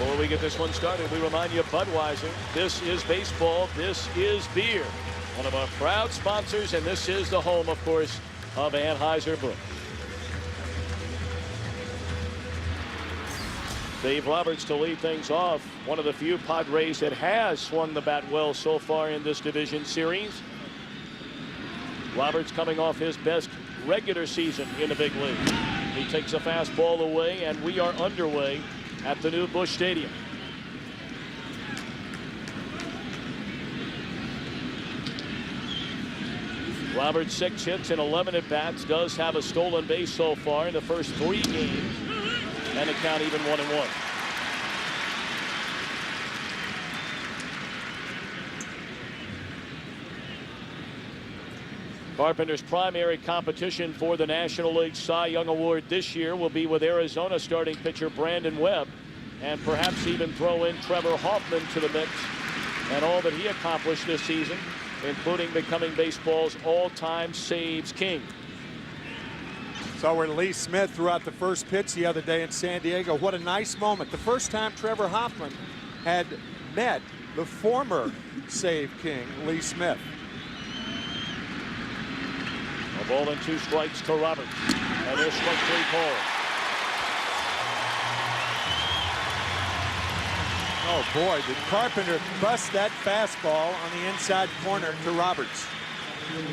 Before we get this one started, we remind you, Budweiser, this is baseball, this is beer. One of our proud sponsors, and this is the home, of course, of Anheuser-Busch. Dave Roberts to lead things off. One of the few Padres that has swung the bat well so far in this division series. Roberts coming off his best regular season in the big league. He takes a fastball away, and we are underway at the new Busch Stadium. Roberts 6 hits and 11 at-bats, does have a stolen base so far in the first 3 games, and the count even 1-1. Carpenter's primary competition for the National League Cy Young Award this year will be with Arizona starting pitcher Brandon Webb, and perhaps even throw in Trevor Hoffman to the mix and all that he accomplished this season, including becoming baseball's all-time saves king. So where Lee Smith threw out the first pitch the other day in San Diego. What a nice moment. The first time Trevor Hoffman had met the former save king, Lee Smith. A ball and 2 strikes to Roberts. And there's strike 3 call. Oh boy, did Carpenter bust that fastball on the inside corner to Roberts.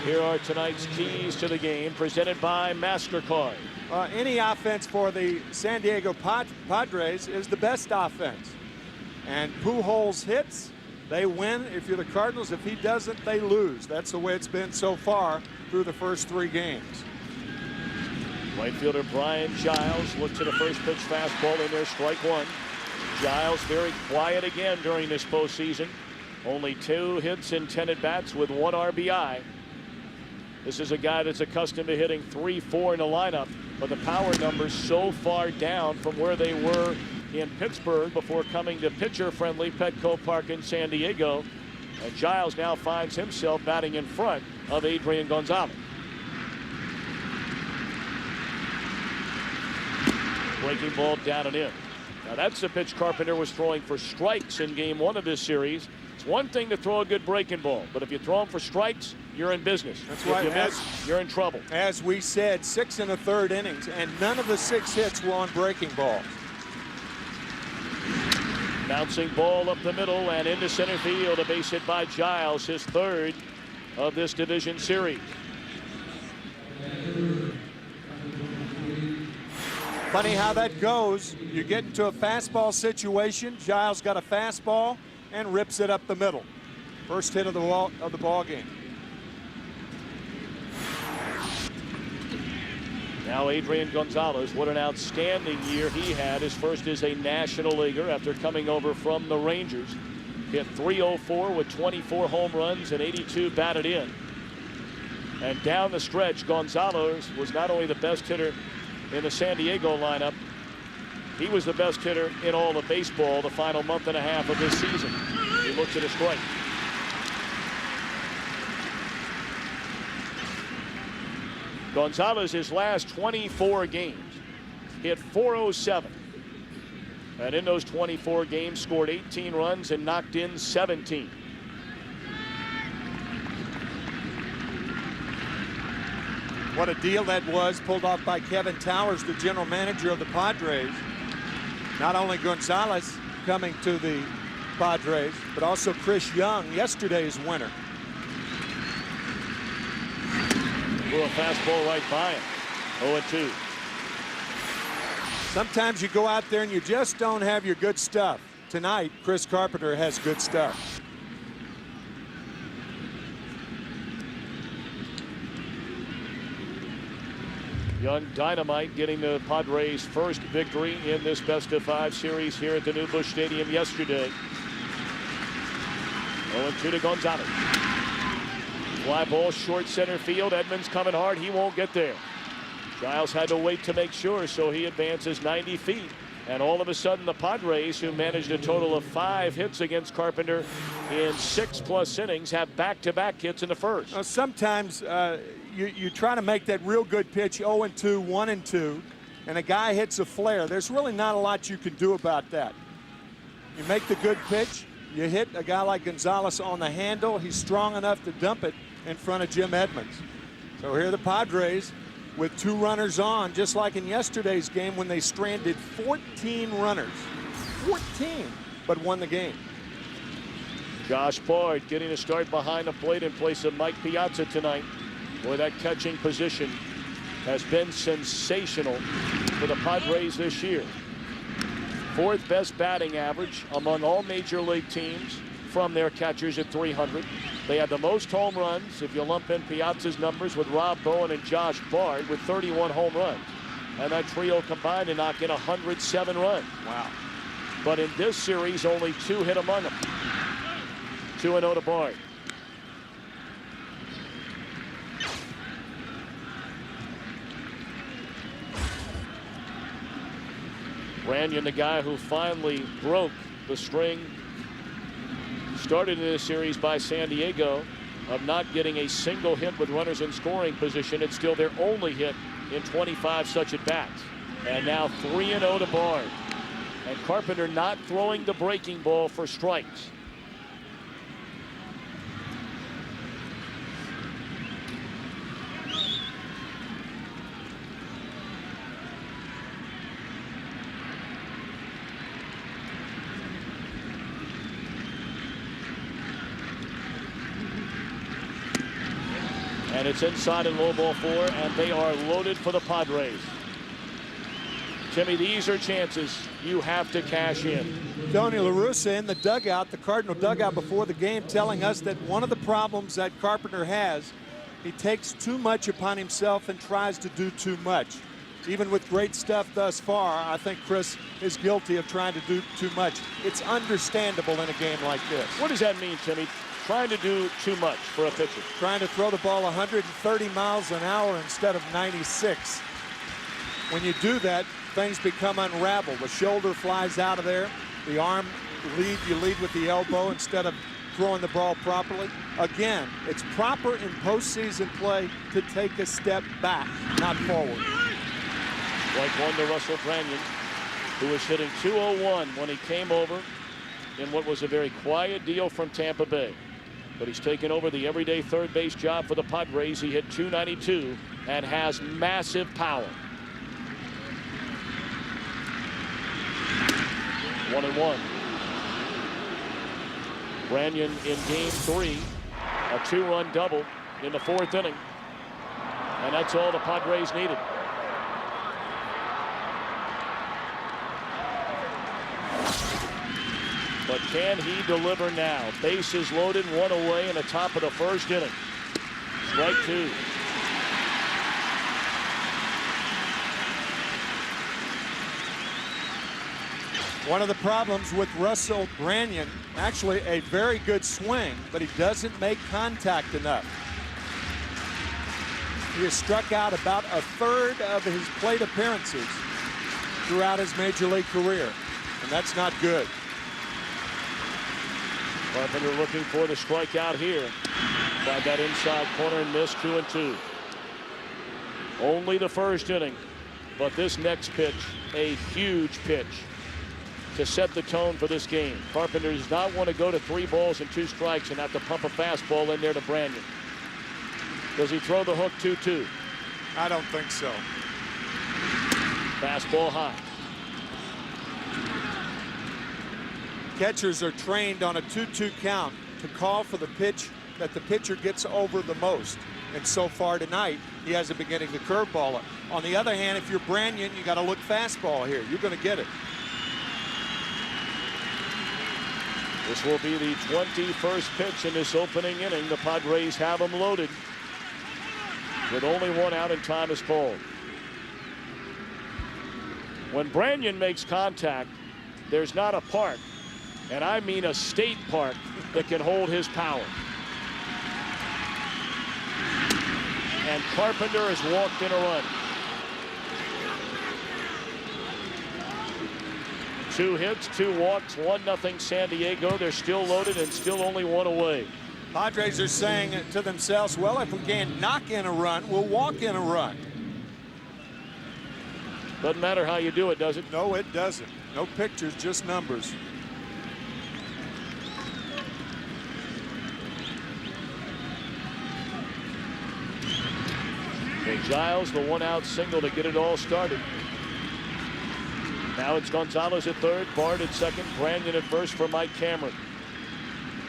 Here are tonight's keys to the game, presented by MasterCard. Any offense for the San Diego Padres is the best offense. And Pujols hits, they win. If you're the Cardinals, if he doesn't, they lose. That's the way it's been so far through the first 3 games. Right fielder Brian Giles looks at a first pitch fastball in there, strike 1. Giles very quiet again during this postseason. Only 2 hits and 10 at-bats with 1 RBI. This is a guy that's accustomed to hitting 3-4 in the lineup, but the power numbers so far down from where they were in Pittsburgh before coming to pitcher-friendly Petco Park in San Diego. And Giles now finds himself batting in front of Adrian Gonzalez. Breaking ball down and in. Now that's the pitch Carpenter was throwing for strikes in game 1 of this series. It's one thing to throw a good breaking ball, but if you throw them for strikes, you're in business. That's if right. you miss, you're in trouble. As we said, 6 1/3 innings, and none of the 6 hits were on breaking balls. Bouncing ball up the middle and into center field. A base hit by Giles, his 3rd of this division series. Funny how that goes. You get into a fastball situation. Giles got a fastball and rips it up the middle. First hit of the ball game. Now Adrian Gonzalez, what an outstanding year he had. His first as a National Leaguer after coming over from the Rangers. Hit .304 with 24 home runs and 82 batted in. And down the stretch, Gonzalez was not only the best hitter in the San Diego lineup, he was the best hitter in all of baseball the final month and a half of this season. He looks at a strike. Gonzalez, his last 24 games, hit .407. And in those 24 games, scored 18 runs and knocked in 17. What a deal that was, pulled off by Kevin Towers, the general manager of the Padres. Not only Gonzalez coming to the Padres, but also Chris Young, yesterday's winner. Threw a fastball right by him. 0-2. Sometimes you go out there and you just don't have your good stuff. Tonight, Chris Carpenter has good stuff. Young dynamite getting the Padres' first victory in this best-of-5 series here at the new Busch Stadium yesterday. 0-2 to Gonzalez. Fly ball short center field. Edmonds coming hard. He won't get there. Giles had to wait to make sure, so he advances 90 feet. And all of a sudden, the Padres, who managed a total of 5 hits against Carpenter in 6+ innings, have back-to-back hits in the first. Sometimes you try to make that real good pitch 0-2, 1-2, and a guy hits a flare. There's really not a lot you can do about that. You make the good pitch. You hit a guy like Gonzalez on the handle. He's strong enough to dump it in front of Jim Edmonds. So here are the Padres with 2 runners on, just like in yesterday's game when they stranded 14 runners. 14, but won the game. Josh Bard getting a start behind the plate in place of Mike Piazza tonight. Boy, that catching position has been sensational for the Padres this year. 4th best batting average among all major league teams from their catchers at 300. They had the most home runs, if you lump in Piazza's numbers, with Rob Bowen and Josh Bard with 31 home runs. And that trio combined to knock in 107 runs. Wow. But in this series, only 2 hit among them. 2-0 to Bard. Ranyon, the guy who finally broke the string started in this series by San Diego of not getting a single hit with runners in scoring position. It's still their only hit in 25 such at bats. And now 3-0 to Bard. And Carpenter not throwing the breaking ball for strikes. And it's inside and low ball 4, and they are loaded for the Padres. Timmy, these are chances you have to cash in. Tony La Russa in the dugout, the Cardinal dugout before the game, telling us that one of the problems that Carpenter has, he takes too much upon himself and tries to do too much. Even with great stuff thus far, I think Chris is guilty of trying to do too much. It's understandable in a game like this. What does that mean, Timmy? Trying to do too much for a pitcher. Trying to throw the ball 130 miles an hour instead of 96. When you do that, things become unraveled. The shoulder flies out of there. The arm you lead with the elbow instead of throwing the ball properly. Again, it's proper in postseason play to take a step back, not forward. Strike 1 to Russell Branyan, who was hitting .201 when he came over in what was a very quiet deal from Tampa Bay. But he's taken over the everyday third base job for the Padres. He hit .292 and has massive power. 1-1. Branyan in game 3, a 2-run double in the 4th inning. And that's all the Padres needed. But can he deliver now? Bases loaded, 1 away in the top of the 1st inning. Strike 2. One of the problems with Russell Branyan, actually a very good swing, but he doesn't make contact enough. He has struck out about 1/3 of his plate appearances throughout his major league career, and that's not good. Carpenter looking for the strikeout here. Tried that inside corner and missed. 2-2. Only the 1st inning, but this next pitch, a huge pitch to set the tone for this game. Carpenter does not want to go to 3 balls and 2 strikes and have to pump a fastball in there to Branyan. Does he throw the hook 2-2? I don't think so. Fastball high. Catchers are trained on a 2-2 count to call for the pitch that the pitcher gets over the most. And so far tonight, he hasn't been getting the curveball. On the other hand, if you're Branyan, you got to look fastball here. You're going to get it. This will be the 21st pitch in this opening inning. The Padres have them loaded with only 1 out and time is called. When Branyan makes contact, there's not a park, and I mean a state park, that can hold his power. And Carpenter has walked in a run. 2 hits, 2 walks, 1-0 San Diego. They're still loaded and still only 1 away. Padres are saying to themselves, well, if we can't knock in a run, we'll walk in a run. Doesn't matter how you do it, does it? No, it doesn't. No pictures, just numbers. And Giles, the one-out single to get it all started. Now it's Gonzalez at third, Bard at second, Brandon at first for Mike Cameron.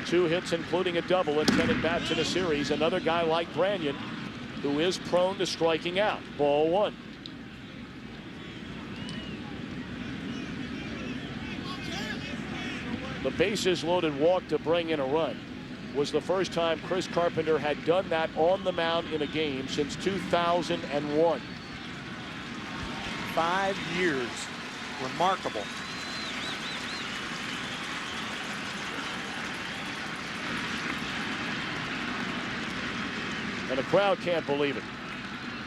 2 hits, including a double, and 10 at-bats in a series. Another guy like Brandon, who is prone to striking out. Ball 1. The bases loaded walk to bring in a run was the first time Chris Carpenter had done that on the mound in a game since 2001. 5 years. Remarkable. And the crowd can't believe it.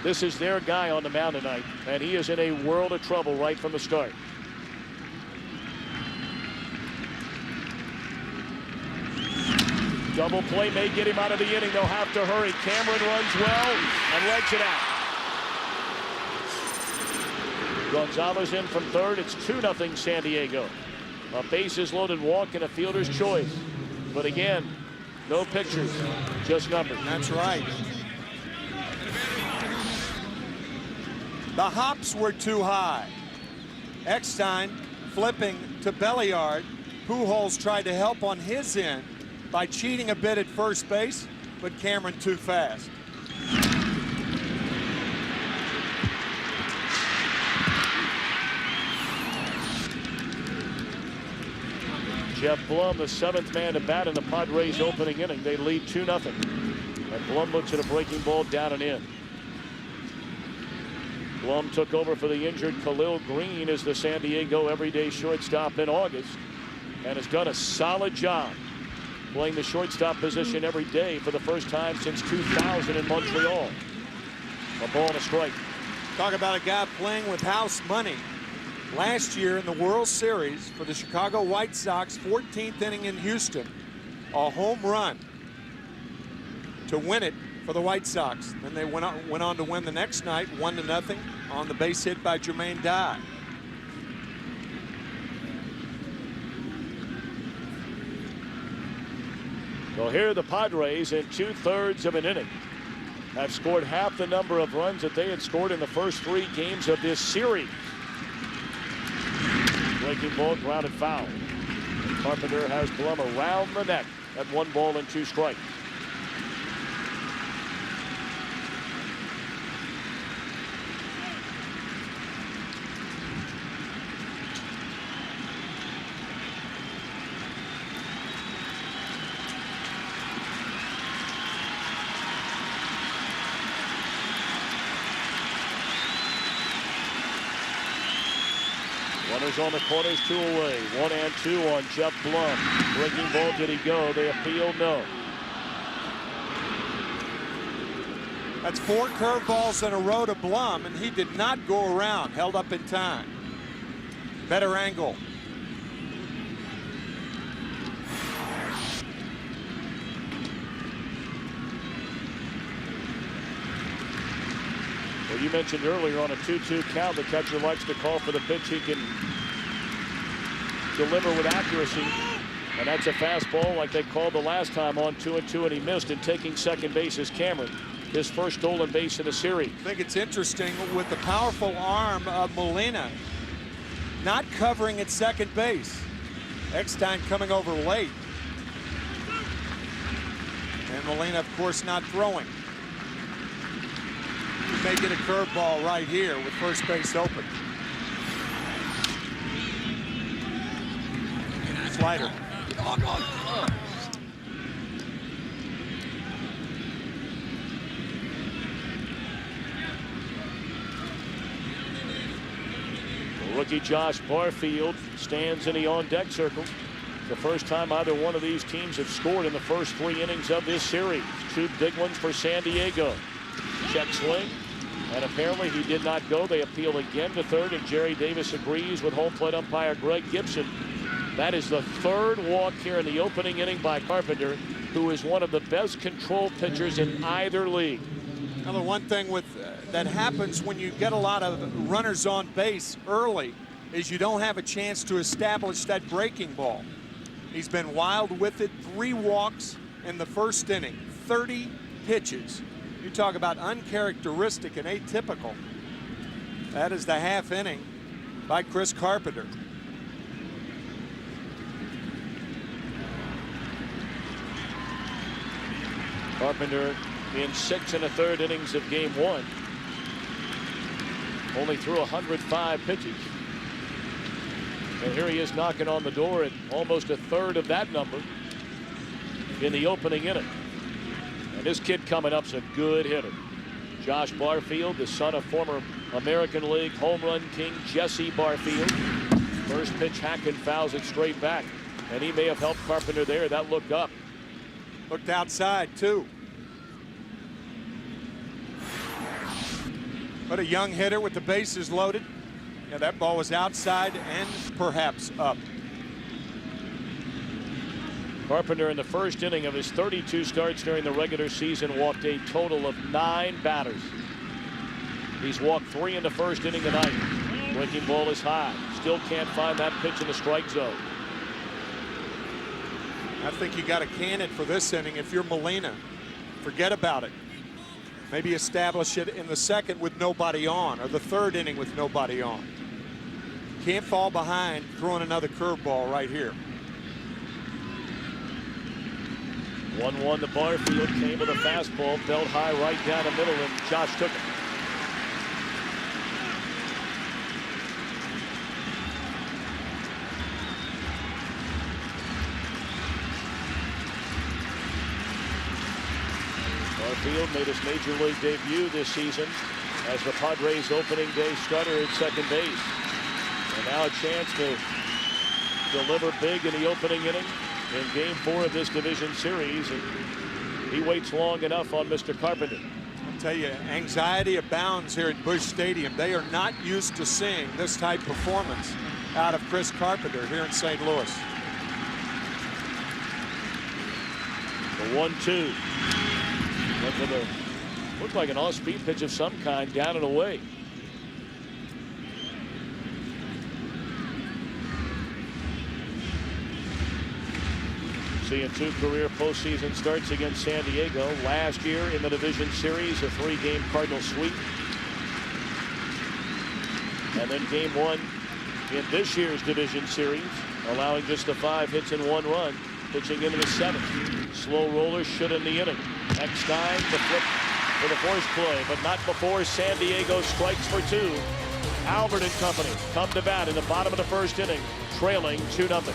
This is their guy on the mound tonight, and he is in a world of trouble right from the start. Double play may get him out of the inning. They'll have to hurry. Cameron runs well and legs it out. Gonzalez in from third. It's 2-0 San Diego. A bases loaded walk and a fielder's choice. But again, no pictures, just numbers. That's right. The hops were too high. Eckstein flipping to Belliard. Pujols tried to help on his end by cheating a bit at first base, but Cameron too fast. Jeff Blum, the 7th man to bat in the Padres opening inning. They lead 2-0. And Blum looks at a breaking ball down and in. Blum took over for the injured Khalil Green as the San Diego everyday shortstop in August and has done a solid job playing the shortstop position every day for the first time since 2000 in Montreal. A ball and a strike. Talk about a guy playing with house money. Last year in the World Series for the Chicago White Sox, 14th inning in Houston, a home run to win it for the White Sox. Then they went on to win the next night, 1-0 on the base hit by Jermaine Dye. Well, here are the Padres in 2/3 of an inning have scored half the number of runs that they had scored in the first 3 games of this series. Breaking ball, grounded foul. And Carpenter has Blum around the neck at 1 ball and 2 strikes. Runners on the corners, 2 away. 1-2 on Jeff Blum. Breaking ball, did he go? They appeal, no. That's 4 curveballs in a row to Blum, and he did not go around. Held up in time. Better angle. Well, you mentioned earlier on a 2-2 count, the catcher likes to call for the pitch he can deliver with accuracy. And that's a fastball like they called the last time on 2-2, and he missed. And taking second base is Cameron, his first stolen base in the series. I think it's interesting with the powerful arm of Molina not covering at second base. Eckstein coming over late. And Molina, of course, not throwing. He may get a curveball right here with first base open. Slider. Rookie Josh Barfield stands in the on-deck circle. The first time either one of these teams have scored in the first 3 innings of this series. 2 big ones for San Diego. Check swing, and apparently he did not go. They appeal again to third, and Jerry Davis agrees with home plate umpire Greg Gibson. That is the 3rd walk here in the opening inning by Carpenter, who is one of the best control pitchers in either league. Now, the one thing with that happens when you get a lot of runners on base early is you don't have a chance to establish that breaking ball. He's been wild with it. 3 walks in the first inning, 30 pitches. You talk about uncharacteristic and atypical. That is the half inning by Chris Carpenter. Carpenter in 6 1/3 innings of game 1. Only threw 105 pitches. And here he is knocking on the door at almost a third of that number in the opening inning. And this kid coming up's a good hitter. Josh Barfield, the son of former American League home run king Jesse Barfield. First pitch, Hacken fouls it straight back. And he may have helped Carpenter there. That looked up. Looked outside, too. But a young hitter with the bases loaded. Yeah, that ball was outside and perhaps up. Carpenter in the first inning of his 32 starts during the regular season walked a total of 9 batters. He's walked 3 in the first inning tonight. Breaking ball is high. Still can't find that pitch in the strike zone. I think you got to can it for this inning if you're Molina. Forget about it. Maybe establish it in the second with nobody on, or the third inning with nobody on. Can't fall behind throwing another curveball right here. 1-1 to Barfield, came with a fastball, belt high right down the middle, and Josh took it. Barfield made his major league debut this season as the Padres opening day starter at second base. And now a chance to deliver big in the opening inning in game 4 of this division series. And he waits long enough on Mr. Carpenter. I'll tell you, anxiety abounds here at Busch Stadium. They are not used to seeing this type of performance out of Chris Carpenter here in St. Louis. The 1-2. Went with a, looked like an off-speed pitch of some kind, down and away. Seeing 2 career postseason starts against San Diego. Last year in the division series, a 3-game Cardinal sweep. And then game 1 in this year's division series, allowing just the 5 hits and 1 run, pitching into the 7th. Slow roller should end the inning. Next time the flip for the force play, but not before San Diego strikes for 2. Albert and company come to bat in the bottom of the first inning, trailing 2-0.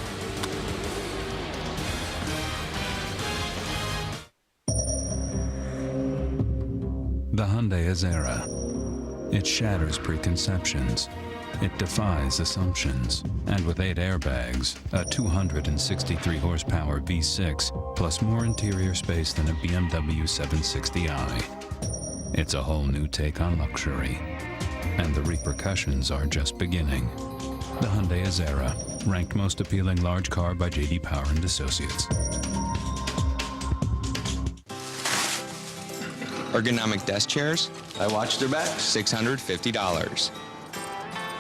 The Hyundai Azera. It shatters preconceptions. It defies assumptions. And with 8 airbags, a 263 horsepower V6, plus more interior space than a BMW 760i. It's a whole new take on luxury. And the repercussions are just beginning. The Hyundai Azera, ranked most appealing large car by J.D. Power and Associates. Ergonomic desk chairs, I watched their back. $650.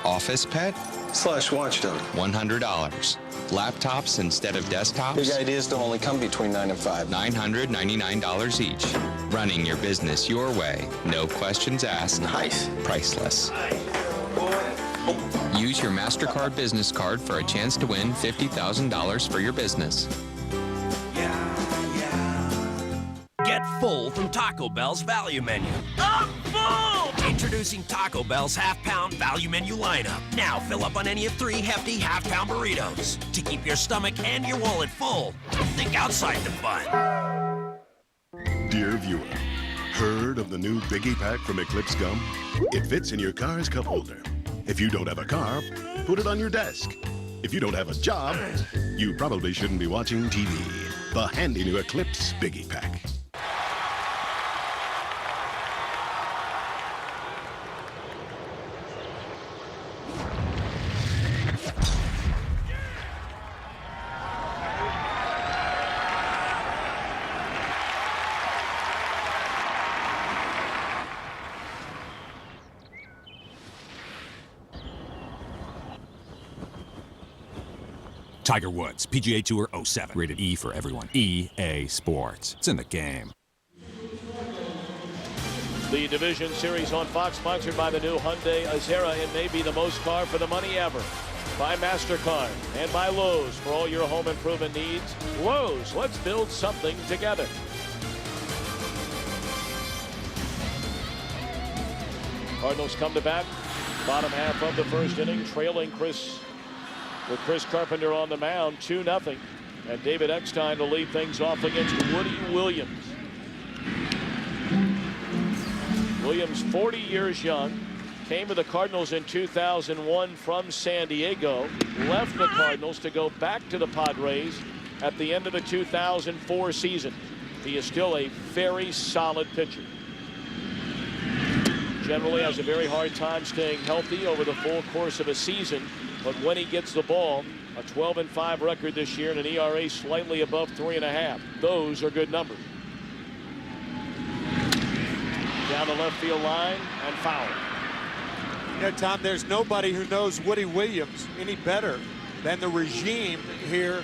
Office pet, / watchdog. $100. Laptops instead of desktops, Big ideas don't only come between 9 and 5. $999 each. Running your business your way, no questions asked. Nice. Priceless. Use your MasterCard business card for a chance to win $50,000 for your business. Get full from Taco Bell's value menu. I'm full! Introducing Taco Bell's half-pound value menu lineup. Now fill up on any of 3 hefty half-pound burritos to keep your stomach and your wallet full. Think outside the bun. Dear viewer, heard of the new Biggie Pack from Eclipse Gum? It fits in your car's cup holder. If you don't have a car, put it on your desk. If you don't have a job, you probably shouldn't be watching TV. The handy new Eclipse Biggie Pack. Tiger Woods, PGA Tour 07. Rated E for everyone. EA Sports. It's in the game. The Division Series on Fox, sponsored by the new Hyundai Azera. It may be the most car for the money ever. By MasterCard and by Lowe's for all your home improvement needs. Lowe's, let's build something together. Cardinals come to bat. Bottom half of the first inning, trailing Chris Carpenter on the mound, 2-0. And David Eckstein to lead things off against Woody Williams. Williams, 40 years young, came to the Cardinals in 2001 from San Diego, left the Cardinals to go back to the Padres at the end of the 2004 season. He is still a very solid pitcher. Generally has a very hard time staying healthy over the full course of a season, but when he gets the ball, a 12-5 record this year and an ERA slightly above 3.5. Those are good numbers. Down the left field line and foul. You know, Tom, there's nobody who knows Woody Williams any better than the regime here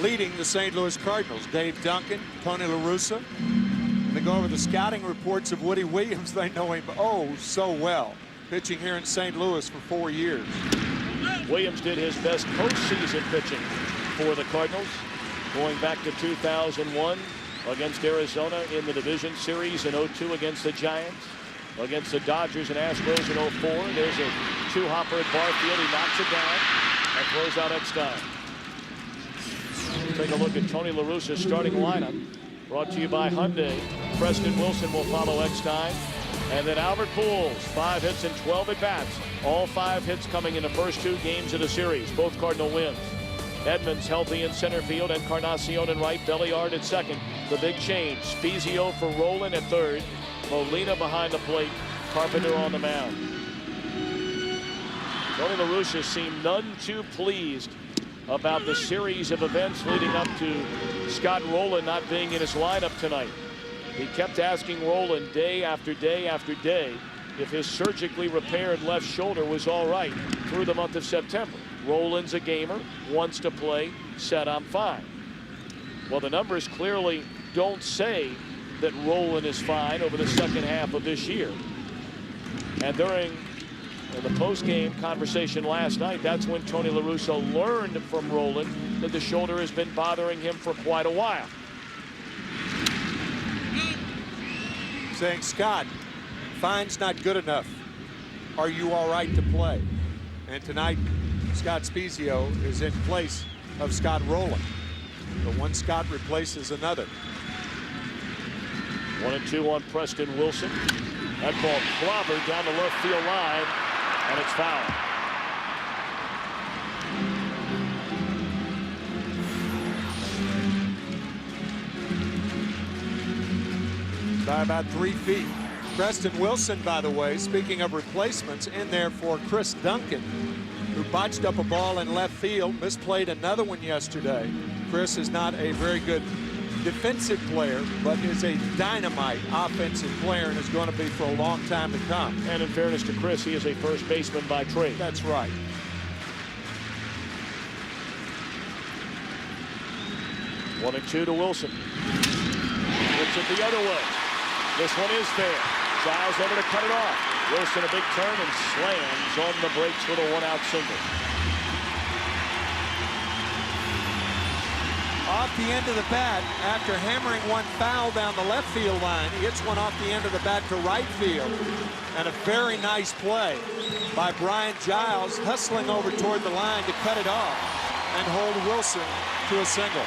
leading the St. Louis Cardinals. Dave Duncan, Tony La Russa. When they go over the scouting reports of Woody Williams, they know him oh so well. Pitching here in St. Louis for 4 years. Williams did his best postseason pitching for the Cardinals, going back to 2001 against Arizona in the Division Series, in 02 against the Giants, against the Dodgers and Astros in 04. There's a two-hopper at Barfield. He knocks it down and throws out Eckstein. Take a look at Tony La Russa's starting lineup, brought to you by Hyundai. Preston Wilson will follow Eckstein. And then Albert Pujols, 5 hits and 12 at-bats. All 5 hits coming in the first 2 games of the series. Both Cardinal wins. Edmonds healthy in center field. Encarnacion in right. Belliard at second. The big change. Spezio for Rolen at third. Molina behind the plate. Carpenter on the mound. Tony La Russa seemed none too pleased about the series of events leading up to Scott Rolen not being in his lineup tonight. He kept asking Rolen day after day after day if his surgically repaired left shoulder was all right through the month of September. Rolen's a gamer, wants to play, said I'm fine. Well, the numbers clearly don't say that Rolen is fine over the second half of this year. And during the post-game conversation last night, that's when Tony La Russa learned from Rolen that the shoulder has been bothering him for quite a while. Saying, Scott, fine's not good enough. Are you all right to play? And tonight, Scott Spezio is in place of Scott Rolen. The one Scott replaces another. 1-2 on Preston Wilson. That ball clobbered down the left field line, and it's foul. By about 3 feet. Preston Wilson, by the way, speaking of replacements, in there for Chris Duncan, who botched up a ball in left field, misplayed another one yesterday. Chris is not a very good defensive player, but is a dynamite offensive player and is going to be for a long time to come. And in fairness to Chris, he is a first baseman by trade. That's right. One and two to Wilson. Hits it the other way. This one is fair. Giles over to cut it off. Wilson a big turn and slams on the brakes with a one-out single. Off the end of the bat, after hammering one foul down the left field line, he hits one off the end of the bat to right field. And a very nice play by Brian Giles, hustling over toward the line to cut it off and hold Wilson to a single.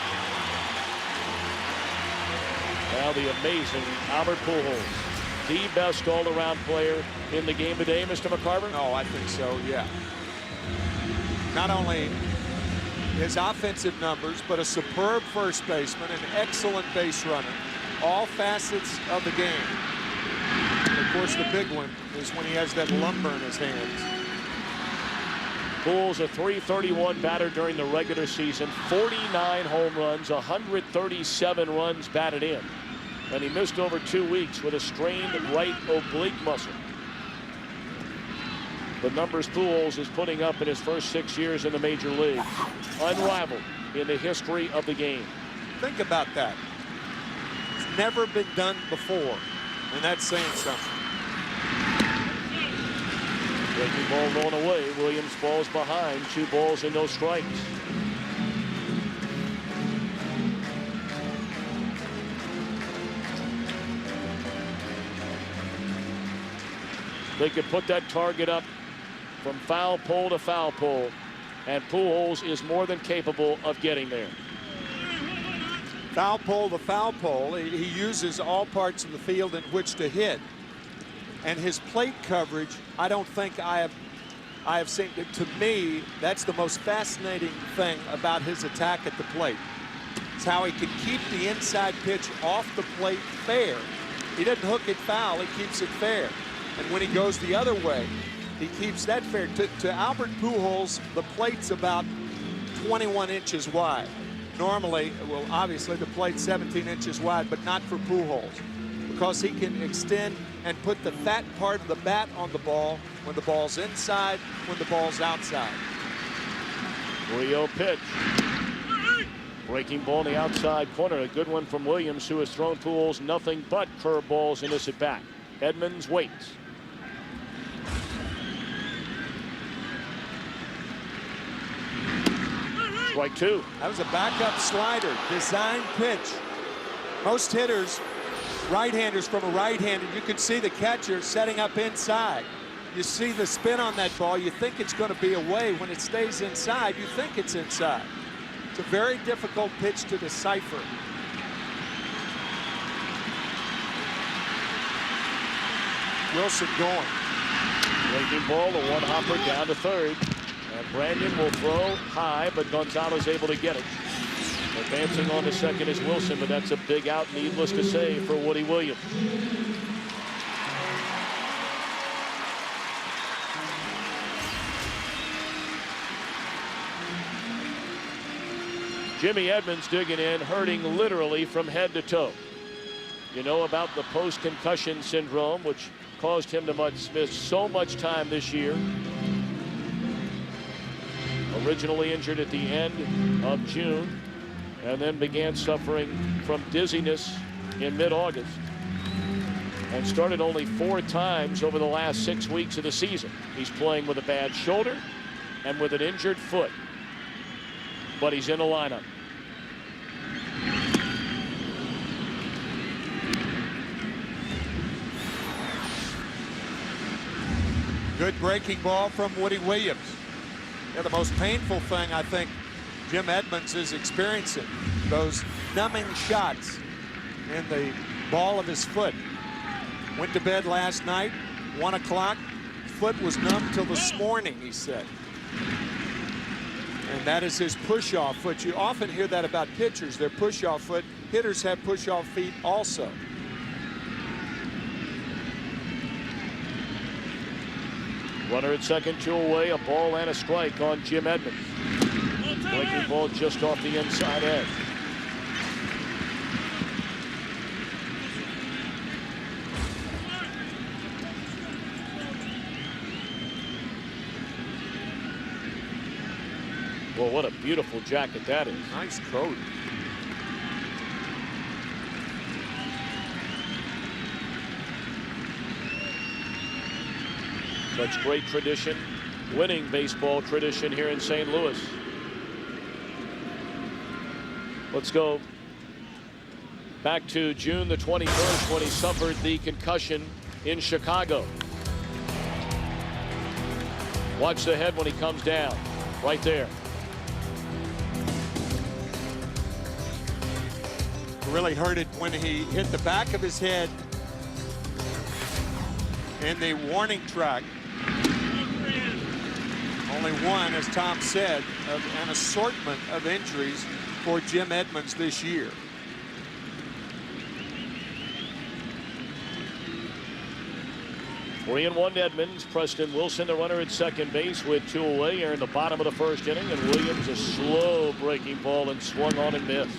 Now the amazing Albert Pujols, the best all-around player in the game today, Mr. McCarver? Oh, I think so, yeah. Not only his offensive numbers, but a superb first baseman, an excellent base runner, all facets of the game. And of course, the big one is when he has that lumber in his hands. Pujols a .331 batter during the regular season, 49 home runs, 137 runs batted in. And he missed over 2 weeks with a strained right oblique muscle. The numbers Pujols is putting up in his first 6 years in the major leagues, unrivaled in the history of the game. Think about that. It's never been done before. And that's saying something. Breaking ball going away. Williams falls behind. 2 balls and no strikes. They could put that target up from foul pole to foul pole, and Pujols is more than capable of getting there. Foul pole to foul pole, he uses all parts of the field in which to hit. And his plate coverage, I don't think I have seen. To me, that's the most fascinating thing about his attack at the plate. It's how he can keep the inside pitch off the plate fair. He doesn't hook it foul, he keeps it fair. And when he goes the other way, he keeps that fair. To Albert Pujols, the plate's about 21 inches wide. Normally, well, obviously the plate's 17 inches wide, but not for Pujols, because he can extend and put the fat part of the bat on the ball when the ball's inside, when the ball's outside. 3-0 pitch. Breaking ball in the outside corner. A good one from Williams, who has thrown Pujols nothing but curveballs in this at bat. Edmonds waits. Strike 2. That was a backup slider, design pitch. Most hitters, right-handers from a right-hander, you can see the catcher setting up inside. You see the spin on that ball, you think it's going to be away. When it stays inside, you think it's inside. It's a very difficult pitch to decipher. Wilson going. Breaking ball, the one hopper down to third. And Brandon will throw high, but Gonzalez able to get it. Advancing on to second is Wilson, but that's a big out, needless to say, for Woody Williams. Jimmy Edmonds digging in, hurting literally from head to toe. You know about the post-concussion syndrome, which caused him to miss so much time this year. Originally injured at the end of June, and then began suffering from dizziness in mid-August, and started only 4 times over the last 6 weeks of the season. He's playing with a bad shoulder and with an injured foot, but he's in the lineup. Good breaking ball from Woody Williams. Yeah, the most painful thing I think Jim Edmonds is experiencing, those numbing shots in the ball of his foot. Went to bed last night, 1 o'clock. Foot was numb till this morning, he said. And that is his push-off foot. You often hear that about pitchers, their push-off foot. Hitters have push-off feet also. Runner at second, 2 away, a ball and a strike on Jim Edmonds. Breaking ball just off the inside edge. Well, what a beautiful jacket that is. Nice coat. Such great tradition, winning baseball tradition here in St. Louis. Let's go back to June the 21st when he suffered the concussion in Chicago. Watch the head when he comes down, right there. Really hurt it when he hit the back of his head in the warning track. Only one, as Tom said, of an assortment of injuries for Jim Edmonds this year. 3-1 Edmonds. Preston Wilson, the runner at second base with 2 away here in the bottom of the first inning, and Williams a slow breaking ball and swung on and missed.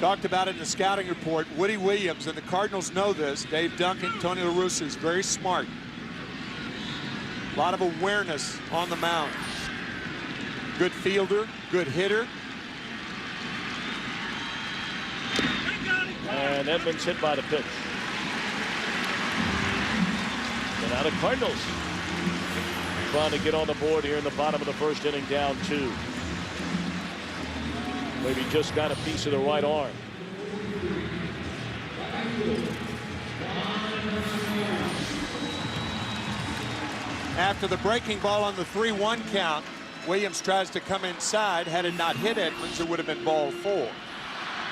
Talked about it in the scouting report. Woody Williams, and the Cardinals know this. Dave Duncan, Tony La Russa is very smart. A lot of awareness on the mound. Good fielder, good hitter. And Edmonds hit by the pitch. And now the Cardinals trying to get on the board here in the bottom of the first inning, down 2. Maybe just got a piece of the right arm. After the breaking ball on the 3-1 count, Williams tries to come inside. Had it not hit Edmonds, it would have been ball 4.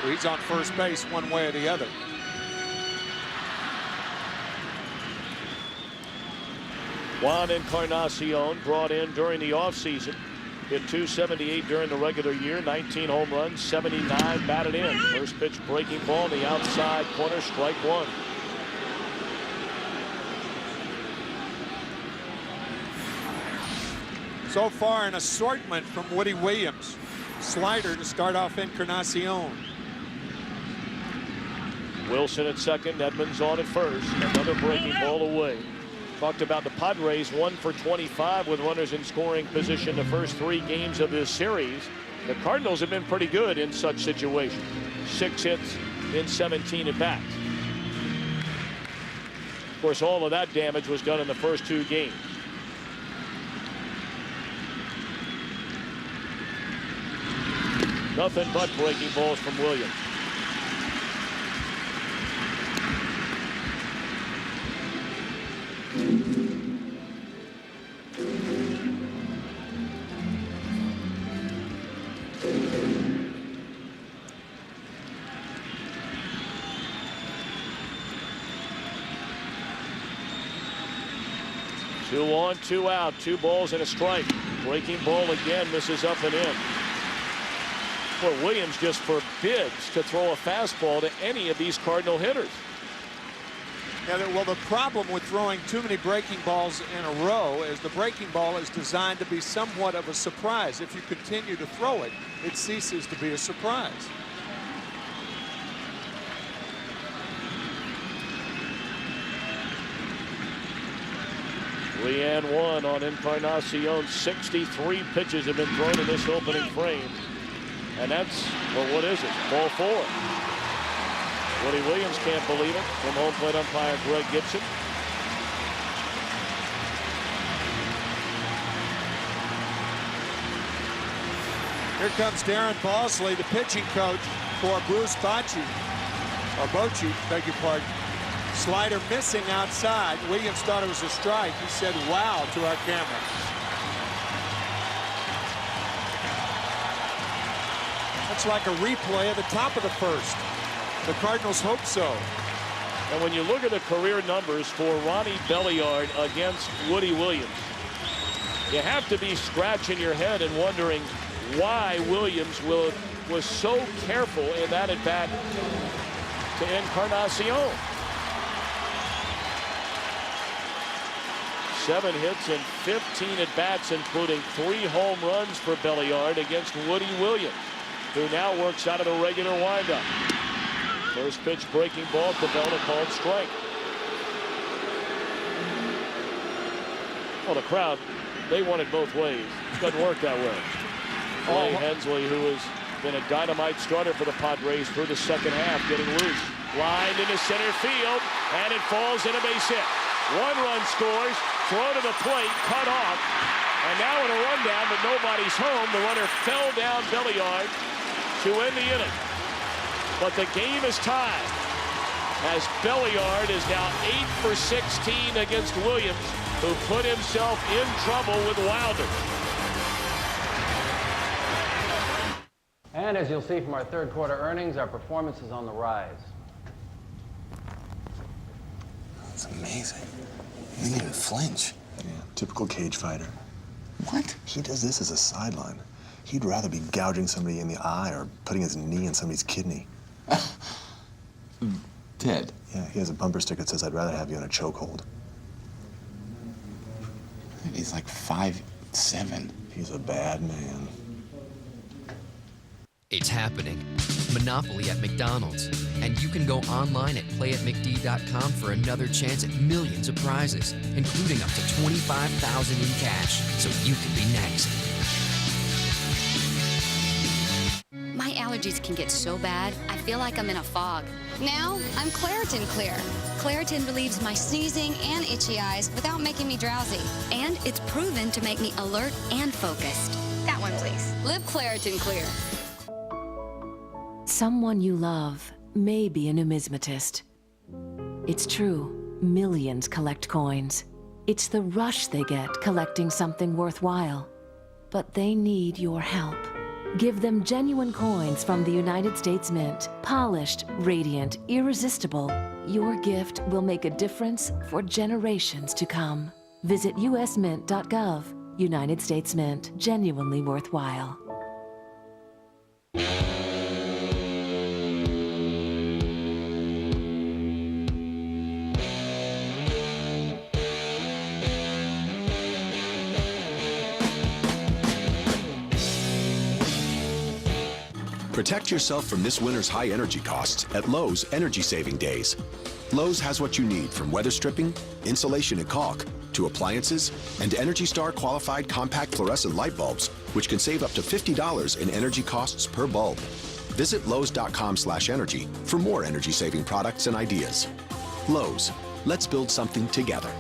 He's on first base one way or the other. Juan Encarnacion, brought in during the offseason, hit .278 during the regular year, 19 home runs, 79 batted in. First pitch breaking ball in the outside corner, strike 1. So far, an assortment from Woody Williams. Slider to start off Encarnacion. Wilson at second, Edmonds on at first. Another breaking ball away. Talked about the Padres 1 for 25 with runners in scoring position the first 3 games of this series. The Cardinals have been pretty good in such situations. 6 hits in 17 at bats. Of course, all of that damage was done in the first 2 games. Nothing but breaking balls from Williams. Two on, 2 out, 2 balls and a strike. Breaking ball again, misses up and in. Well, Williams just forbids to throw a fastball to any of these Cardinal hitters. Yeah, well, the problem with throwing too many breaking balls in a row is the breaking ball is designed to be somewhat of a surprise. If you continue to throw it, it ceases to be a surprise. Leanne 1 on Encarnacion. 63 pitches have been thrown in this opening frame. And that's, well, what is it? Ball 4. Woody Williams can't believe it from home plate umpire Greg Gibson. Here comes Darren Bosley, the pitching coach for Bruce Bochy. Beg your pardon. Slider missing outside. Williams thought it was a strike. He said, wow, to our camera. That's like a replay of the top of the first. The Cardinals hope so. And when you look at the career numbers for Ronnie Belliard against Woody Williams, you have to be scratching your head and wondering why Williams was so careful in that at bat to Encarnacion. 7 hits and 15 at bats, including 3 home runs for Belliard against Woody Williams, who now works out of the regular windup. First pitch breaking ball, Cabela called strike. Well, the crowd, they want it both ways. It doesn't work that way. Clay Hensley, who has been a dynamite starter for the Padres through the second half, getting loose. Lined into center field, and it falls in a base hit. 1 run scores, throw to the plate, cut off, and now in a rundown, but nobody's home. The runner fell down Belliard to end the inning. But the game is tied, as Belliard is now 8 for 16 against Williams, who put himself in trouble with Wilder. And as you'll see from our third quarter earnings, our performance is on the rise. That's amazing. He didn't even flinch. Yeah, typical cage fighter. What? He does this as a sideline. He'd rather be gouging somebody in the eye or putting his knee in somebody's kidney. Dead? Yeah, he has a bumper sticker that says, "I'd rather have you in a chokehold." He's like 5'7". He's a bad man. It's happening. Monopoly at McDonald's. And you can go online at playatmcd.com for another chance at millions of prizes, including up to $25,000 in cash, so you could be next. My allergies can get so bad, I feel like I'm in a fog. Now, I'm Claritin Clear. Claritin relieves my sneezing and itchy eyes without making me drowsy. And it's proven to make me alert and focused. That one, please. Live Claritin Clear. Someone you love may be a numismatist. It's true, millions collect coins. It's the rush they get collecting something worthwhile. But they need your help. Give them genuine coins from the United States Mint. Polished, radiant, irresistible. Your gift will make a difference for generations to come. Visit usmint.gov. United States Mint. Genuinely worthwhile. Protect yourself from this winter's high energy costs at Lowe's Energy Saving Days. Lowe's has what you need, from weather stripping, insulation and caulk, to appliances, and Energy Star qualified compact fluorescent light bulbs, which can save up to $50 in energy costs per bulb. Visit Lowe's.com/energy for more energy saving products and ideas. Lowe's, let's build something together.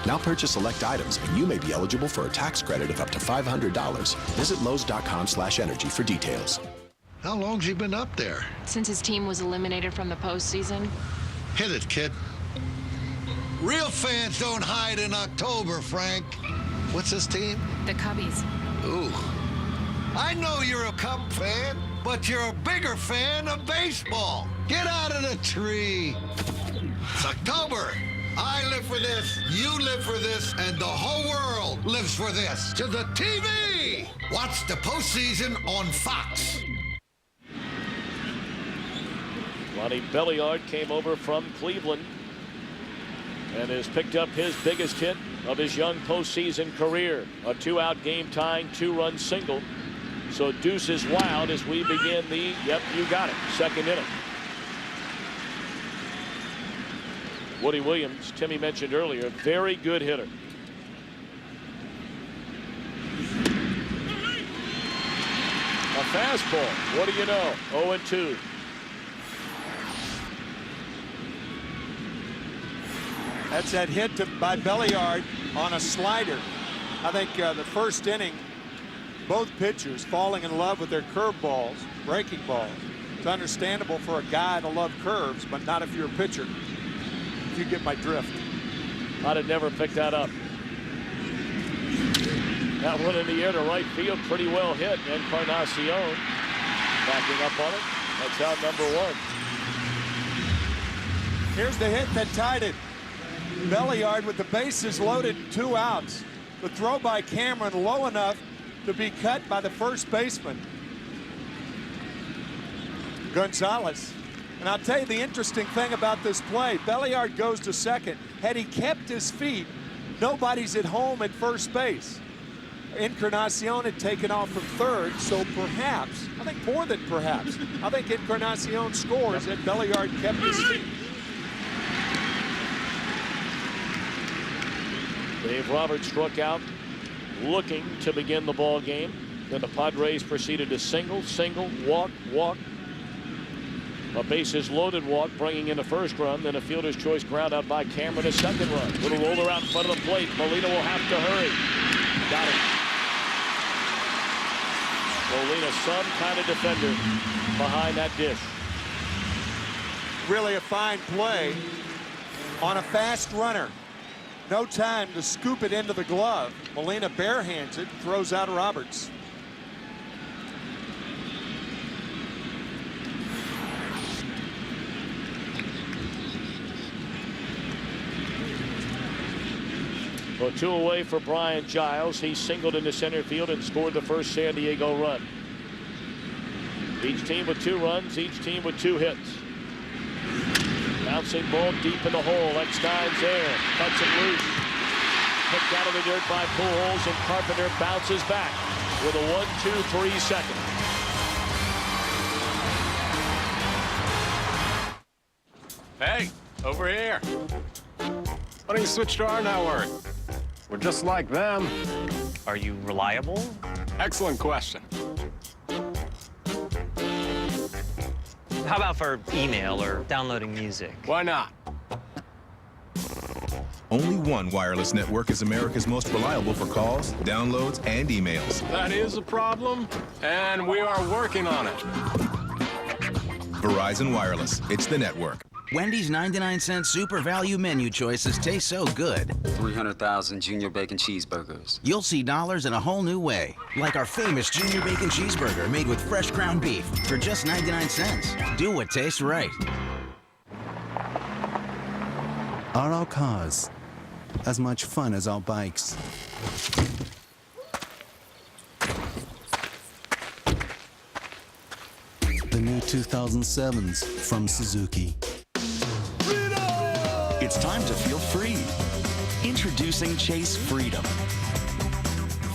Now purchase select items and you may be eligible for a tax credit of up to $500. Visit Lowe's.com/energy for details. How long's he been up there? Since his team was eliminated from the postseason. Hit it, kid. Real fans don't hide in October, Frank. What's his team? The Cubbies. Ooh. I know you're a Cub fan, but you're a bigger fan of baseball. Get out of the tree. It's October. I live for this, you live for this, and the whole world lives for this. To the TV! Watch the postseason on Fox. Ronnie Belliard came over from Cleveland and has picked up his biggest hit of his young postseason career. A two-out game-tying two-run single. So deuce is wild as we begin the, yep, you got it, second inning. Woody Williams, Timmy mentioned earlier, very good hitter. A fastball, what do you know? 0-2. That's that hit by Belliard on a slider. I think the first inning, both pitchers falling in love with their curveballs, breaking balls. It's understandable for a guy to love curves, but not if you're a pitcher. If you get my drift. I'd have never picked that up. That one in the air to right field, pretty well hit. Encarnacion backing up on it. That's out number one. Here's the hit that tied it. Belliard with the bases loaded, 2 outs. The throw by Cameron low enough to be cut by the first baseman, Gonzalez. And I'll tell you the interesting thing about this play. Belliard goes to second. Had he kept his feet, nobody's at home at first base. Encarnacion had taken off from third, so perhaps, I think more than perhaps, I think Encarnacion scores and Belliard kept his feet. Dave Roberts struck out looking to begin the ball game. Then the Padres proceeded to single, walk, walk. A bases loaded walk, bringing in the first run. Then a fielder's choice ground out by Cameron, a second run. Little roller out in front of the plate. Molina will have to hurry. Got it. Molina, some kind of defender behind that dish. Really a fine play on a fast runner. No time to scoop it into the glove. Molina barehands it, throws out Roberts. Well, 2 away for Brian Giles. He singled into center field and scored the first San Diego run. Each team with 2 runs, each team with 2 hits. Bouncing ball deep in the hole. Eckstein's there. Cuts it loose. Picked out of the dirt by Pujols, and Carpenter bounces back with a 1-2-3 second. Hey, over here. Why don't you switch to our network? We're just like them. Are you reliable? Excellent question. How about for email or downloading music? Why not? Only one wireless network is America's most reliable for calls, downloads, and emails. That is a problem, and we are working on it. Verizon Wireless. It's the network. Wendy's 99-cent super value menu choices taste so good. 300,000 Junior Bacon Cheeseburgers. You'll see dollars in a whole new way. Like our famous Junior Bacon Cheeseburger made with fresh ground beef for just 99 cents. Do what tastes right. Are our cars as much fun as our bikes? The new 2007s from Suzuki. It's time to feel free. Introducing Chase Freedom.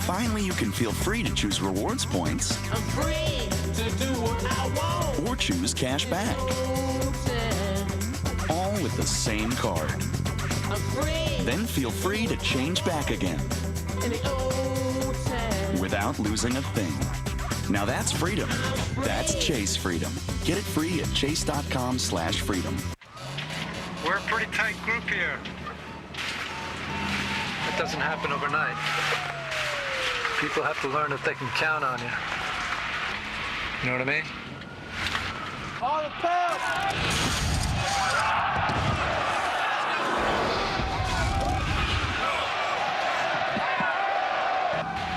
Finally, you can feel free to choose rewards points. I'm free to do what I want. Or choose cash back. All with the same card. I'm free. Then feel free to change back again. In the old time. Without losing a thing. Now that's freedom. That's Chase Freedom. Get it free at chase.com/freedom. We're a pretty tight group here. It doesn't happen overnight. People have to learn that they can count on you. You know what I mean? All the pass!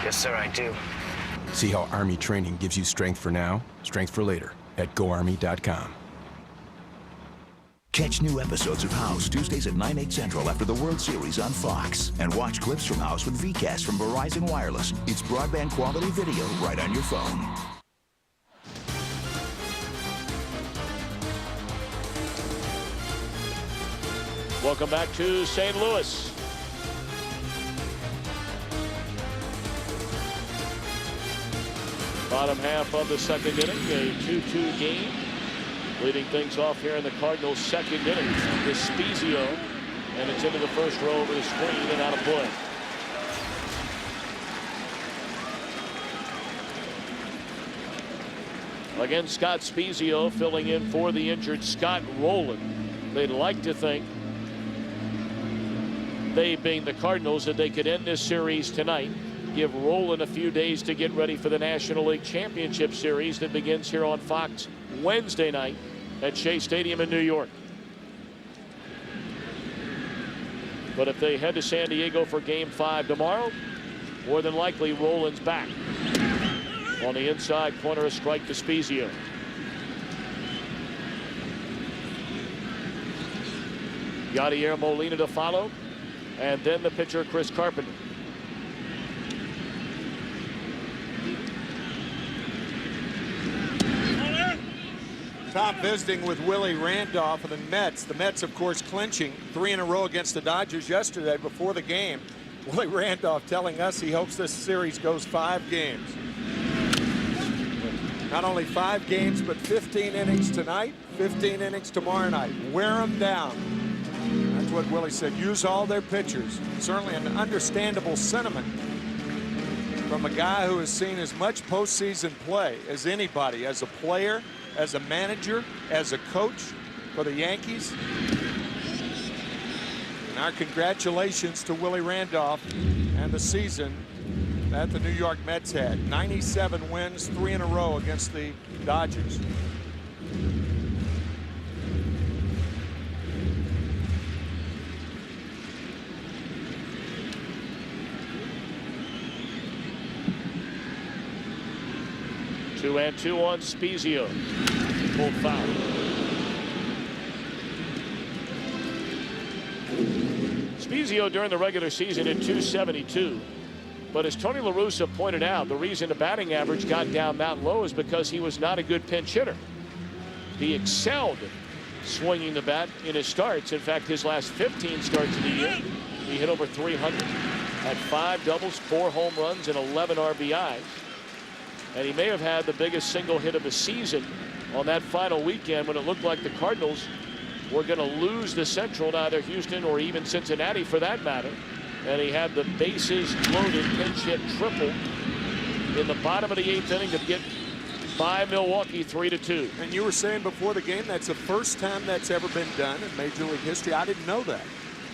Yes, sir, I do. See how Army training gives you strength for now, strength for later at GoArmy.com. Catch new episodes of House Tuesdays at 9, 8 Central after the World Series on Fox. And watch clips from House with VCast from Verizon Wireless. It's broadband quality video right on your phone. Welcome back to St. Louis. Bottom half of the second inning, a 2-2 game. Leading things off here in the Cardinals' second inning is Spezio, and it's into the first row over the screen and out of play. Again, Scott Spezio filling in for the injured Scott Rowland. They'd like to think, they being the Cardinals, that they could end this series tonight. Give Rowland a few days to get ready for the National League Championship Series that begins here on Fox Wednesday night at Shea Stadium in New York. But if they head to San Diego for Game 5 tomorrow, more than likely Rowland's back. On the inside corner, a strike to Spezio. Yadier Molina to follow, and then the pitcher Chris Carpenter. Tom visiting with Willie Randolph of the Mets. The Mets, of course, clinching 3 in a row against the Dodgers yesterday before the game. Willie Randolph telling us he hopes this series goes 5 games. Not only 5 games, but 15 innings tonight, 15 innings tomorrow night. Wear them down. That's what Willie said. Use all their pitchers. Certainly an understandable sentiment from a guy who has seen as much postseason play as anybody, as a player, as a manager, as a coach for the Yankees. And our congratulations to Willie Randolph and the season that the New York Mets had. 97 wins, 3 in a row against the Dodgers. Two and two on Spezio. Pulled foul. Spezio during the regular season at .272. But as Tony La Russa pointed out, the reason the batting average got down that low is because he was not a good pinch hitter. He excelled swinging the bat in his starts. In fact, his last 15 starts of the year, he hit over 300. Had 5 doubles, 4 home runs, and 11 RBIs. And he may have had the biggest single hit of the season on that final weekend when it looked like the Cardinals were going to lose the Central to either Houston or even Cincinnati for that matter. And he had the bases loaded pinch hit triple in the bottom of the 8th inning to get by Milwaukee, 3-2. And you were saying before the game that's the first time that's ever been done in Major League history. I didn't know that.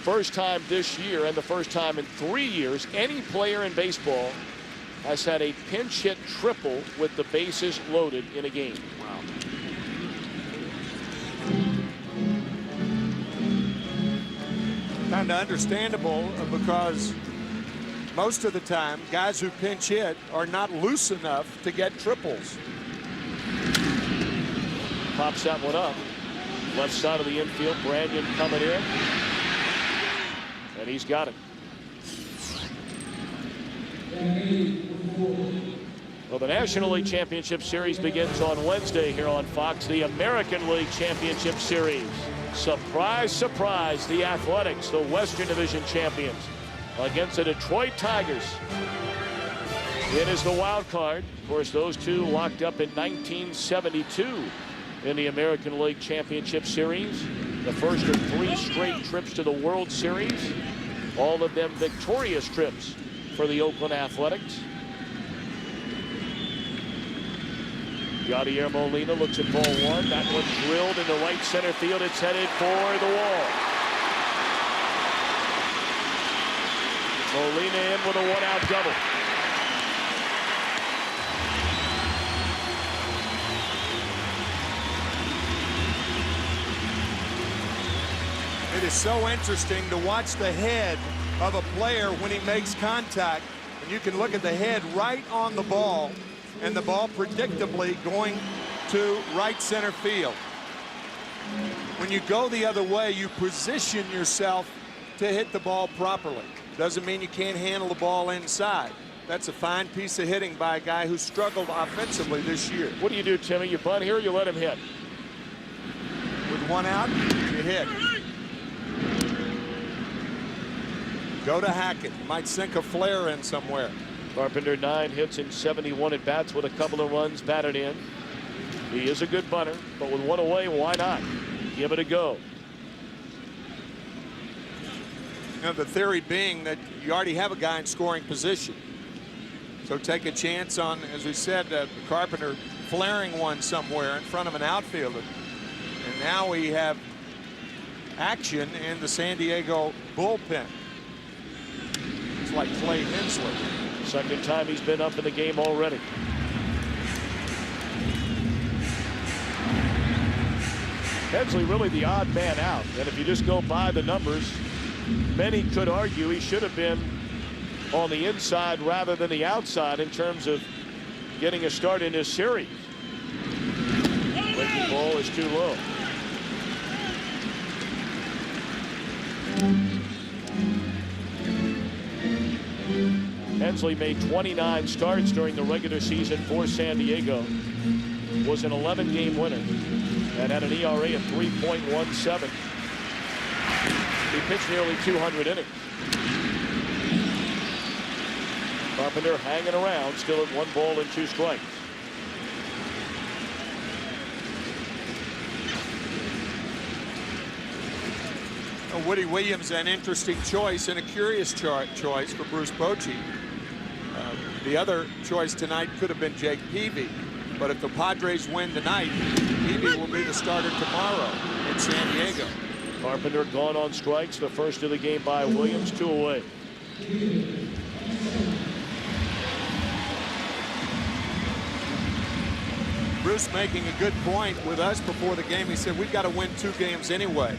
First time this year and the first time in 3 years any player in baseball has had a pinch hit triple with the bases loaded in a game. Wow. Kind of understandable because most of the time guys who pinch hit are not loose enough to get triples. Pops that one up. Left side of the infield. Branyan coming in. And he's got it. Well, the National League Championship Series begins on Wednesday here on Fox. The American League Championship Series. Surprise, surprise, the Athletics, the Western Division champions, against the Detroit Tigers. It is the wild card. Of course, those two locked up in 1972 in the American League Championship Series. The first of 3 straight trips to the World Series. All of them victorious trips for the Oakland Athletics. Yadier Molina looks at ball 1. That one drilled into right center field. It's headed for the wall. Molina in with a 1-out double. It is so interesting to watch the head of a player when he makes contact. And you can look at the head right on the ball, and the ball predictably going to right center field. When you go the other way, you position yourself to hit the ball properly. Doesn't mean you can't handle the ball inside. That's a fine piece of hitting by a guy who struggled offensively this year. What do you do, Timmy? You bunt here or you let him hit? With 1 out, you hit. Go to Hackett. Might sink a flare in somewhere. Carpenter 9 hits in 71 at bats with a couple of runs batted in. He is a good bunter, but with 1 away, why not? Give it a go. You know, the theory being that you already have a guy in scoring position. So take a chance on, as we said, Carpenter flaring one somewhere in front of an outfielder. And now we have action in the San Diego bullpen. It's like Clay Hensley. Second time he's been up in the game already. Hensley really the odd man out. And if you just go by the numbers, many could argue he should have been on the inside rather than the outside in terms of getting a start in this series. Breaking ball is too low. Hensley made 29 starts during the regular season for San Diego. Was an 11-game winner and had an ERA of 3.17. He pitched nearly 200 innings. Carpenter hanging around, still at 1 ball and 2 strikes. Woody Williams, an interesting choice and a curious choice for Bruce Bochy. The other choice tonight could have been Jake Peavy, but if the Padres win tonight, Peavy will be the starter tomorrow in San Diego. Carpenter gone on strikes, the first of the game by Williams, 2 away. Bruce making a good point with us before the game. He said we've got to win 2 games anyway.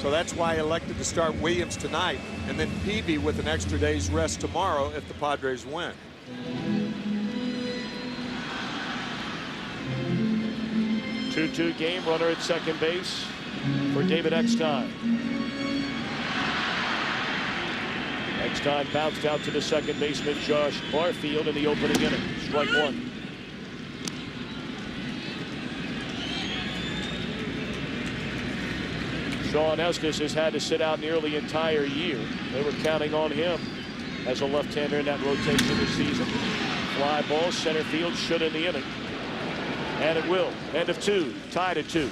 So that's why he elected to start Williams tonight and then Peavy with an extra day's rest tomorrow if the Padres win. Two-2 game, runner at second base for David Eckstein. Eckstein bounced out to the second baseman Josh Barfield in the opening inning. Strike 1. Sean Estes has had to sit out nearly the entire year. They were counting on him as a left-hander in that rotation this season. Fly ball, center field, should end the inning. And it will. End of 2, tied at 2.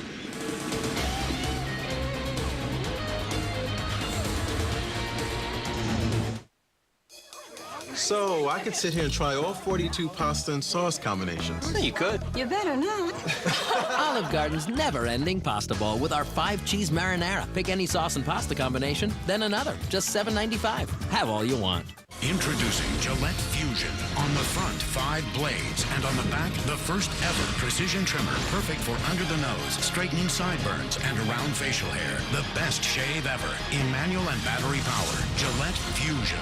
So I could sit here and try all 42 pasta and sauce combinations. You could. You better not. Olive Garden's never-ending pasta bowl with our 5-cheese marinara. Pick any sauce and pasta combination, then another. Just $7.95. Have all you want. Introducing Gillette Fusion. On the front, 5 blades, and on the back, the first ever precision trimmer, perfect for under the nose, straightening sideburns, and around facial hair. The best shave ever in manual and battery power. Gillette Fusion.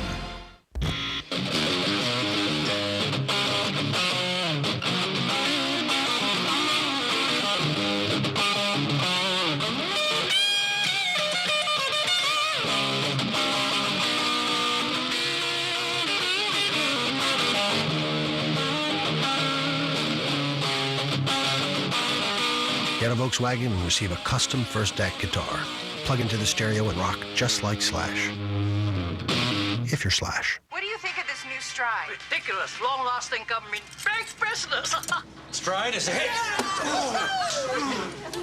Get a Volkswagen and receive a custom First Act guitar. Plug into the stereo and rock just like Slash. If you're Slash. What do you think of this new Stride? Ridiculous, long-lasting government bank business. Stride is a hit.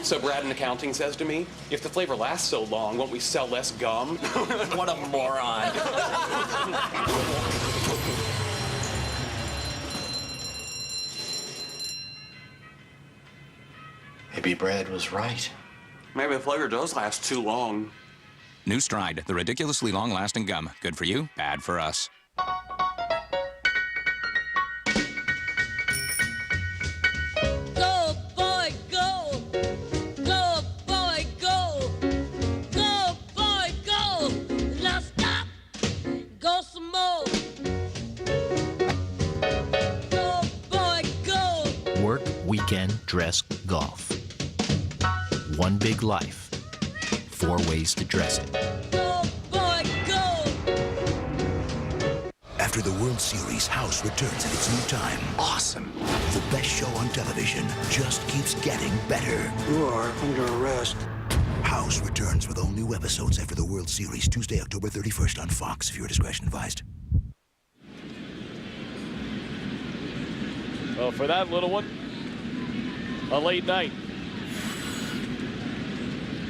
So Brad in accounting says to me, if the flavor lasts so long, won't we sell less gum? What a moron. Maybe Brad was right. Maybe the flavor does last too long. New Stride, the ridiculously long-lasting gum. Good for you, bad for us. Go, boy, go. Go, boy, go. Go, boy, go. Now stop. Go some more. Go, boy, go. Work, weekend, dress, golf. One big life. 4 ways to dress it. Go, boy, go. After the World Series, House returns at its new time. Awesome. The best show on television just keeps getting better. You are under arrest. House returns with all new episodes after the World Series, Tuesday, October 31st on Fox. Viewer discretion advised. Well, for that little one, a late night.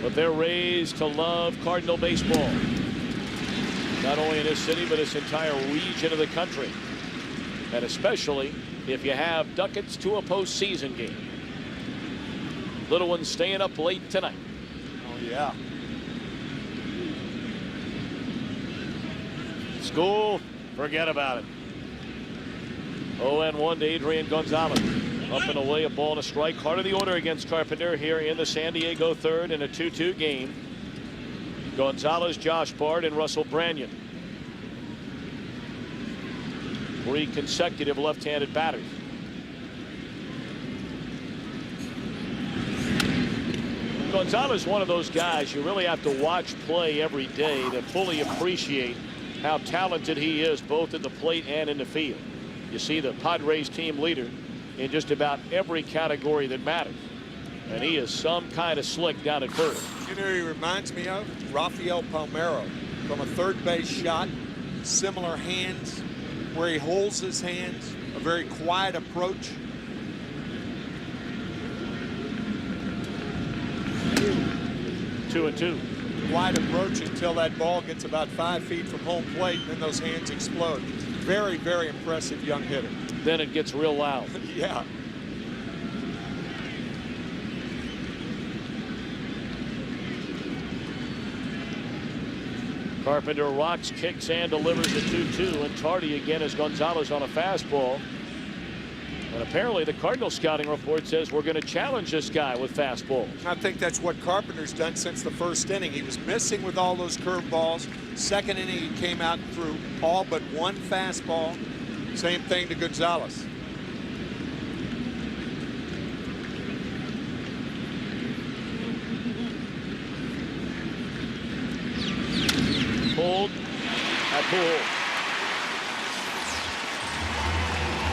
But they're raised to love Cardinal baseball. Not only in this city, but this entire region of the country. And especially if you have ducats to a postseason game. Little one staying up late tonight. Oh, yeah. School, forget about it. 0-1 to Adrian Gonzalez. Up and away, a ball and a strike. Heart of the order against Carpenter here in the San Diego third in a 2-2 game. Gonzalez, Josh Bard, and Russell Branyan. 3 consecutive left-handed batters. Gonzalez, one of those guys you really have to watch play every day to fully appreciate how talented he is, both at the plate and in the field. You see the Padres team leader in just about every category that matters. And he is some kind of slick down at first. You know who he reminds me of? Rafael Palmeiro from a third base shot. Similar hands, where he holds his hands, a very quiet approach. Two and two. Quiet approach until that ball gets about 5 feet from home plate, and then those hands explode. Very, very impressive young hitter. Then it gets real loud. Yeah. Carpenter rocks, kicks, and delivers the 2-2. And tardy again as Gonzalez on a fastball. And apparently the Cardinal scouting report says we're going to challenge this guy with fastballs. I think that's what Carpenter's done since the first inning. He was missing with all those curveballs. Second inning, he came out and threw all but one fastball. Same thing to Gonzalez. Pulled at Poole.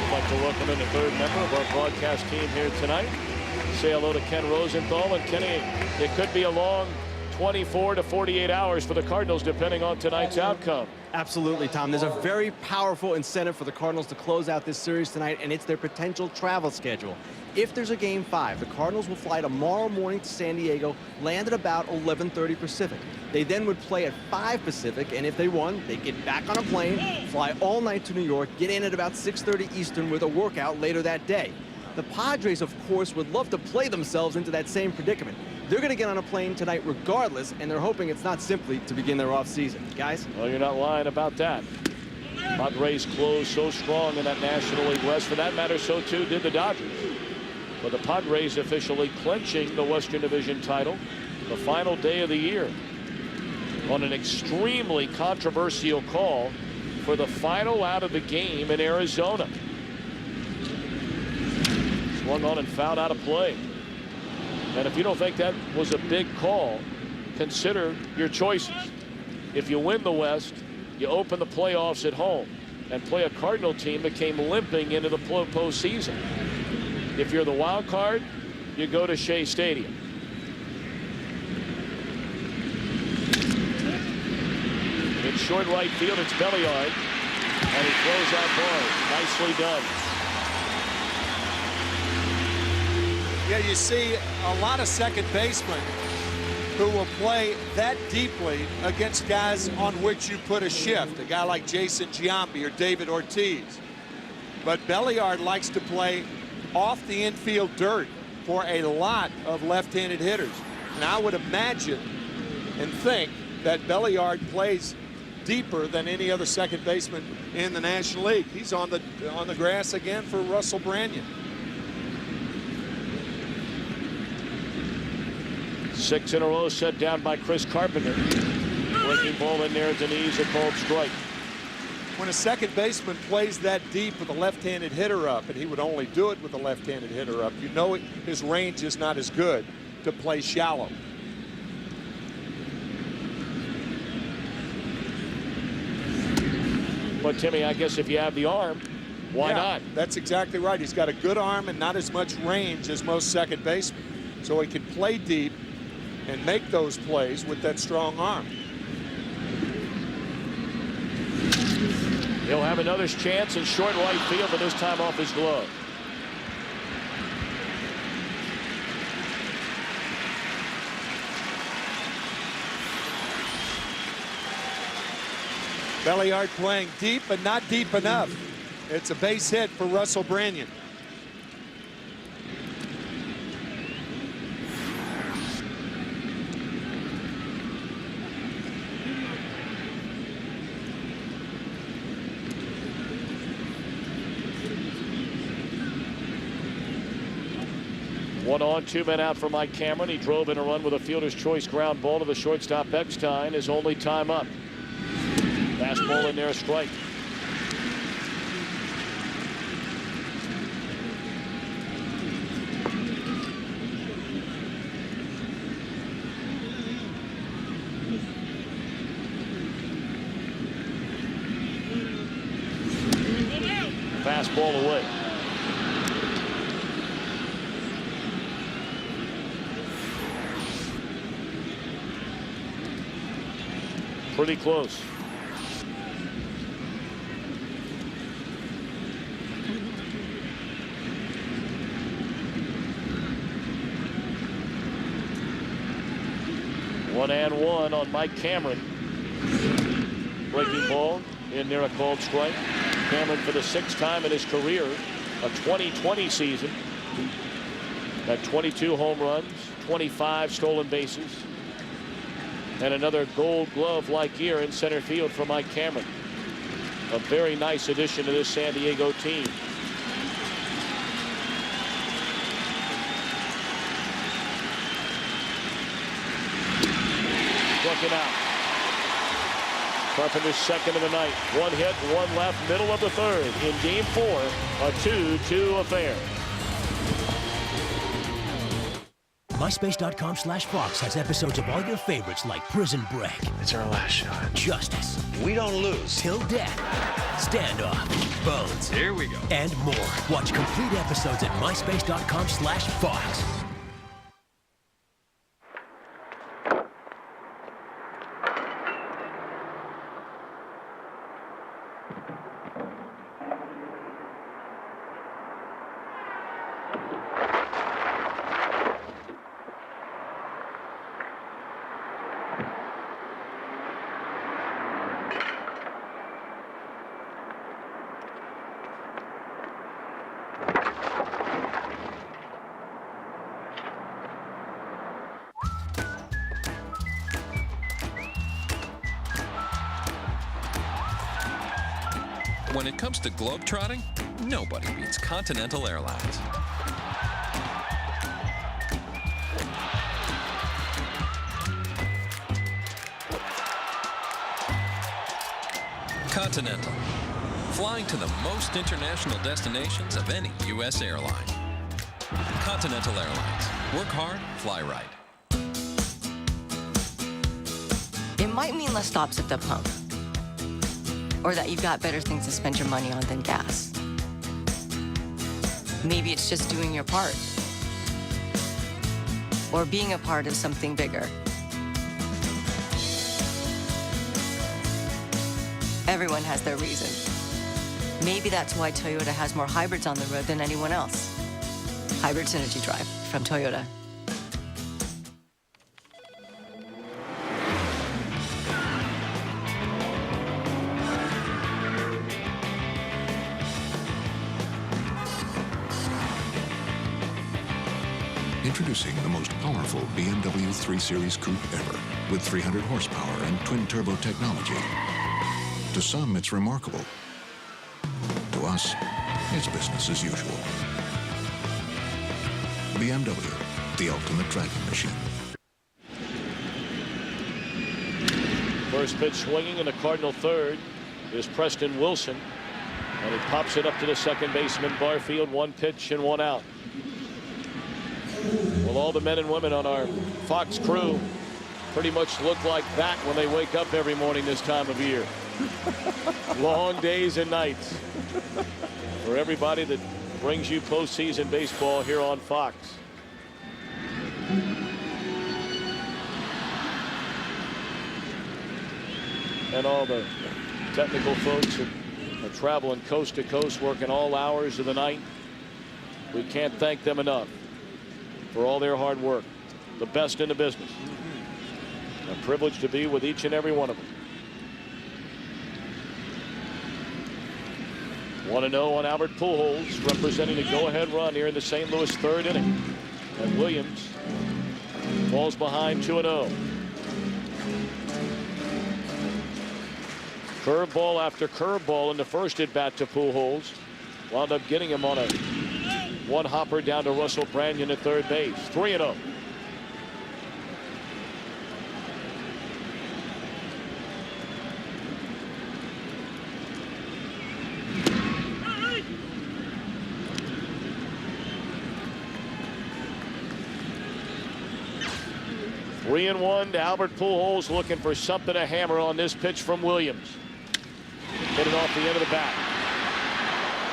We'd like to welcome in the third member of our broadcast team here tonight. Say hello to Ken Rosenthal. And Kenny, it could be a long 24 to 48 hours for the Cardinals, depending on tonight's outcome. Absolutely, Tom. There's a very powerful incentive for the Cardinals to close out this series tonight, and it's their potential travel schedule. If there's a Game 5, the Cardinals will fly tomorrow morning to San Diego, land at about 11:30 Pacific. They then would play at 5 Pacific, and if they won, they'd get back on a plane, fly all night to New York, get in at about 6:30 Eastern with a workout later that day. The Padres, of course, would love to play themselves into that same predicament. They're going to get on a plane tonight regardless, and they're hoping it's not simply to begin their offseason. Guys? Well, you're not lying about that. Padres closed so strong in that National League West. For that matter, so too did the Dodgers. But the Padres officially clinching the Western Division title the final day of the year on an extremely controversial call for the final out of the game in Arizona. Swung on and fouled out of play. And if you don't think that was a big call, consider your choices. If you win the West, you open the playoffs at home and play a Cardinal team that came limping into the postseason. If you're the wild card, you go to Shea Stadium. In short right field, it's Belliard, and he throws out Bard. Nicely done. Yeah, you see a lot of second basemen who will play that deeply against guys on which you put a shift. A guy like Jason Giambi or David Ortiz. But Belliard likes to play off the infield dirt for a lot of left-handed hitters. And I would imagine and think that Belliard plays deeper than any other second baseman in the National League. He's on the grass again for Russell Branyan. 6 in a row set down by Chris Carpenter. Breaking ball in there at the knees, a called strike. When a second baseman plays that deep with a left-handed hitter up, and he would only do it with a left-handed hitter up, you know his range is not as good to play shallow. But Timmy, I guess if you have the arm, why not? That's exactly right. He's got a good arm and not as much range as most second basemen. So he can play deep and make those plays with that strong arm. He'll have another chance in short right field, but this time off his glove. Belliard playing deep, but not deep enough. It's a base hit for Russell Branyan. One on, 2 men out for Mike Cameron. He drove in a run with a fielder's choice ground ball to the shortstop Eckstein. His only time up. Fastball in there, strike. Fastball away. Pretty close. One and one on Mike Cameron. Breaking ball in there, a called strike. Cameron for the 6th time in his career, a 2020 season. Got 22 home runs, 25 stolen bases. And another Gold Glove-like year in center field for Mike Cameron. A very nice addition to this San Diego team. Struck out. Carpenter's second of the night. 1 hit, 1 left, middle of the 3rd. In Game 4, a 2-2 affair. MySpace.com/Fox has episodes of all your favorites like Prison Break. It's our last shot. Justice. We don't lose. Till Death. Standoff. Bones. Here we go. And more. Watch complete episodes at MySpace.com/Fox. When it comes to globetrotting, nobody beats Continental Airlines. Continental, flying to the most international destinations of any U.S. airline. Continental Airlines. Work hard, fly right. It might mean less stops at the pump, or that you've got better things to spend your money on than gas. Maybe it's just doing your part, or being a part of something bigger. Everyone has their reason. Maybe that's why Toyota has more hybrids on the road than anyone else. Hybrid Synergy Drive from Toyota. Introducing the most powerful BMW 3 Series coupe ever, with 300 horsepower and twin-turbo technology. To some, it's remarkable. To us, it's business as usual. BMW, the ultimate dragging machine. First pitch swinging in the Cardinal third is Preston Wilson, and he pops it up to the second baseman Barfield. 1 pitch and 1 out. Well, all the men and women on our Fox crew pretty much look like that when they wake up every morning this time of year. Long days and nights for everybody that brings you postseason baseball here on Fox. And all the technical folks that are traveling coast to coast, working all hours of the night. We can't thank them enough for all their hard work. The best in the business. A privilege to be with each and every one of them. 1-0 on Albert Pujols, representing the go-ahead run here in the St. Louis third inning. And Williams falls behind 2-0. Curveball after curveball in the first at bat to Pujols. Wound up getting him on a one hopper down to Russell Branyan at third base. 3-0. Three and 1 to Albert Pujols, looking for something to hammer on this pitch from Williams. Hit it off the end of the bat.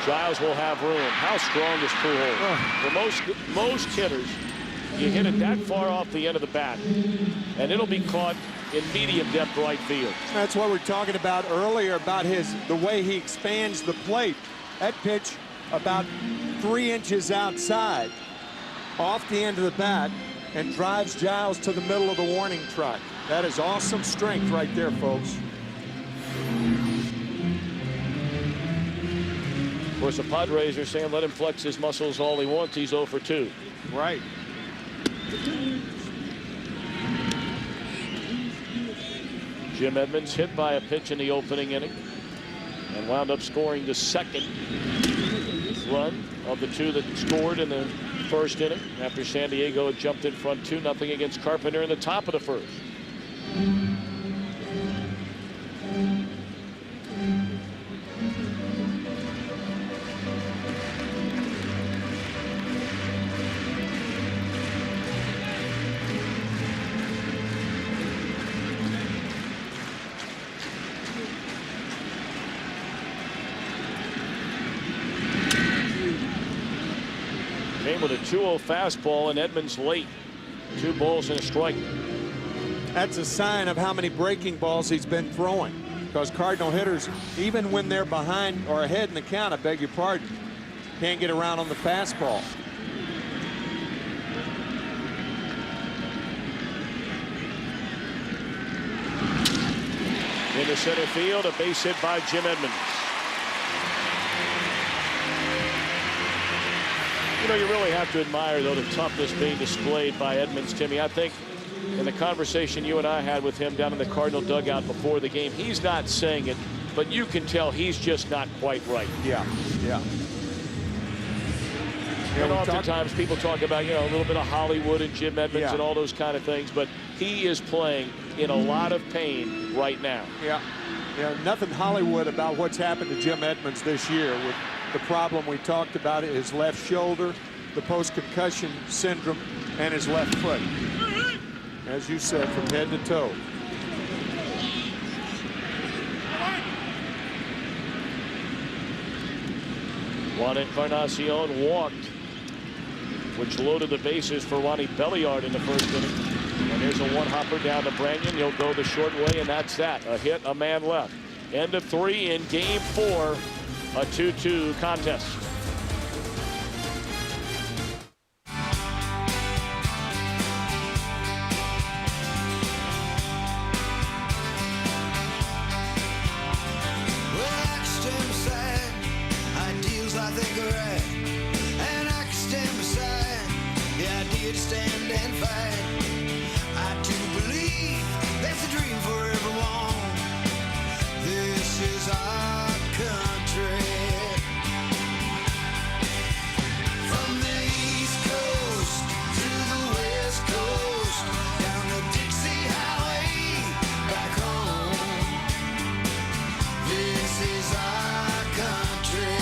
Giles will have room. How strong is Pujols? For most hitters, you hit it that far off the end of the bat, and it'll be caught in medium depth right field. That's what we're talking about earlier, about the way he expands the plate. That pitch about 3 inches outside, off the end of the bat, and drives Giles to the middle of the warning track. That is awesome strength right there, folks. Of course, the Padres are saying let him flex his muscles all he wants. He's 0 for 2. Right. Jim Edmonds hit by a pitch in the opening inning and wound up scoring the second run of the 2 that scored in the first inning after San Diego had jumped in front 2-0 against Carpenter in the top of the first. With a 2-0 fastball, and Edmonds late. 2 balls and a strike. That's a sign of how many breaking balls he's been throwing, because Cardinal hitters, even when they're behind or ahead in the count, I beg your pardon, can't get around on the fastball. into center field. A base hit by Jim Edmonds. You know, you really have to admire, though, the toughness being displayed by Edmonds, Timmy. I think in the conversation you and I had with him down in the Cardinal dugout before the game, he's not saying it, but you can tell he's just not quite right. Yeah. And oftentimes people talk about, you know, a little bit of Hollywood and Jim Edmonds and all those kind of things, but he is playing in a lot of pain right now. Yeah, nothing Hollywood about what's happened to Jim Edmonds this year with the problem we talked about, his left shoulder, the post-concussion syndrome, and his left foot. As you said, from head to toe. Juan Encarnacion walked, which loaded the bases for Ronnie Belliard in the first inning. And here's a one-hopper down to Branyan. He'll go the short way, and that's that. A hit, a man left. End of 3 in Game 4, a 2-2 contest. Stand and fight. I do believe there's a dream for everyone. This is our country. From the East Coast to the West Coast, down the Dixie Highway, back home. This is our country.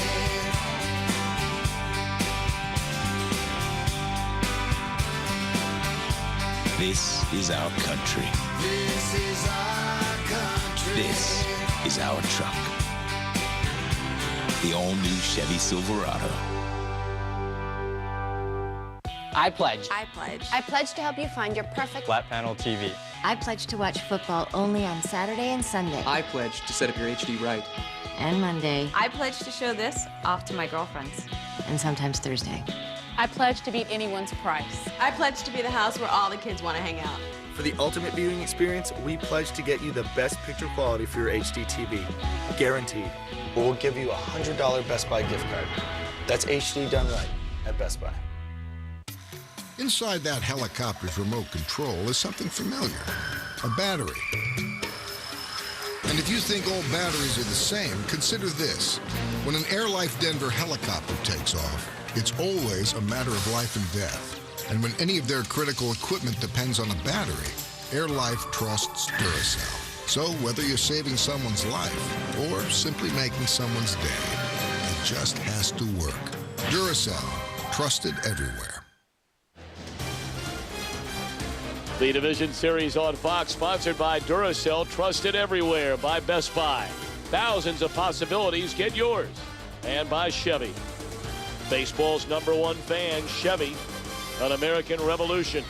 This is our country. This is our country. This is our truck. The all-new Chevy Silverado. I pledge. I pledge. I pledge to help you find your perfect flat panel TV. I pledge to watch football only on Saturday and Sunday. I pledge to set up your HD right. And Monday. I pledge to show this off to my girlfriends. And sometimes Thursday. I pledge to beat anyone's price. I pledge to be the house where all the kids want to hang out. For the ultimate viewing experience, we pledge to get you the best picture quality for your HD TV. Guaranteed. We'll give you a $100 Best Buy gift card. That's HD done right at Best Buy. Inside that helicopter's remote control is something familiar, a battery. And if you think all batteries are the same, consider this. When an AirLife Denver helicopter takes off, it's always a matter of life and death. And when any of their critical equipment depends on a battery, AirLife trusts Duracell. So whether you're saving someone's life or simply making someone's day, it just has to work. Duracell, trusted everywhere. The Division Series on Fox, sponsored by Duracell, trusted everywhere by Best Buy. Thousands of possibilities, get yours. And by Chevy. Baseball's #1 fan, Chevy, an American revolution.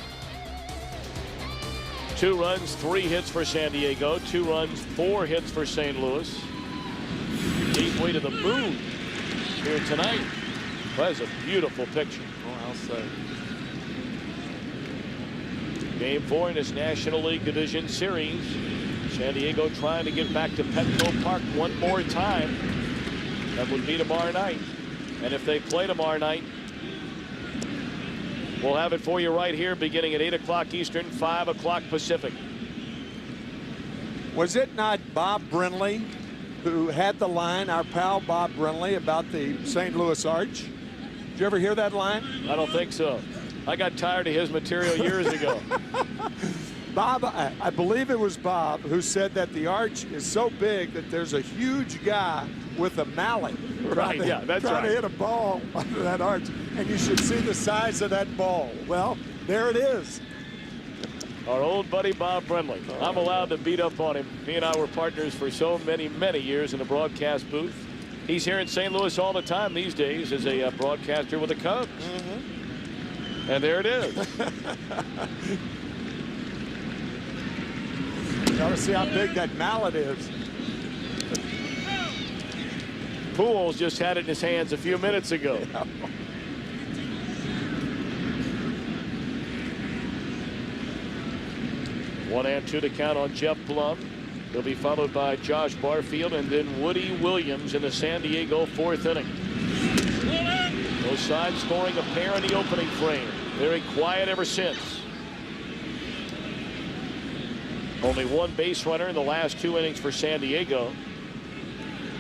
2 runs, 3 hits for San Diego. 2 runs, 4 hits for St. Louis. Deep way to the moon here tonight. That's a beautiful picture. Oh, I'll say. Game 4 in this National League Division Series. San Diego trying to get back to Petco Park one more time. That would be tomorrow night. And if they play tomorrow night, we'll have it for you right here beginning at 8 o'clock Eastern, 5 o'clock Pacific. Was it not Bob Brinley who had the line, our pal Bob Brinley, about the St. Louis Arch? Did you ever hear that line? I don't think so. I got tired of his material years ago. Bob, I believe it was Bob who said that the arch is so big that there's a huge guy with a mallet trying to hit a ball under that arch, and you should see the size of that ball. Well, there it is. Our old buddy Bob Brenly. I'm allowed to beat up on him. He and I were partners for so many years in the broadcast booth. He's here in St. Louis all the time these days as a broadcaster with the Cubs. And there it is. You ought to see how big that mallet is. Pujols just had it in his hands a few minutes ago. Yeah. 1-2 to count on Jeff Blum. He'll be followed by Josh Barfield and then Woody Williams in the San Diego 4th inning. Both sides scoring a pair in the opening frame. Very quiet ever since. Only one base runner in the last 2 innings for San Diego.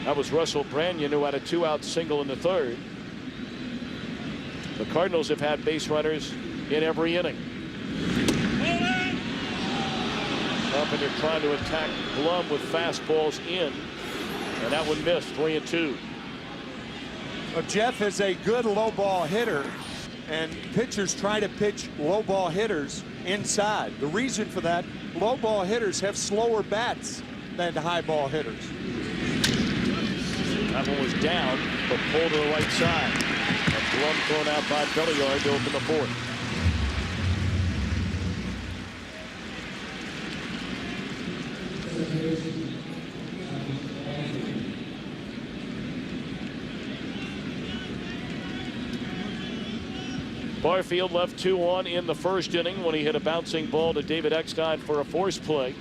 That was Russell Branyan, who had a 2-out single in the 3rd. The Cardinals have had base runners in every inning. Carpenter trying to attack Blum with fastballs in, and that one missed. 3-2. Well, Jeff is a good low ball hitter, and pitchers try to pitch low ball hitters inside. The reason for that, low ball hitters have slower bats than high ball hitters. That one was down, but pulled to the right side. And Blum thrown out by Belliard to open the 4th. Barfield left 2 on in the 1st inning when he hit a bouncing ball to David Eckstein for a force play.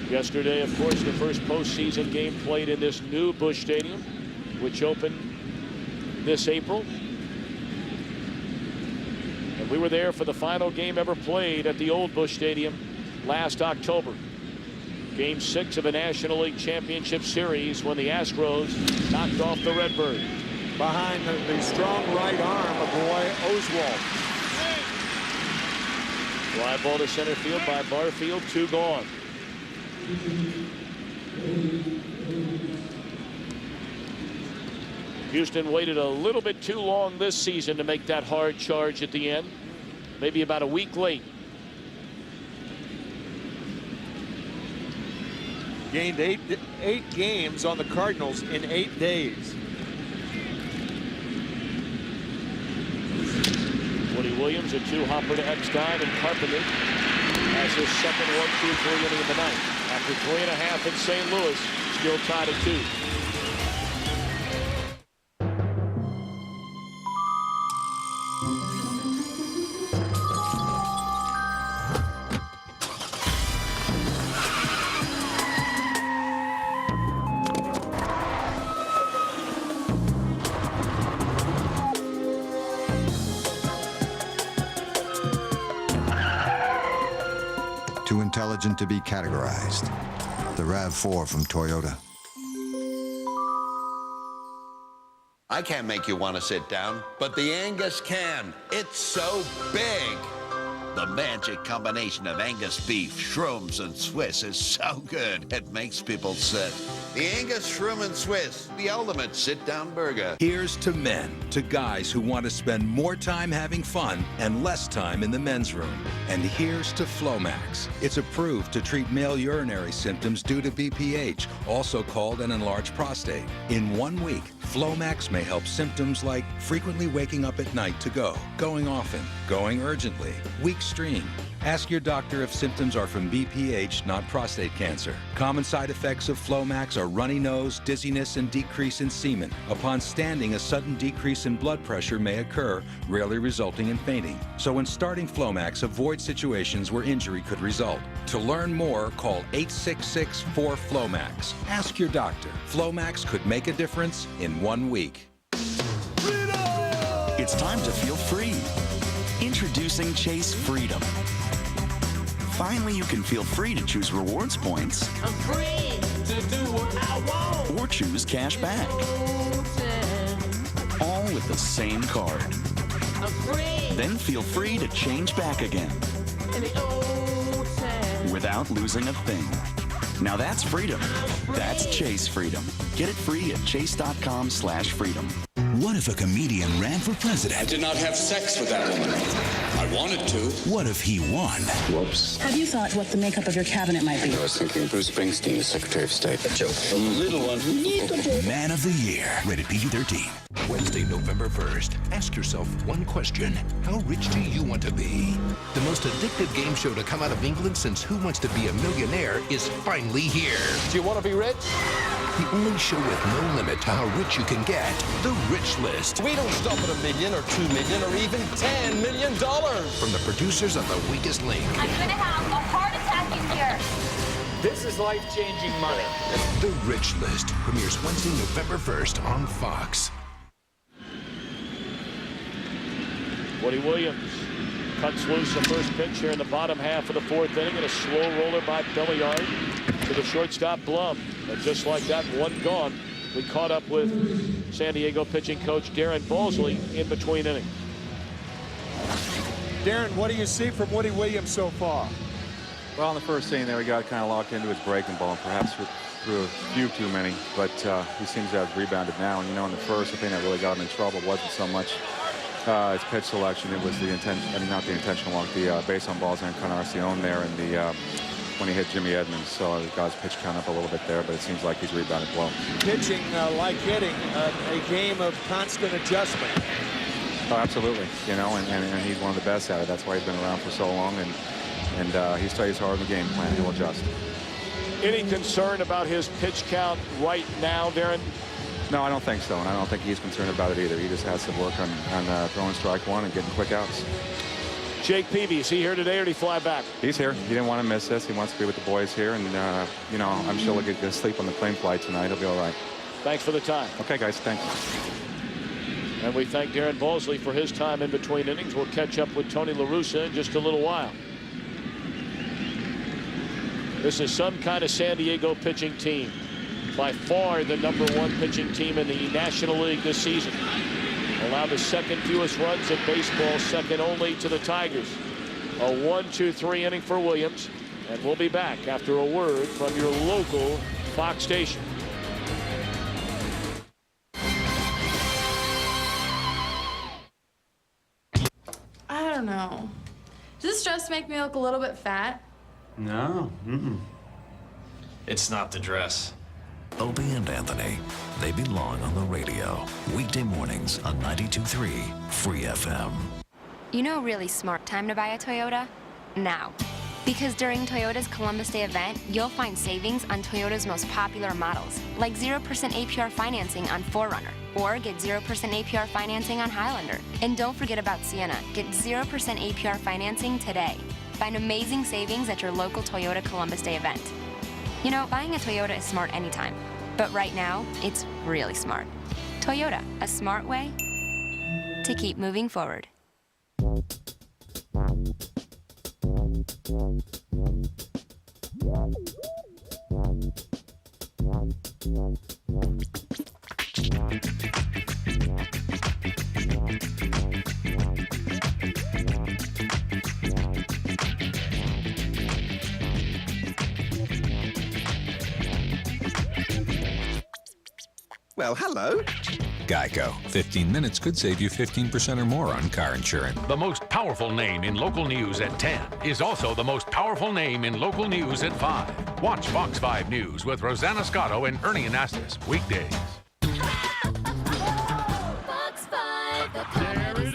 Yesterday, of course, the first postseason game played in this new Busch Stadium, which opened this April. And we were there for the final game ever played at the old Busch Stadium last October. Game 6 of a National League Championship Series when the Astros knocked off the Redbirds. Behind the strong right arm of Roy Oswalt. Fly ball to center field by Barfield. 2 gone. Houston waited a little bit too long this season to make that hard charge at the end. Maybe about a week late. Gained eight games on the Cardinals in 8 days. Woody Williams, a 2-hopper to Eckstein, and Carpenter has his second 1-2-3 inning of the night. After 3.5 in St. Louis, still tied at 2. Too intelligent to be categorized. The RAV4 from Toyota. I can't make you want to sit down, but the Angus can. It's so big. The magic combination of Angus beef, shrooms, and Swiss is so good, it makes people sit. The Angus Shroom and Swiss, the ultimate sit-down burger. Here's to men, to guys who want to spend more time having fun and less time in the men's room. And here's to Flomax. It's approved to treat male urinary symptoms due to BPH, also called an enlarged prostate. In 1 week, Flomax may help symptoms like frequently waking up at night to go, going often, going urgently, weak stream. Ask your doctor if symptoms are from BPH, not prostate cancer. Common side effects of Flomax are runny nose, dizziness, and decrease in semen. Upon standing, a sudden decrease in blood pressure may occur, rarely resulting in fainting. So when starting Flomax, avoid situations where injury could result. To learn more, call 866-4FLOMAX. Ask your doctor. Flomax could make a difference in 1 week. It's time to feel free. Introducing Chase Freedom. Finally, you can feel free to choose rewards points. I'm free to do what I want. Or choose cash back. All with the same card. I'm free. Then feel free to change back again. In the old time. Without losing a thing. Now that's freedom. That's Chase Freedom. Get it free at chase.com/freedom. What if a comedian ran for president? I did not have sex with that woman. I wanted to. What if he won? Whoops. Have you thought what the makeup of your cabinet might be? I was thinking Bruce Springsteen as Secretary of State. A joke. A little one. Man of the Year. Rated PG-13. Wednesday, November 1st. Ask yourself one question. How rich do you want to be? The most addictive game show to come out of England since Who Wants to Be a Millionaire is finally here. Do you want to be rich? The only show with no limit to how rich you can get. The Rich List. We don't stop at $1 million or $2 million or even $10 million. From the producers of The Weakest Link. I'm gonna have a heart attack in here. This is life-changing money. The Rich List premieres Wednesday, November 1st on Fox. Woody Williams cuts loose the first pitch here in the bottom half of the fourth inning, and a slow roller by Belliard to the shortstop Blum. And just like that, one gone. We caught up with San Diego pitching coach Darren Balsley in between innings. Darren, what do you see from Woody Williams so far? Well, in the first inning there, he got kind of locked into his breaking ball, and perhaps threw a few too many, but he seems to have rebounded now. And you know, in the first, the thing that really got him in trouble wasn't so much his pitch selection. It was the not the intentional walk, the base on balls and Encarnacion there, and the when he hit Jimmy Edmonds. So he got his pitch count up a little bit there, but it seems like he's rebounded well. Pitching like hitting, a game of constant adjustment. Oh, absolutely. You know, and he's one of the best at it. That's why he's been around for so long, and he studies hard in the game plan. He'll adjust. Any concern about his pitch count right now, Darren? No, I don't think so, and I don't think he's concerned about it either. He just has to work on throwing strike one and getting quick outs. Jake Peavy, is he here today or did he fly back? He's here. He didn't want to miss this. He wants to be with the boys here, and you know, I'm sure he'll get to sleep on the plane flight tonight. He'll be all right. Thanks for the time. Okay, guys, thanks. And we thank Darren Balsley for his time in between innings. We'll catch up with Tony La Russa in just a little while. This is some kind of San Diego pitching team. By far the #1 pitching team in the National League this season. Allowed the second fewest runs in baseball, second only to the Tigers. A 1-2-3 inning for Williams. And we'll be back after a word from your local Fox station. I don't know. Does this dress make me look a little bit fat? No. It's not the dress. Opie and Anthony, they belong on the radio. Weekday mornings on 92.3 Free FM. You know a really smart time to buy a Toyota? Now. Because during Toyota's Columbus Day event, you'll find savings on Toyota's most popular models, like 0% APR financing on 4Runner, or get 0% APR financing on Highlander. And don't forget about Sienna. Get 0% APR financing today. Find amazing savings at your local Toyota Columbus Day event. You know, buying a Toyota is smart anytime, but right now, it's really smart. Toyota, a smart way to keep moving forward. Well, hello. Geico. 15 minutes could save you 15% or more on car insurance. The most powerful name in local news at 10 is also the most powerful name in local news at 5. Watch Fox 5 News with Rosanna Scotto and Ernie Anastas weekdays. Fox 5, the there it is.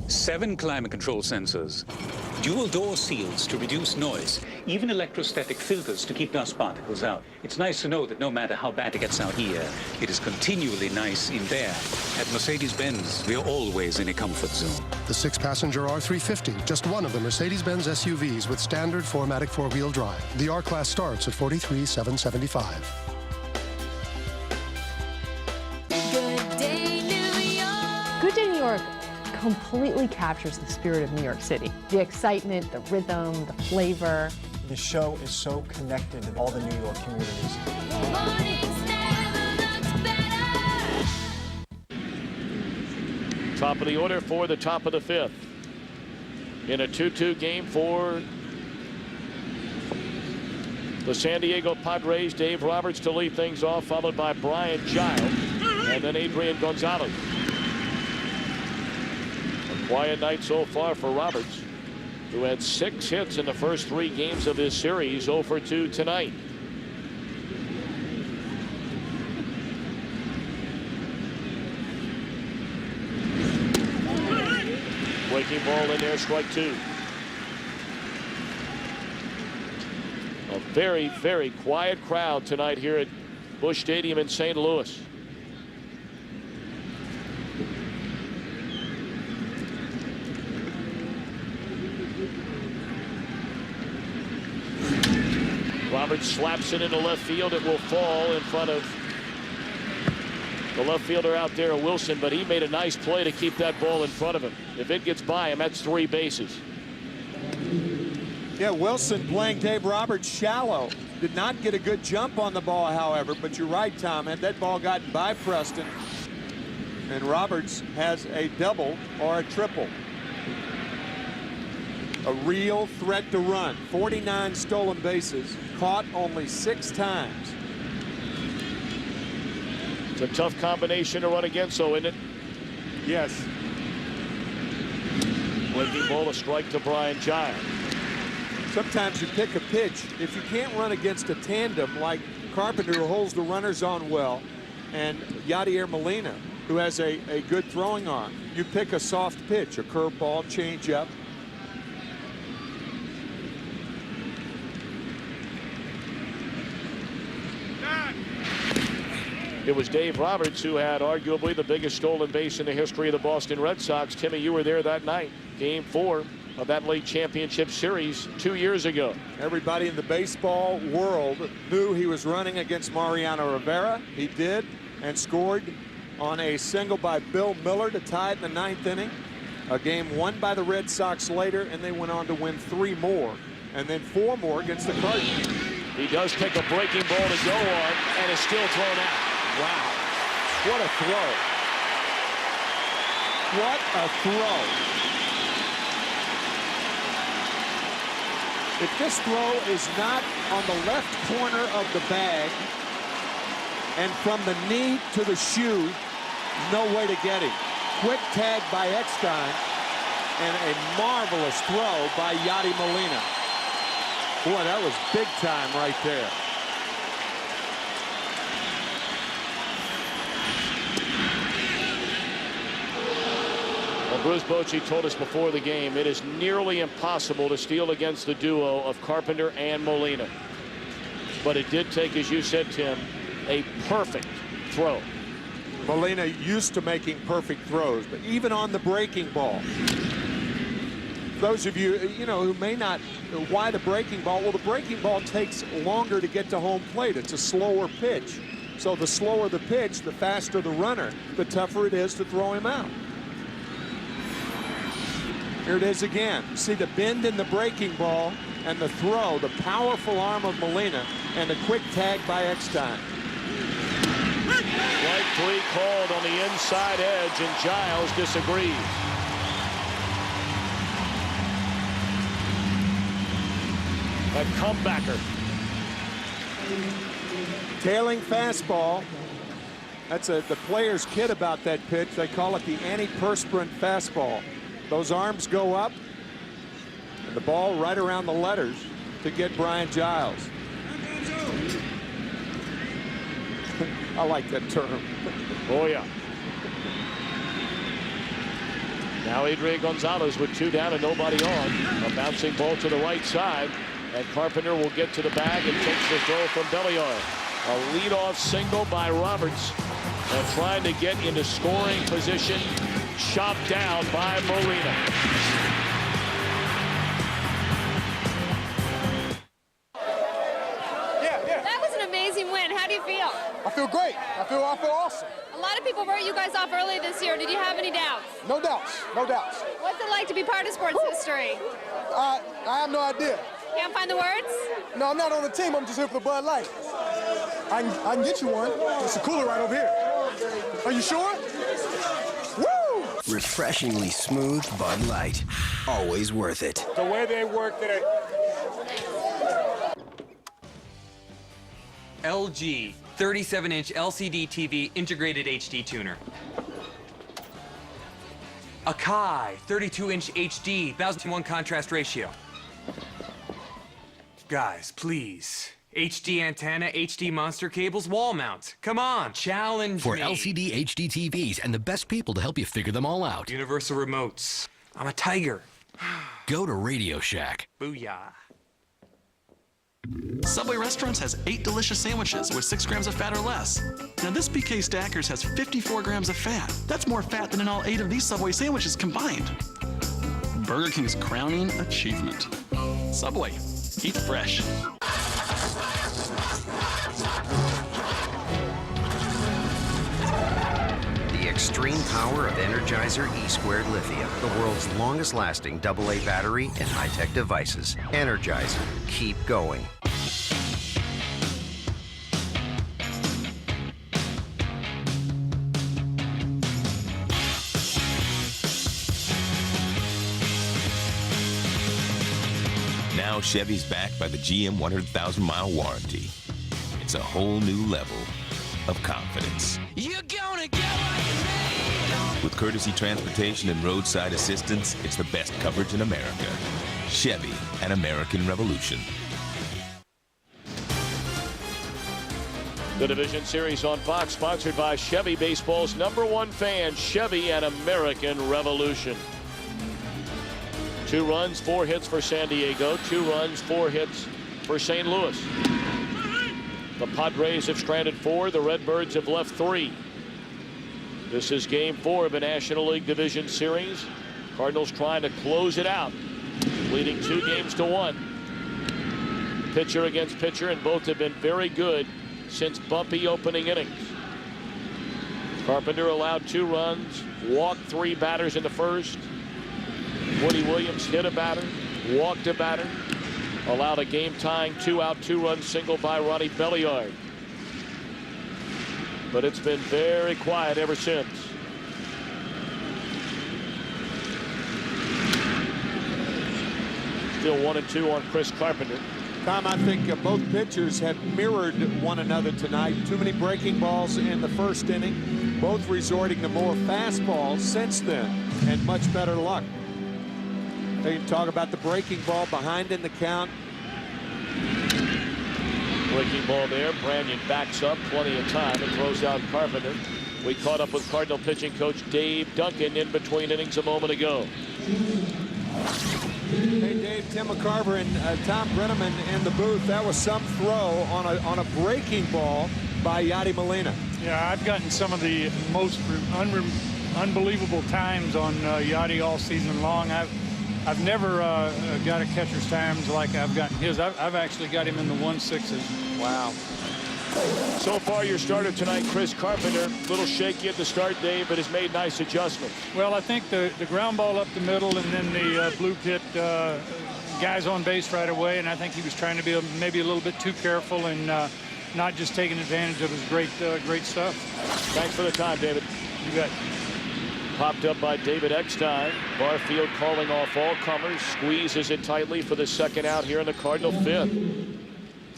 7 climate control sensors, dual door seals to reduce noise, even electrostatic filters to keep dust particles out. It's nice to know that no matter how bad it gets out here, it is continually nice in there. At Mercedes-Benz, we are always in a comfort zone. The 6-passenger R350, just one of the Mercedes-Benz SUVs with standard 4MATIC 4-wheel drive. The R-Class starts at $43,775. Good Day, New York. Good Day, New York completely captures the spirit of New York City. The excitement, the rhythm, the flavor. The show is so connected to all the New York communities. Top of the order for the top of the fifth. In a 2-2 game for the San Diego Padres, Dave Roberts to lead things off, followed by Brian Giles and then Adrian Gonzalez. Quiet night so far for Roberts, who had 6 hits in the first 3 games of this series, 0 for 2 tonight. Breaking ball in there, strike 2. A very, very quiet crowd tonight here at Busch Stadium in St. Louis. Roberts slaps it into left field. It will fall in front of the left fielder out there, Wilson, but he made a nice play to keep that ball in front of him. If it gets by him, that's 3 bases. Yeah, Wilson playing Dave Roberts shallow. Did not get a good jump on the ball, however, but you're right, Tom. Had that ball gotten by Preston, and Roberts has a double or a triple. A real threat to run. 49 stolen bases, caught only 6 times. It's a tough combination to run against, so isn't it? Yes. Breaking ball, a strike to Brian Giles. Sometimes you pick a pitch. If you can't run against a tandem like Carpenter, who holds the runners on well, and Yadier Molina, who has a good throwing arm, you pick a soft pitch, a curveball, changeup. It was Dave Roberts who had arguably the biggest stolen base in the history of the Boston Red Sox. Timmy, you were there that night, Game 4 of that late championship series 2 years ago. Everybody in the baseball world knew he was running against Mariano Rivera. He did, and scored on a single by Bill Miller to tie it in the 9th inning. A game won by the Red Sox later, and they went on to win 3 more, and then 4 more against the Cardinals. He does take a breaking ball to go on, and is still thrown out. Wow, what a throw. What a throw. If this throw is not on the left corner of the bag and from the knee to the shoe, no way to get him. Quick tag by Eckstein and a marvelous throw by Yadi Molina. Boy, that was big time right there. Well, Bruce Bochy told us before the game it is nearly impossible to steal against the duo of Carpenter and Molina. But it did take, as you said, Tim, a perfect throw. Molina used to making perfect throws, but even on the breaking ball. Those of you, who may not know why the breaking ball, well, the breaking ball takes longer to get to home plate. It's a slower pitch. So the slower the pitch, the faster the runner, the tougher it is to throw him out. Here it is again. See the bend in the breaking ball and the throw, the powerful arm of Molina, and the quick tag by Eckstein. Strike 3 called on the inside edge, and Giles disagrees. A comebacker. Tailing fastball. That's the player's kid about that pitch. They call it the antiperspirant fastball. Those arms go up, and the ball right around the letters to get Brian Giles. I like that term. Oh, yeah. Now Adrian Gonzalez with 2 down and nobody on. A bouncing ball to the right side, and Carpenter will get to the bag and takes the throw from Belliard. A leadoff single by Roberts, and trying to get into scoring position, chopped down by Molina. That was an amazing win. How do you feel? I feel great. I feel awesome. A lot of people wrote you guys off early this year. Did you have any doubts? No doubts. No doubts. What's it like to be part of sports history? I have no idea. Can't find the words? No, I'm not on the team. I'm just here for the Bud Light. I can get you one. It's a cooler right over here. Are you sure? Woo! Refreshingly smooth Bud Light. Always worth it. The way they work today. LG 37-inch LCD TV integrated HD tuner. Akai 32-inch HD 1001 contrast ratio. Guys, please. HD antenna, HD monster cables, wall mount. Come on, challenge For me. LCD HD TVs and the best people to help you figure them all out. Universal remotes. I'm a tiger. Go to Radio Shack. Booyah. Subway Restaurants has 8 delicious sandwiches with 6 grams of fat or less. Now this BK Stackers has 54 grams of fat. That's more fat than in all 8 of these Subway sandwiches combined. Burger King's crowning achievement. Subway, eat fresh. The extreme power of Energizer E² Lithium, the world's longest lasting AA battery in high-tech devices. Energizer, keep going. Now Chevy's backed by the GM 100,000-mile warranty. It's a whole new level of confidence. You're gonna get what you need. With courtesy transportation and roadside assistance, it's the best coverage in America. Chevy, an American revolution. The Division Series on Fox, sponsored by Chevy, baseball's #1 fan, Chevy, an American revolution. 2 runs, 4 hits for San Diego. 2 runs, 4 hits for St. Louis. The Padres have stranded 4. The Redbirds have left 3. This is game 4 of the National League Division Series. Cardinals trying to close it out, leading 2-1. Pitcher against pitcher, and both have been very good since bumpy opening innings. Carpenter allowed 2 runs, walked 3 batters in the first. Woody Williams hit a batter, walked a batter, allowed a game-tying 2-out, 2-run single by Ronnie Belliard. But it's been very quiet ever since. Still 1-2 on Chris Carpenter. Tom, I think both pitchers have mirrored one another tonight. Too many breaking balls in the first inning. Both resorting to more fastballs since then, and much better luck. They can talk about the breaking ball behind in the count. Breaking ball there. Branyan backs up, plenty of time, and throws out Carpenter. We caught up with Cardinal pitching coach Dave Duncan in between innings a moment ago. Hey, Dave, Tim McCarver and Tom Brenneman in the booth. That was some throw on a breaking ball by Yadi Molina. Yeah, I've gotten some of the most unbelievable times on Yadi all season long. I've never got a catcher's times like I've gotten his. I've actually got him in the 1/6s. Wow. So far, your starter tonight, Chris Carpenter, a little shaky at the start, Dave, but has made nice adjustments. Well, I think the ground ball up the middle and then the blue pit guys on base right away, and I think he was trying to be maybe a little bit too careful and not just taking advantage of his great stuff. Thanks for the time, David. You bet. Popped up by David Eckstein. Barfield calling off all comers. Squeezes it tightly for the second out here in the Cardinal 5th.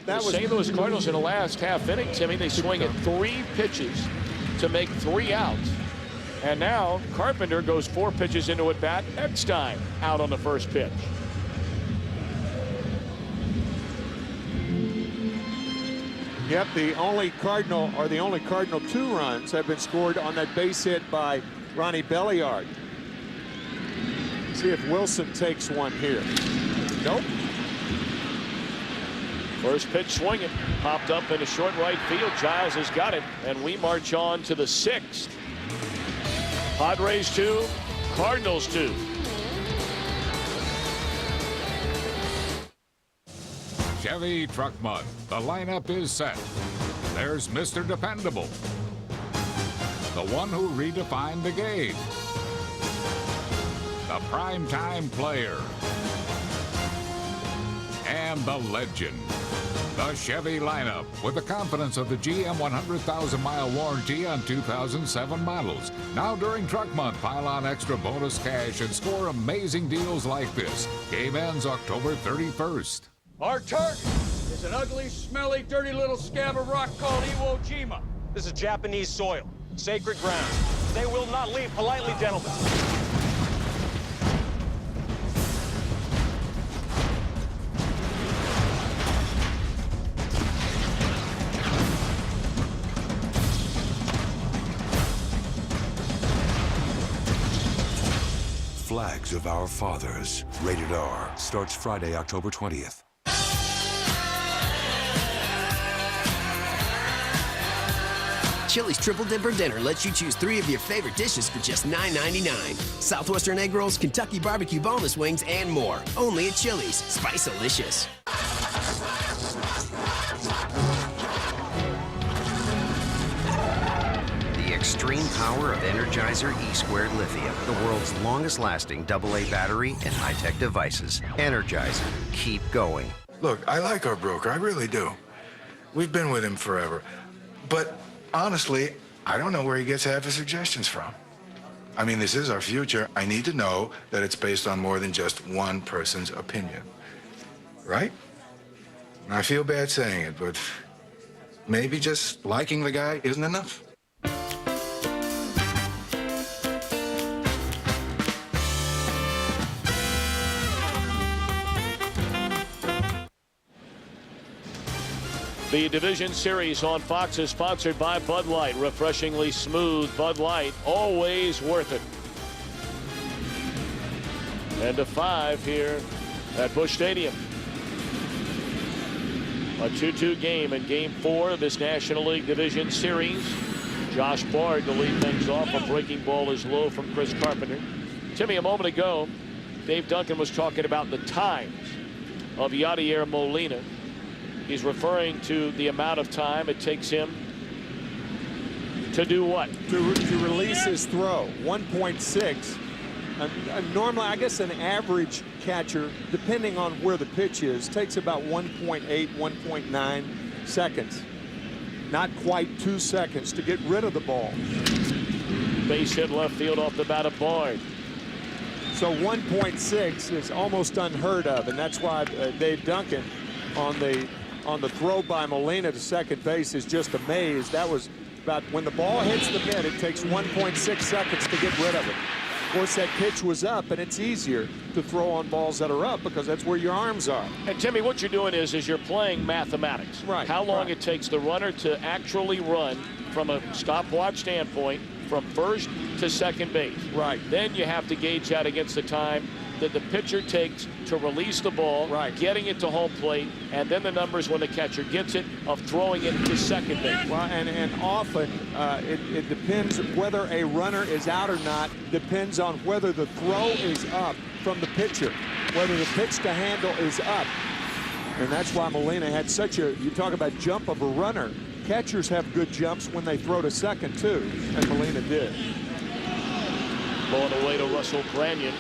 The St. Louis Cardinals in the last half inning, Timmy, they swing at 3 pitches to make 3 outs. And now Carpenter goes 4 pitches into at bat. Eckstein out on the first pitch. Yep, the only Cardinal 2 runs have been scored on that base hit by Ronnie Belliard. See if Wilson takes one here. Nope. First pitch swinging, popped up into short right field. Giles has got it, and we march on to the 6th. Padres 2, Cardinals 2. Chevy Truck Month. The lineup is set. There's Mr. Dependable, the one who redefined the game, the primetime player, and the legend. The Chevy lineup with the confidence of the GM 100,000-mile warranty on 2007 models. Now during Truck Month, pile on extra bonus cash and score amazing deals like this. Game ends October 31st. Our target is an ugly, smelly, dirty little scab of rock called Iwo Jima. This is Japanese soil, sacred ground. They will not leave politely, gentlemen. Flags of Our Fathers. Rated R. Starts Friday, October 20th. Chili's Triple Dipper Dinner lets you choose 3 of your favorite dishes for just $9.99. Southwestern egg rolls, Kentucky barbecue boneless wings, and more. Only at Chili's. Spice-alicious. The extreme power of Energizer E-Squared Lithium, the world's longest-lasting AA battery and high-tech devices. Energizer. Keep going. Look, I like our broker. I really do. We've been with him forever. But honestly, I don't know where he gets half his suggestions from. I mean, this is our future. I need to know that it's based on more than just one person's opinion. Right? I feel bad saying it, but maybe just liking the guy isn't enough. The Division Series on Fox is sponsored by Bud Light. Refreshingly smooth Bud Light, always worth it. And a 5 here at Busch Stadium. A 2-2 game in Game 4 of this National League Division Series. Josh Bard to lead things off. A breaking ball is low from Chris Carpenter. Timmy, a moment ago, Dave Duncan was talking about the times of Yadier Molina. He's referring to the amount of time it takes him to do what? To release his throw. 1.6. Normally, I guess an average catcher, depending on where the pitch is, takes about 1.8, 1.9 seconds. Not quite 2 seconds to get rid of the ball. Base hit left field off the bat of Bard. So 1.6 is almost unheard of, and that's why Dave Duncan on the throw by Molina to second base is just amazed. That was about when the ball hits the mitt, it takes 1.6 seconds to get rid of it. Of course, that pitch was up, and it's easier to throw on balls that are up because that's where your arms are. And Timmy, what you're doing is you're playing mathematics. Right. How long it takes the runner to actually run from a stopwatch standpoint from first to second base. Right. Then you have to gauge that against the time that the pitcher takes to release the ball, getting it to home plate, and then the numbers when the catcher gets it of throwing it to second base. Well, and often it depends whether a runner is out or not, depends on whether the throw is up from the pitcher, whether the pitch to handle is up. And that's why Molina had such a, you talk about jump of a runner. Catchers have good jumps when they throw to second too, and Molina did. Going away to Russell Branyan.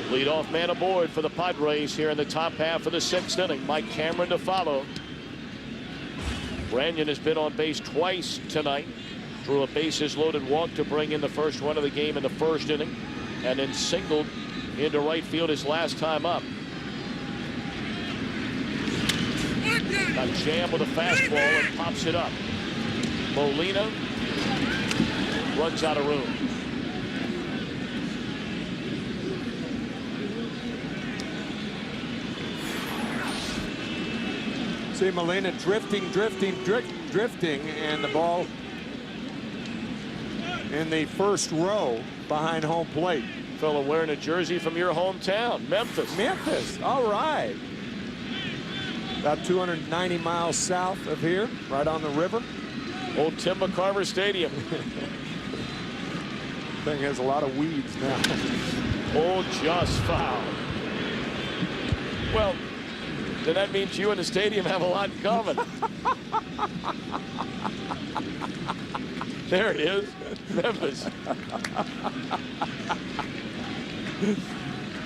Leadoff man aboard for the Padres here in the top half of the 6th inning. Mike Cameron to follow. Branyan has been on base twice tonight. Drew a bases loaded walk to bring in the first run of the game in the 1st inning, and then singled into right field his last time up. Got jammed with a fastball and pops it up. Molina runs out of room. See Molina drifting, and the ball in the first row behind home plate. Fellow wearing a jersey from your hometown, Memphis. Memphis, all right. About 290 miles south of here, right on the river. Old Tim McCarver Stadium. Thing has a lot of weeds now. Oh, just foul. Well, then that means you and the stadium have a lot in common. There it is, Memphis.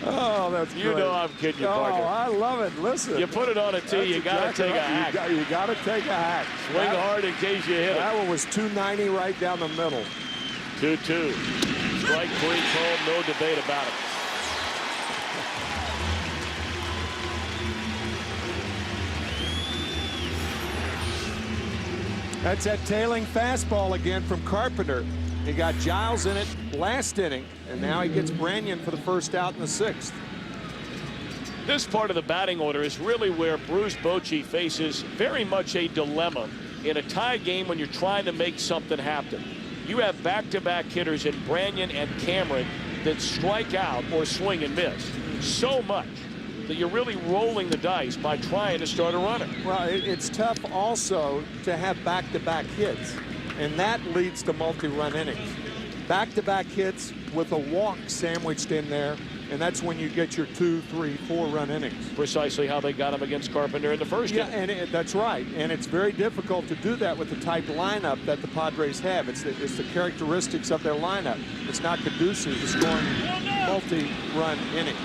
Oh, that's you great. know I'm kidding you, Parker. Oh, I love it. Listen. You put it on a tee, you got to take a hack. You got to take a hack. Swing hard in case you hit it. That one was 290 right down the middle. 2-2. Strike 3 called, no debate about it. That's that tailing fastball again from Carpenter. He got Giles in it last inning, and now he gets Branyan for the first out in the 6th. This part of the batting order is really where Bruce Bochy faces very much a dilemma in a tie game when you're trying to make something happen. You have back-to-back hitters in Branyan and Cameron that strike out or swing and miss so much that you're really rolling the dice by trying to start a runner. Well, it's tough also to have back-to-back hits. and that leads to multi-run innings. Back-to-back hits with a walk sandwiched in there, and that's when you get your 2, 3, 4-run innings. Precisely how they got him against Carpenter in the first inning. And that's right. And it's very difficult to do that with the type lineup that the Padres have. It's the characteristics of their lineup. It's not conducive to scoring multi-run innings.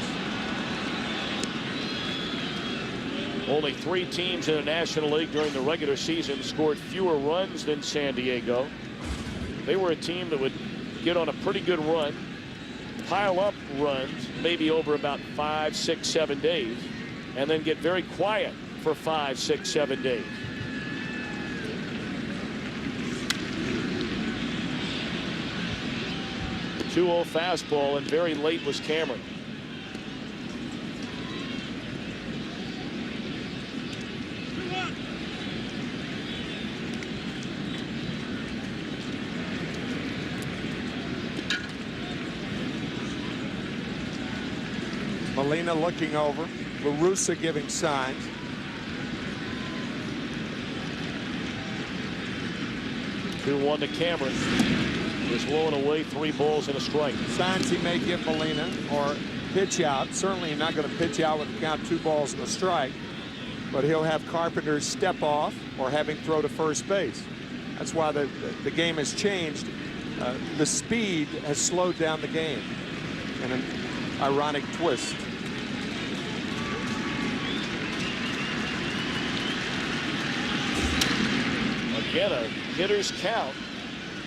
Only 3 teams in the National League during the regular season scored fewer runs than San Diego. They were a team that would get on a pretty good run, pile up runs maybe over about 5, 6, 7 days, and then get very quiet for 5, 6, 7 days. The 2-0 fastball, and very late was Cameron. Molina looking over. La Russa giving signs. Two-1 to Cameron. Is blowing away 3 balls and a strike. Signs he may give Molina or pitch out. Certainly not going to pitch out with the count 2 balls and a strike. But he'll have Carpenter step off or have him throw to first base. That's why the game has changed. The speed has slowed down the game in an ironic twist. Again, a hitter's count,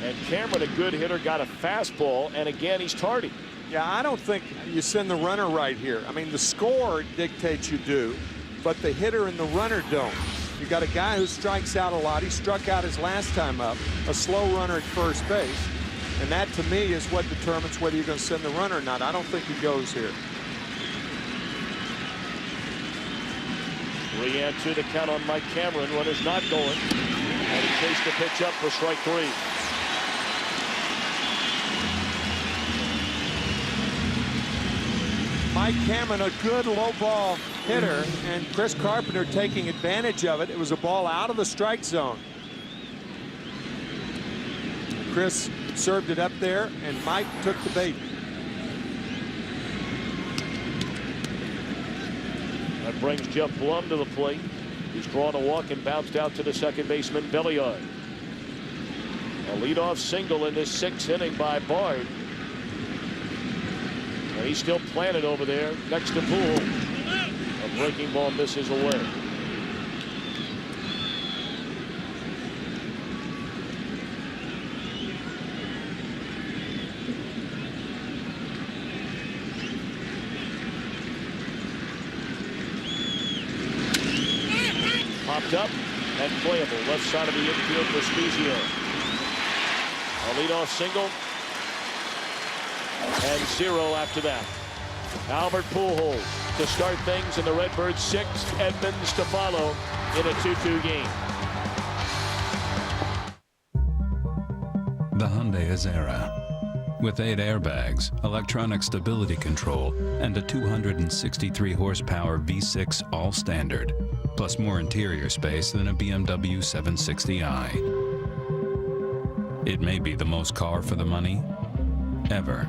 and Cameron, a good hitter, got a fastball, and again he's tardy. Yeah, I don't think you send the runner right here. I mean, the score dictates you do, but the hitter and the runner don't. You got a guy who strikes out a lot. He struck out his last time up, a slow runner at first base, and that to me is what determines whether you're going to send the runner or not. I don't think he goes here. 3-2 to count on Mike Cameron. Runner's not going. And he chased the pitch up for strike 3. Mike Cameron, a good low ball hitter, and Chris Carpenter taking advantage of it. It was a ball out of the strike zone. Chris served it up there, and Mike took the bait. That brings Jeff Blum to the plate. He's drawn a walk and bounced out to the second baseman, Belliard. A leadoff single in this 6th inning by Bard. And he's still planted over there next to Poole. A breaking ball misses away. Popped up and playable. Left side of the infield for Spezio. A leadoff single. And 0 after that. Albert Pujols to start things in the Redbirds' 6th. Edmonds to follow in a 2-2 game. The Hyundai Azera. With 8 airbags, electronic stability control, and a 263 horsepower V6 all standard, plus more interior space than a BMW 760i. It may be the most car for the money ever.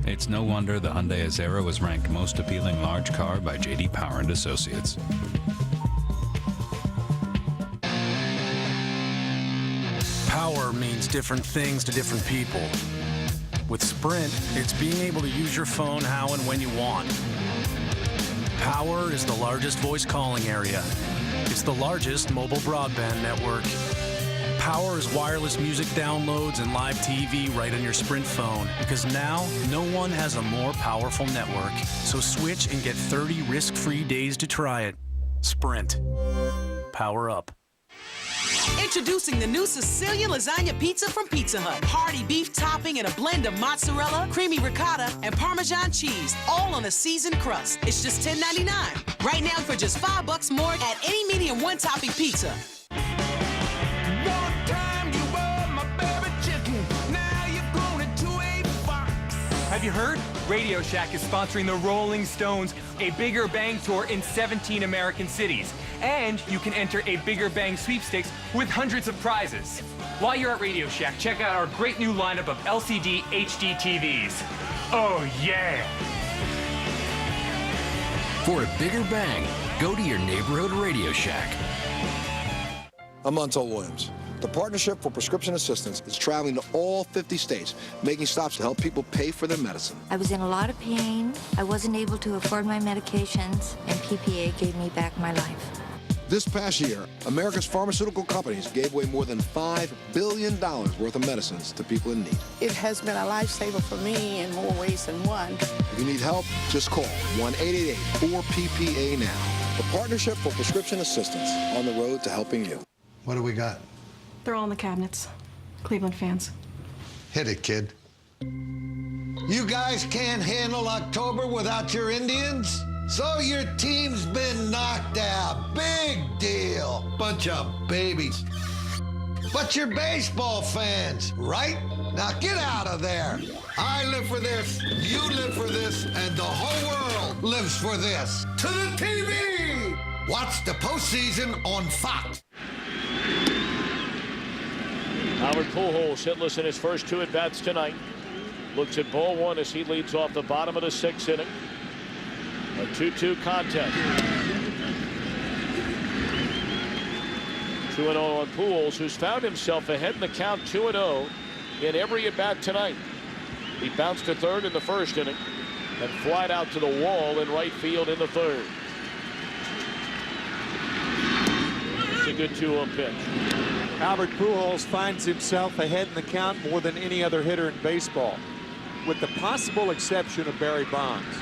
It's no wonder the Hyundai Azera was ranked most appealing large car by J.D. Power and Associates. Power means different things to different people. With Sprint, it's being able to use your phone how and when you want. Power is the largest voice calling area. It's the largest mobile broadband network. Power is wireless music downloads and live TV right on your Sprint phone, because now no one has a more powerful network. So switch and get 30 risk-free days to try it. Sprint. Power up. Introducing the new Sicilian lasagna pizza from Pizza Hut. Hearty beef topping and a blend of mozzarella, creamy ricotta, and Parmesan cheese, all on a seasoned crust. It's just $10.99. Right now for just $5 more at any medium one-topping pizza. Have you heard? Radio Shack is sponsoring the Rolling Stones A Bigger Bang Tour in 17 American cities. And you can enter a Bigger Bang sweepstakes with hundreds of prizes. While you're at Radio Shack, check out our great new lineup of LCD HD TVs. Oh, yeah! For a bigger bang, go to your neighborhood Radio Shack. I'm Montel Williams. The Partnership for Prescription Assistance is traveling to all 50 states, making stops to help people pay for their medicine. I was in a lot of pain. I wasn't able to afford my medications, and PPA gave me back my life. This past year, America's pharmaceutical companies gave away more than $5 billion worth of medicines to people in need. It has been a lifesaver for me in more ways than one. If you need help, just call 1-888-4PPA now. The Partnership for Prescription Assistance, on the road to helping you. What do we got? They're all in the cabinets. Cleveland fans. Hit it, kid. You guys can't handle October without your Indians? So your team's been knocked out. Big deal. Bunch of babies. But you're baseball fans, right? Now get out of there. I live for this, you live for this, and the whole world lives for this. To the TV! Watch the postseason on Fox. Howard Pujols hitless in his first 2 at-bats tonight. Looks at ball 1 as he leads off the bottom of the 6th inning. A 2-2 contest. 2-0 on Pujols, who's found himself ahead in the count 2-0 in every at-bat tonight. He bounced to third in the first inning and flied out to the wall in right field in the third. It's a good 2-0 pitch. Albert Pujols finds himself ahead in the count more than any other hitter in baseball, with the possible exception of Barry Bonds.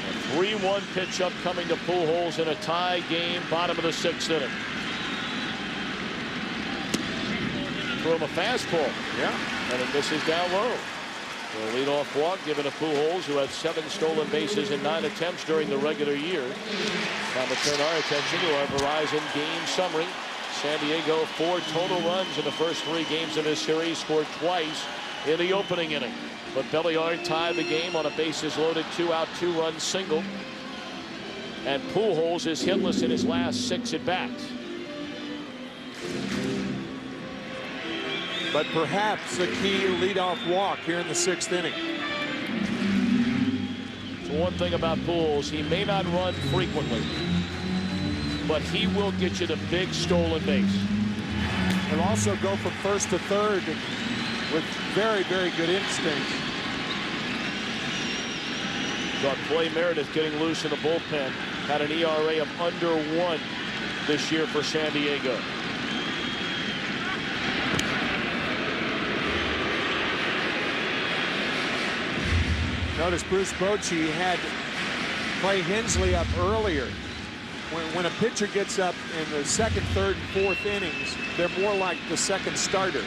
A 3-1 pitch upcoming to Pujols in a tie game, bottom of the 6th inning. Throw him a fastball. Yeah. And it misses down low. The leadoff walk given to Pujols, who had 7 stolen bases in 9 attempts during the regular year. Time to turn our attention to our Verizon game summary. San Diego 4 total runs in the first 3 games of this series, scored twice in the opening inning. But Belliard tied the game on a bases loaded 2-out 2-run single. And Pujols is hitless in his last 6 at-bats. But perhaps a key leadoff walk here in the 6th inning. So one thing about Pujols, he may not run frequently, but he will get you the big stolen base. He'll also go from first to third with very, very good instincts. Got Clay Meredith getting loose in the bullpen. Had an ERA of under 1 this year for San Diego. Notice Bruce Bochy had Clay Hensley up earlier. When a pitcher gets up in the 2nd, 3rd, and 4th innings, they're more like the second starter.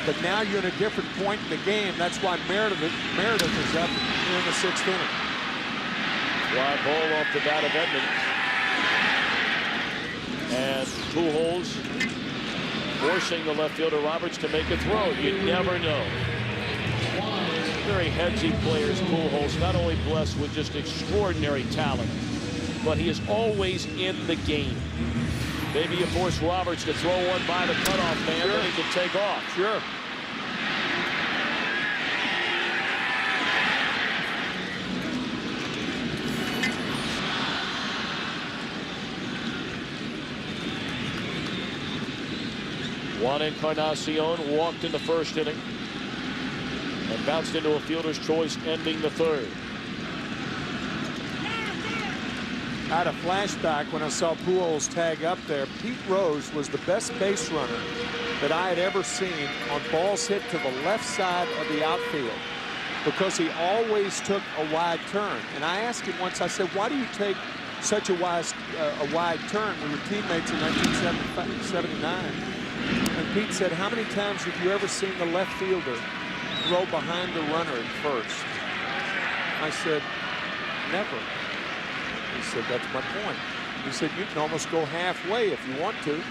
But now you're in a different point in the game. That's why Meredith is up here in the 6th inning. Fly ball off the bat of Edmonds. And Pujols forcing the left fielder Roberts to make a throw. You never know. Very headsy players, Pujols, not only blessed with just extraordinary talent, but he is always in the game. Maybe you force Roberts to throw one by the cutoff man, then he can take off. Sure. Juan Encarnacion walked in the first inning and bounced into a fielder's choice, ending the third. I had a flashback when I saw Pujols tag up there. Pete Rose was the best base runner that I had ever seen on balls hit to the left side of the outfield, because he always took a wide turn. And I asked him once, I said, why do you take such a wide turn? We were teammates in 1979. And Pete said, how many times have you ever seen the left fielder throw behind the runner at first? I said, never. He said, that's my point. He said, you can almost go halfway if you want to.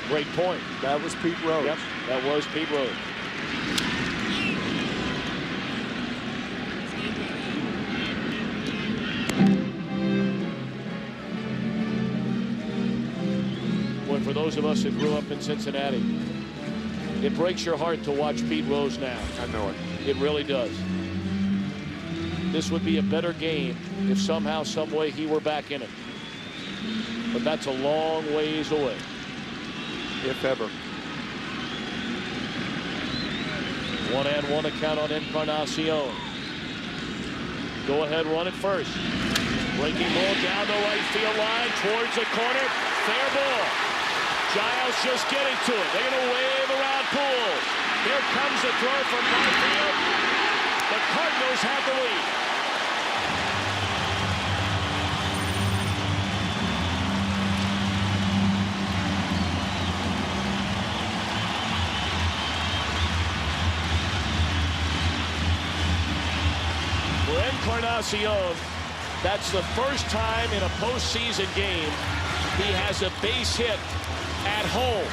Great point. That was Pete Rose. Yep, that was Pete Rose. Boy, for those of us that grew up in Cincinnati, it breaks your heart to watch Pete Rose now. I know it. It really does. This would be a better game if somehow, some way he were back in it. But that's a long ways away. If ever. 1-1 account on Encarnacion. Go ahead, run at first. Breaking ball down the right field line towards the corner. Fair ball. Giles just getting to it. They're going to wave around Pujols. Here comes the throw from right field. The Cardinals have the lead. For Encarnacion, that's the first time in a postseason game he has a base hit at home.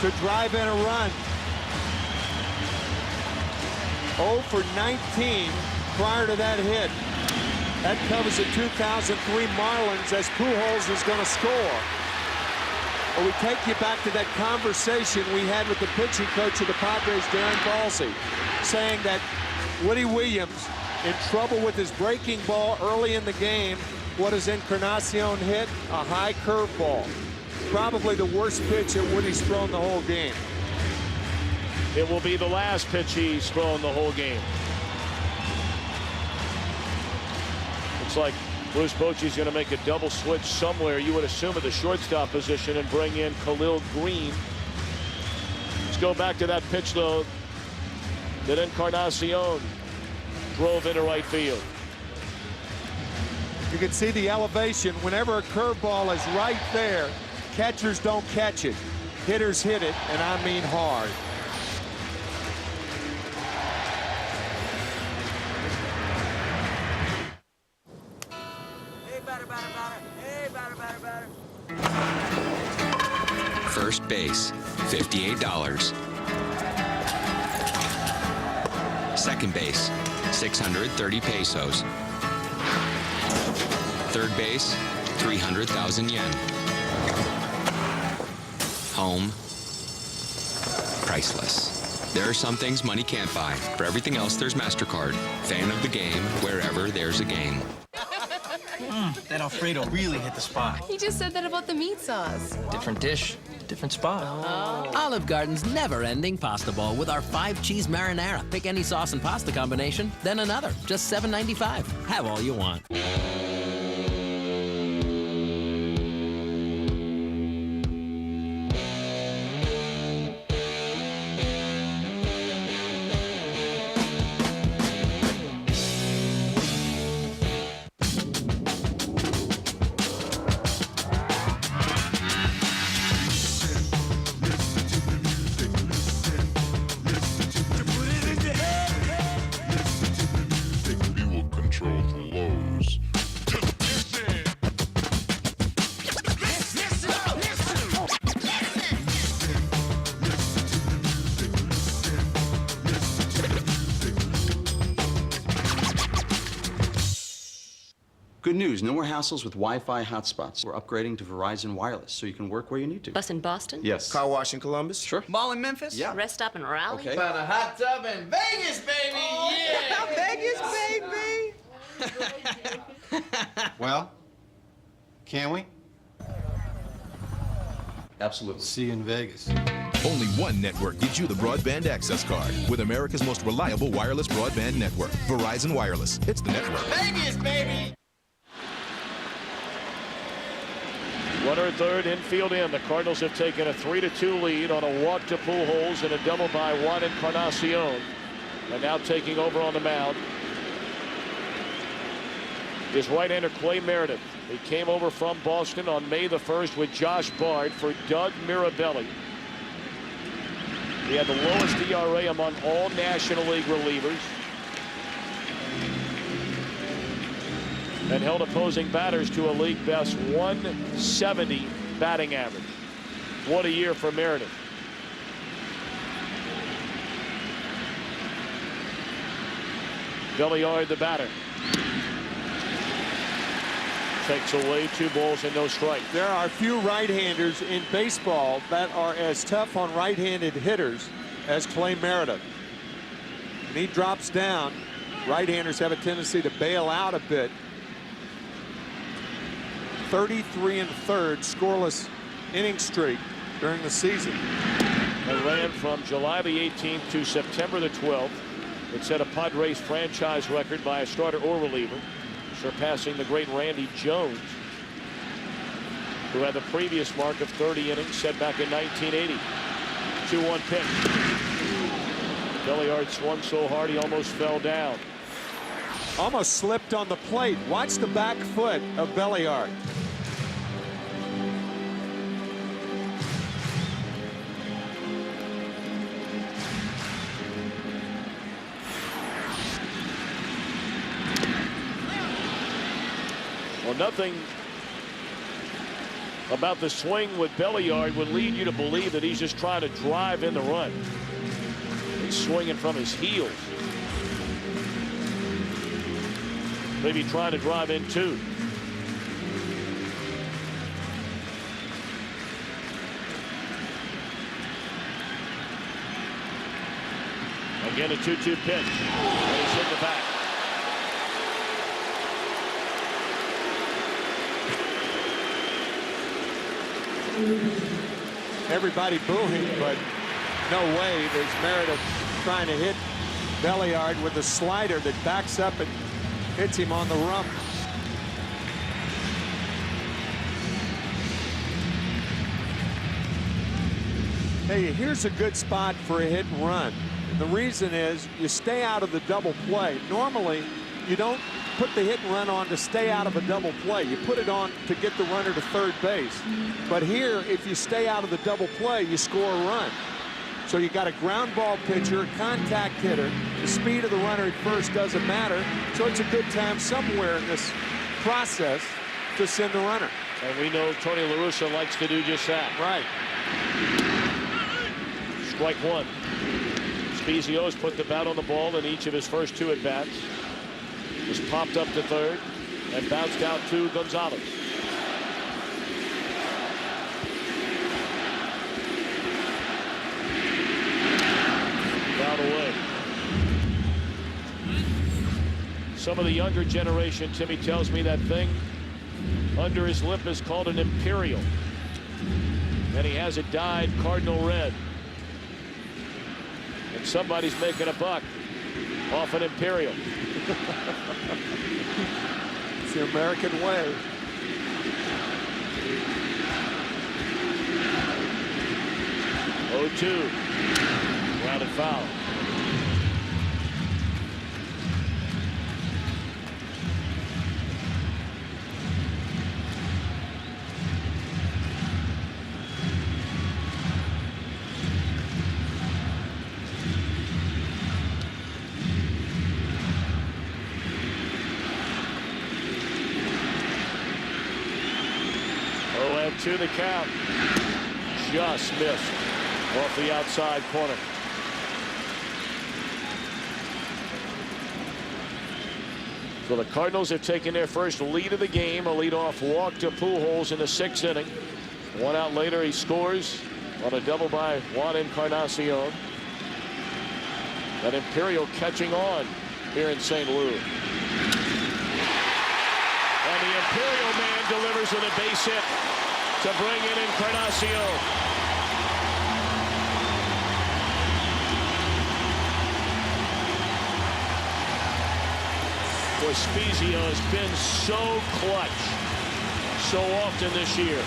To drive in a run. 0 for 19 prior to that hit. That covers the 2003 Marlins as Pujols is going to score. But we take you back to that conversation we had with the pitching coach of the Padres, Darren Balsey, saying that Woody Williams in trouble with his breaking ball early in the game. What does Encarnacion hit? A high curveball. Probably the worst pitch that Woody's thrown the whole game. It will be the last pitch he's thrown the whole game. Looks like Bruce Bochy's going to make a double switch somewhere, you would assume, at the shortstop position and bring in Khalil Green. Let's go back to that pitch, though, that Encarnacion drove into right field. You can see the elevation. Whenever a curveball is right there, catchers don't catch it. Hitters hit it, and I mean hard. First base, $58. Second base, 630 pesos. Third base, 300,000 yen. Home, priceless. There are some things money can't buy. For everything else, there's MasterCard. Fan of the game, wherever there's a game. That Alfredo really hit the spot. He just said that about the meat sauce. Different dish, different spot. Oh. Olive Garden's never-ending pasta bowl with our 5-cheese marinara. Pick any sauce and pasta combination, then another. Just $7.95. Have all you want. Good news, no more hassles with Wi-Fi hotspots. We're upgrading to Verizon Wireless so you can work where you need to. Bus in Boston? Yes. Car wash in Columbus? Sure. Mall in Memphis? Yeah. Rest stop in Raleigh? Okay. Found a hot tub in Vegas, baby! Oh, yeah! Vegas, baby! Well, can we? Absolutely. See you in Vegas. Only one network gives you the broadband access card with America's most reliable wireless broadband network, Verizon Wireless. It's the network. Vegas, baby! Runner at third, infield in. The Cardinals have taken a 3-2 lead on a walk to Pujols and a double by Juan Encarnacion. And now taking over on the mound is right-hander Clay Meredith. He came over from Boston on May the 1st with Josh Bard for Doug Mirabelli. He had the lowest ERA among all National League relievers and held opposing batters to a league best 170 batting average. What a year for Meredith. Belliard, the batter. Takes away 2 balls and no strikes. There are few right-handers in baseball that are as tough on right-handed hitters as Clay Meredith. When he drops down, right-handers have a tendency to bail out a bit. 33 1/3 scoreless inning streak during the season. It ran from July the 18th to September the 12th. It set a Padres franchise record by a starter or reliever, surpassing the great Randy Jones, who had the previous mark of 30 innings set back in 1980. 2-1 pitch. Belliard swung so hard he almost fell down. Almost slipped on the plate. Watch the back foot of Belliard. Well, nothing about the swing with Belliard would lead you to believe that he's just trying to drive in the run. He's swinging from his heels. Maybe trying to drive in too. Again, a 2-2 pitch. And he's hit the back. Everybody booing, but no way. There's Meredith trying to hit Belliard with a slider that backs up and hits him on the rump. Hey, here's a good spot for a hit and run. The reason is you stay out of the double play. Normally, you don't put the hit and run on to stay out of a double play. You put it on to get the runner to third base. But here, if you stay out of the double play, you score a run. So you got a ground ball pitcher, a contact hitter. The speed of the runner at first doesn't matter. So it's a good time somewhere in this process to send the runner. And we know Tony La Russa likes to do just that. Right. Strike 1. Spezio has put the bat on the ball in each of his first 2 at-bats. Was popped up to third and bounced out to Gonzalez. Foul away. Some of the younger generation, Timmy tells me that thing under his lip is called an Imperial. And he has it dyed Cardinal red. And somebody's making a buck off an Imperial. It's the American way. Oh, 2. Grounded foul. To the count. Just missed off the outside corner. So the Cardinals have taken their first lead of the game. A leadoff walk to Pujols in the 6th inning. 1 out later, he scores on a double by Juan Encarnacion. That Imperial catching on here in St. Louis. And the Imperial man delivers with a base hit to bring in Encarnacion. Boy, Spezio has been so clutch so often this year.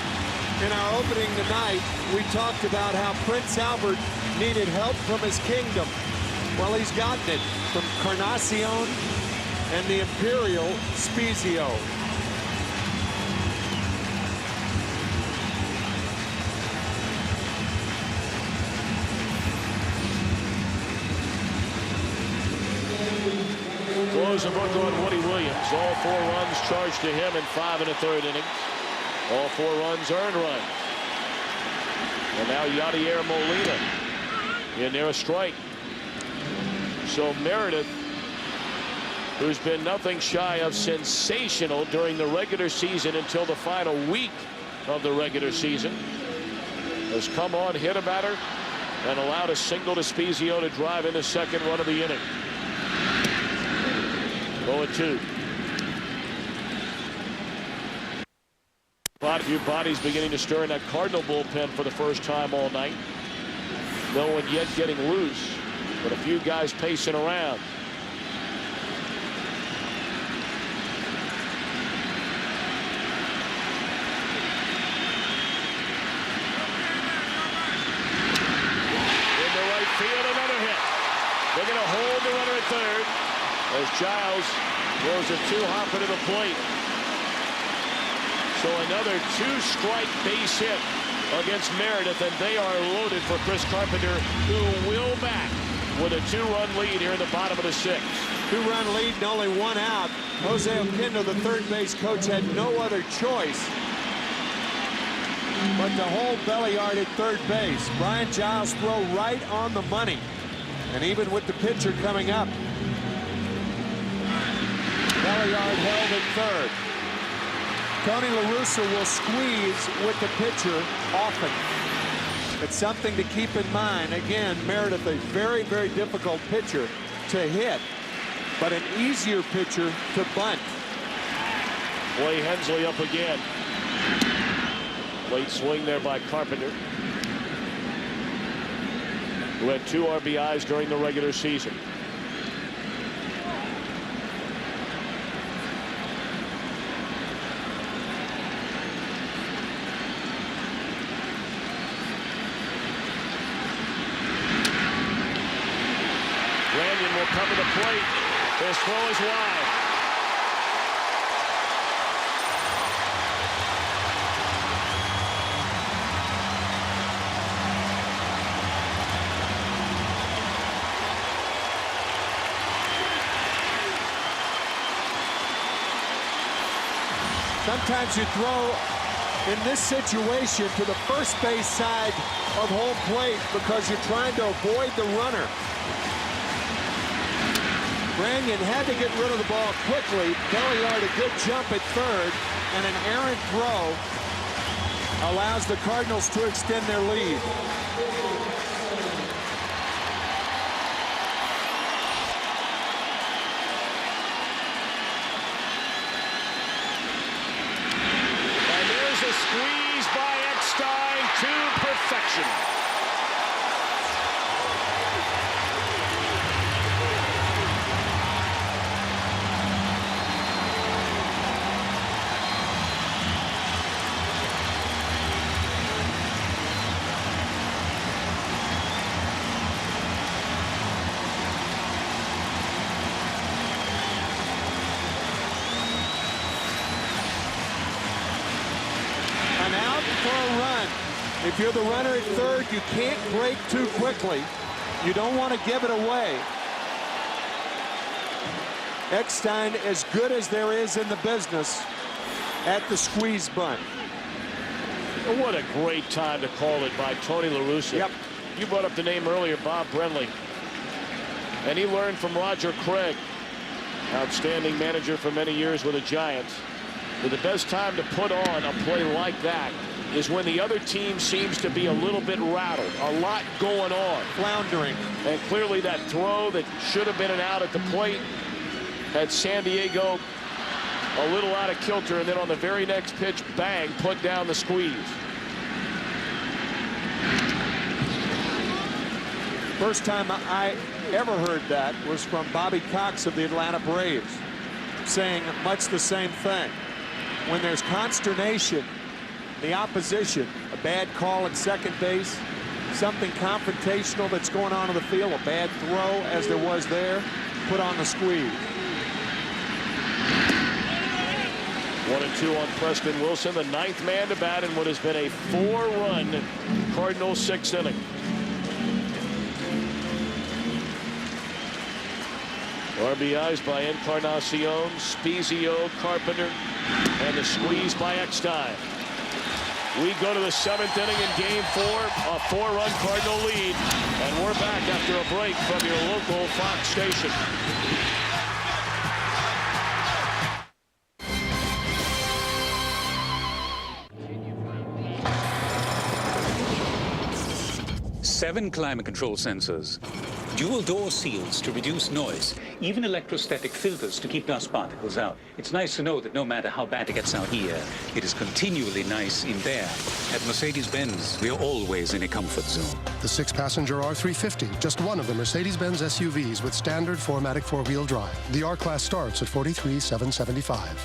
In our opening tonight, we talked about how Prince Albert needed help from his kingdom. Well, he's gotten it from Encarnacion and the Imperial Spezio. Close the book on Woody Williams. All 4 runs charged to him in 5 1/3 innings. All 4 runs, earned runs. And now Yadier Molina in there, a strike. So Meredith, who's been nothing shy of sensational during the regular season until the final week of the regular season, has come on, hit a batter, and allowed a single to Spezio to drive in the second run of the inning. 0-2. A few bodies beginning to stir in that Cardinal bullpen for the first time all night. No one yet getting loose, but a few guys pacing around. Into right field, another hit. They're going to hold the runner at third as Giles throws a two-hopper to the plate. So another two-strike base hit against Meredith, and they are loaded for Chris Carpenter, who will back with a two-run lead here in the bottom of the sixth. Two-run lead and only one out. Jose Oquendo, the third base coach, had no other choice but to hold Belliard at third base. Brian Giles throw right on the money, and even with the pitcher coming up, Belliard held at third. Tony La Russa will squeeze with the pitcher often. It's something to keep in mind. Again, Meredith, a very, very difficult pitcher to hit, but an easier pitcher to bunt. Way Hensley up again. Late swing there by Carpenter, who had 2 RBIs during the regular season. Come to the plate. His throw is wide. Sometimes you throw in this situation to the first base side of home plate because you're trying to avoid the runner. Branyan had to get rid of the ball quickly. Belliard a good jump at third, and an errant throw allows the Cardinals to extend their lead. And there's a squeeze by Eckstein to perfection. If you're the runner at third, you can't break too quickly. You don't want to give it away. Eckstein, as good as there is in the business, at the squeeze bunt. What a great time to call it by Tony La Russa. Yep. You brought up the name earlier, Bob Brenly. And he learned from Roger Craig, outstanding manager for many years with the Giants, that the best time to put on a play like that is when the other team seems to be a little bit rattled, a lot going on. Floundering. And clearly that throw that should have been an out at the plate had San Diego a little out of kilter, and then on the very next pitch, bang, put down the squeeze. First time I ever heard that was from Bobby Cox of the Atlanta Braves, saying much the same thing. When there's consternation, the opposition, a bad call at second base, something confrontational that's going on in the field, a bad throw as there was there, put on the squeeze. 1-2 on Preston Wilson, the 9th man to bat in what has been a 4-run Cardinals 6th inning. RBIs by Encarnacion, Spezio, Carpenter, and the squeeze by Eckstein. We go to the 7th inning in Game 4, a 4-run Cardinal lead. And we're back after a break from your local Fox station. Seven climate control sensors, dual door seals to reduce noise, even electrostatic filters to keep dust particles out. It's nice to know that no matter how bad it gets out here, it is continually nice in there. At Mercedes-Benz, we're always in a comfort zone. The 6-passenger R350, just one of the Mercedes-Benz SUVs with standard 4MATIC 4-wheel drive. The R-Class starts at $43,775.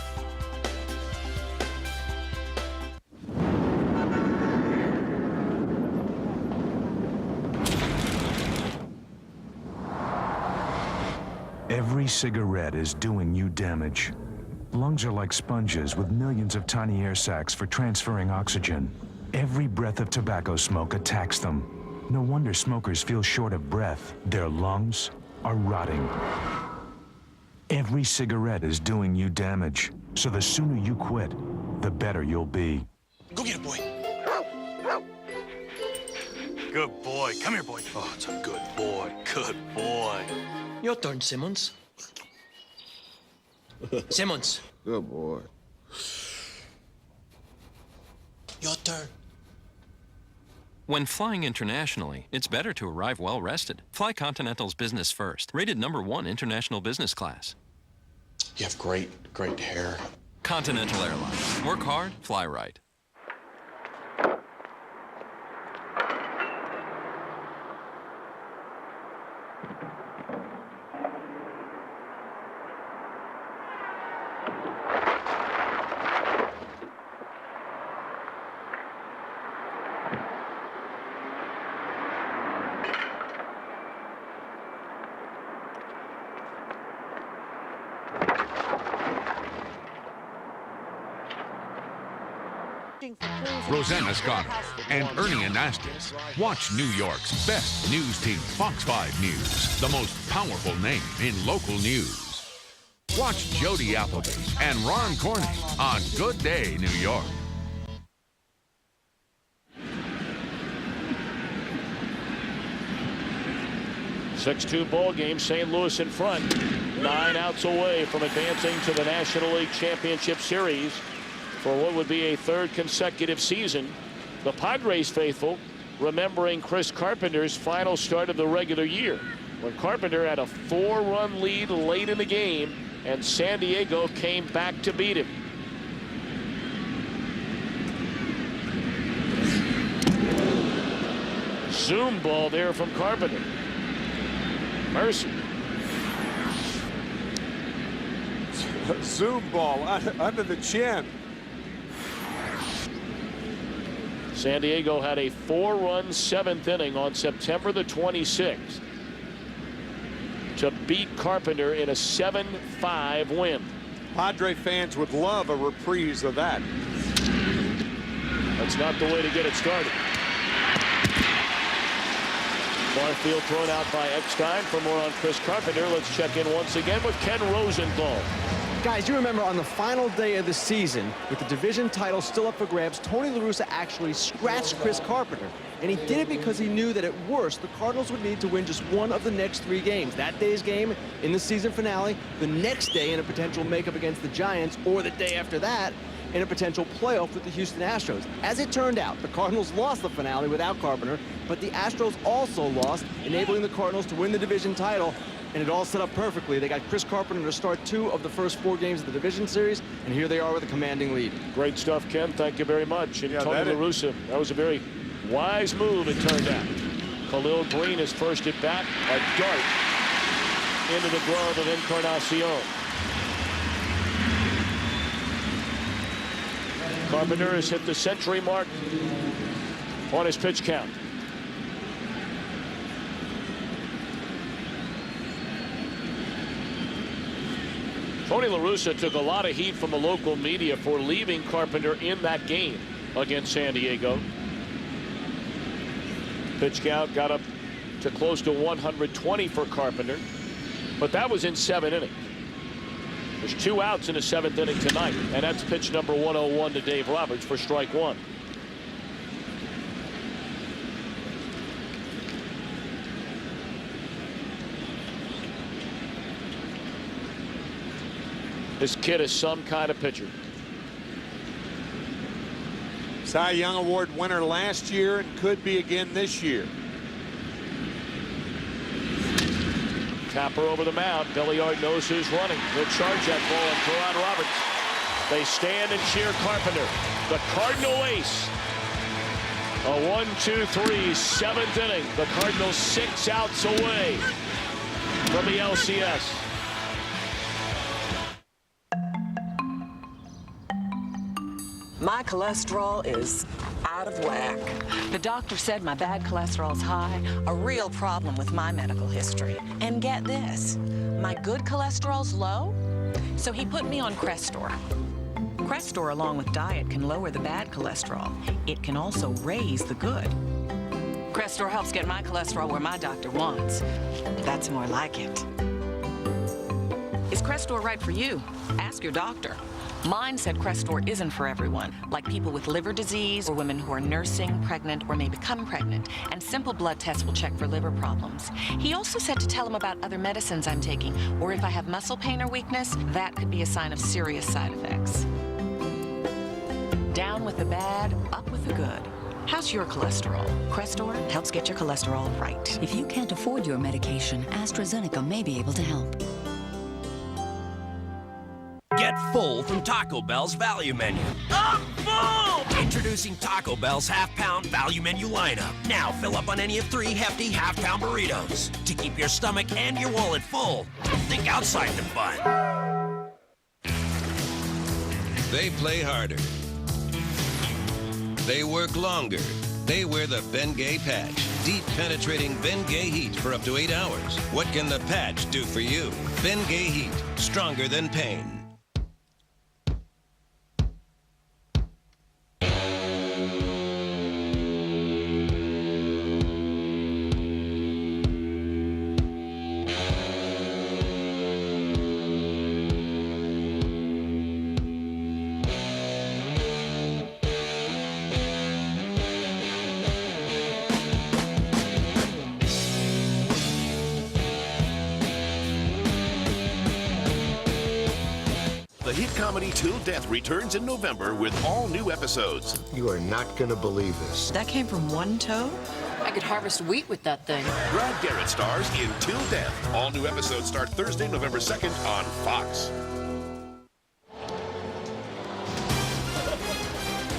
Every cigarette is doing you damage. Lungs are like sponges with millions of tiny air sacs for transferring oxygen. Every breath of tobacco smoke attacks them. No wonder smokers feel short of breath. Their lungs are rotting. Every cigarette is doing you damage. So the sooner you quit, the better you'll be. Go get it, boy. Good boy. Come here, boy. Oh, it's a good boy. Good boy. Your turn, Simmons. Simmons. Good boy. Your turn. When flying internationally, it's better to arrive well rested. Fly Continental's Business First, rated #1 international business class. You have great hair. Continental Airlines. Work hard, fly right. Rosanna Scotto and Ernie Anastas. Watch New York's best news team, Fox 5 News, the most powerful name in local news. Watch Jody Appleby and Ron Corney on Good Day New York. (6-2) ball game, St. Louis in front, 9 outs away from advancing to the National League Championship Series for what would be a 3rd consecutive season. The Padres faithful remembering Chris Carpenter's final start of the regular year, when Carpenter had a 4-run lead late in the game and San Diego came back to beat him. Zoom ball there from Carpenter. Mercy. Zoom ball under the chin. San Diego had a 4-run 7th inning on September the 26th to beat Carpenter in a 7-5 win. Padre fans would love a reprise of that. That's not the way to get it started. Far field thrown out by Eckstein. For more on Chris Carpenter, let's check in once again with Ken Rosenthal. Guys, you remember on the final day of the season, with the division title still up for grabs, Tony La Russa actually scratched Chris Carpenter. And he did it because he knew that at worst, the Cardinals would need to win just one of the next 3 games. That day's game in the season finale, the next day in a potential makeup against the Giants, or the day after that in a potential playoff with the Houston Astros. As it turned out, the Cardinals lost the finale without Carpenter, but the Astros also lost, enabling the Cardinals to win the division title. And it all set up perfectly. They got Chris Carpenter to start 2 of the first 4 games of the division series, and here they are with a commanding lead. Great stuff, Ken. Thank you very much. And Tony La Russa, that was a very wise move, it turned out. Khalil Green is first at bat, a dart into the glove of Encarnacion. Carpenter has hit the century mark on his pitch count. Tony La Russa took a lot of heat from the local media for leaving Carpenter in that game against San Diego. Pitch count got up to close to 120 for Carpenter, but that was in 7 innings. There's 2 outs in the 7th inning tonight, and that's pitch number 101 to Dave Roberts for strike 1. This kid is some kind of pitcher. Cy Young Award winner last year and could be again this year. Tapper over the mound. Belliard knows who's running. He'll charge that ball and throw out Roberts. They stand and cheer Carpenter, the Cardinal ace. A 1-2-3 seventh inning. The Cardinals 6 outs away from the LCS. My cholesterol is out of whack. The doctor said my bad cholesterol's high, a real problem with my medical history. And get this, my good cholesterol's low, so he put me on Crestor. Crestor, along with diet, can lower the bad cholesterol. It can also raise the good. Crestor helps get my cholesterol where my doctor wants. That's more like it. Is Crestor right for you? Ask your doctor. Mine said Crestor isn't for everyone, like people with liver disease or women who are nursing, pregnant, or may become pregnant, and simple blood tests will check for liver problems. He also said to tell him about other medicines I'm taking, or if I have muscle pain or weakness, that could be a sign of serious side effects. Down with the bad, up with the good. How's your cholesterol? Crestor helps get your cholesterol right. If you can't afford your medication, AstraZeneca may be able to help. Get full from Taco Bell's value menu. I'm full! Introducing Taco Bell's half-pound value menu lineup. Now fill up on any of 3 hefty half-pound burritos to keep your stomach and your wallet full. Think outside the bun. They play harder. They work longer. They wear the Bengay patch. Deep penetrating Bengay heat for up to 8 hours. What can the patch do for you? Bengay heat, stronger than pain. The hit comedy Till Death returns in November with all new episodes. You are not going to believe this. That came from one toe? I could harvest wheat with that thing. Brad Garrett stars in Till Death. All new episodes start Thursday, November 2nd on Fox.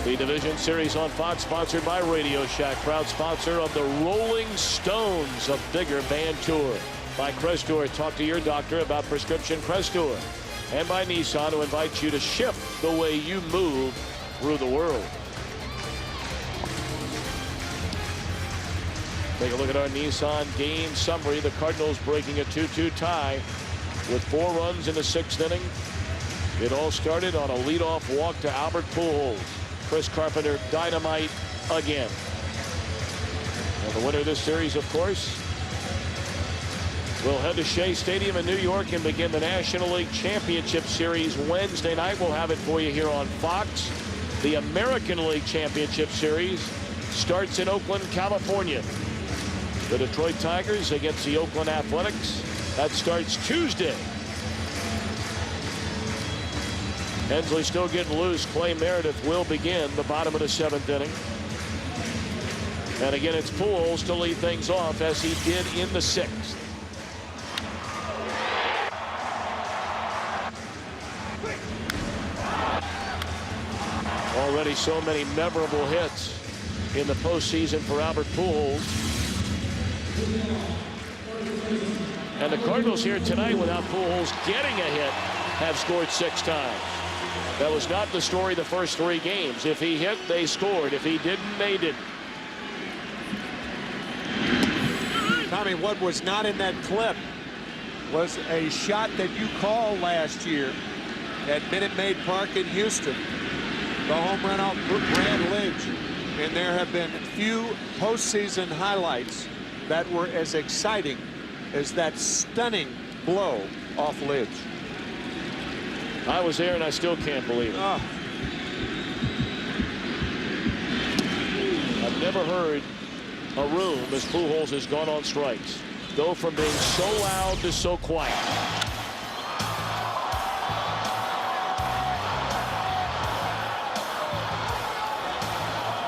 The Division Series on Fox, sponsored by Radio Shack, proud sponsor of the Rolling Stones, a bigger band tour. By Crestor, talk to your doctor about prescription Crestor. And by Nissan, who invites you to shift the way you move through the world. Take a look at our Nissan game summary. The Cardinals breaking a 2-2 tie with 4 runs in the 6th inning. It all started on a leadoff walk to Albert Pujols. Chris Carpenter, dynamite again. And the winner of this series, of course, will head to Shea Stadium in New York and begin the National League Championship Series Wednesday night. We'll have it for you here on Fox. The American League Championship Series starts in Oakland, California. The Detroit Tigers against the Oakland Athletics. That starts Tuesday. Hensley still getting loose. Clay Meredith will begin the bottom of the 7th inning. And again, it's Pujols to lead things off as he did in the 6th. Already so many memorable hits in the postseason for Albert Pujols. And the Cardinals here tonight, without Pujols getting a hit, have scored 6 times. That was not the story the first 3 games. If he hit, they scored. If he didn't, they didn't. Tommy, what was not in that clip was a shot that you called last year at Minute Maid Park in Houston. The home run off Brad Lidge. And there have been few postseason highlights that were as exciting as that stunning blow off Lidge. I was there and I still can't believe it. Oh. I've never heard a room, as Pujols has gone on strikes, go from being so loud to so quiet.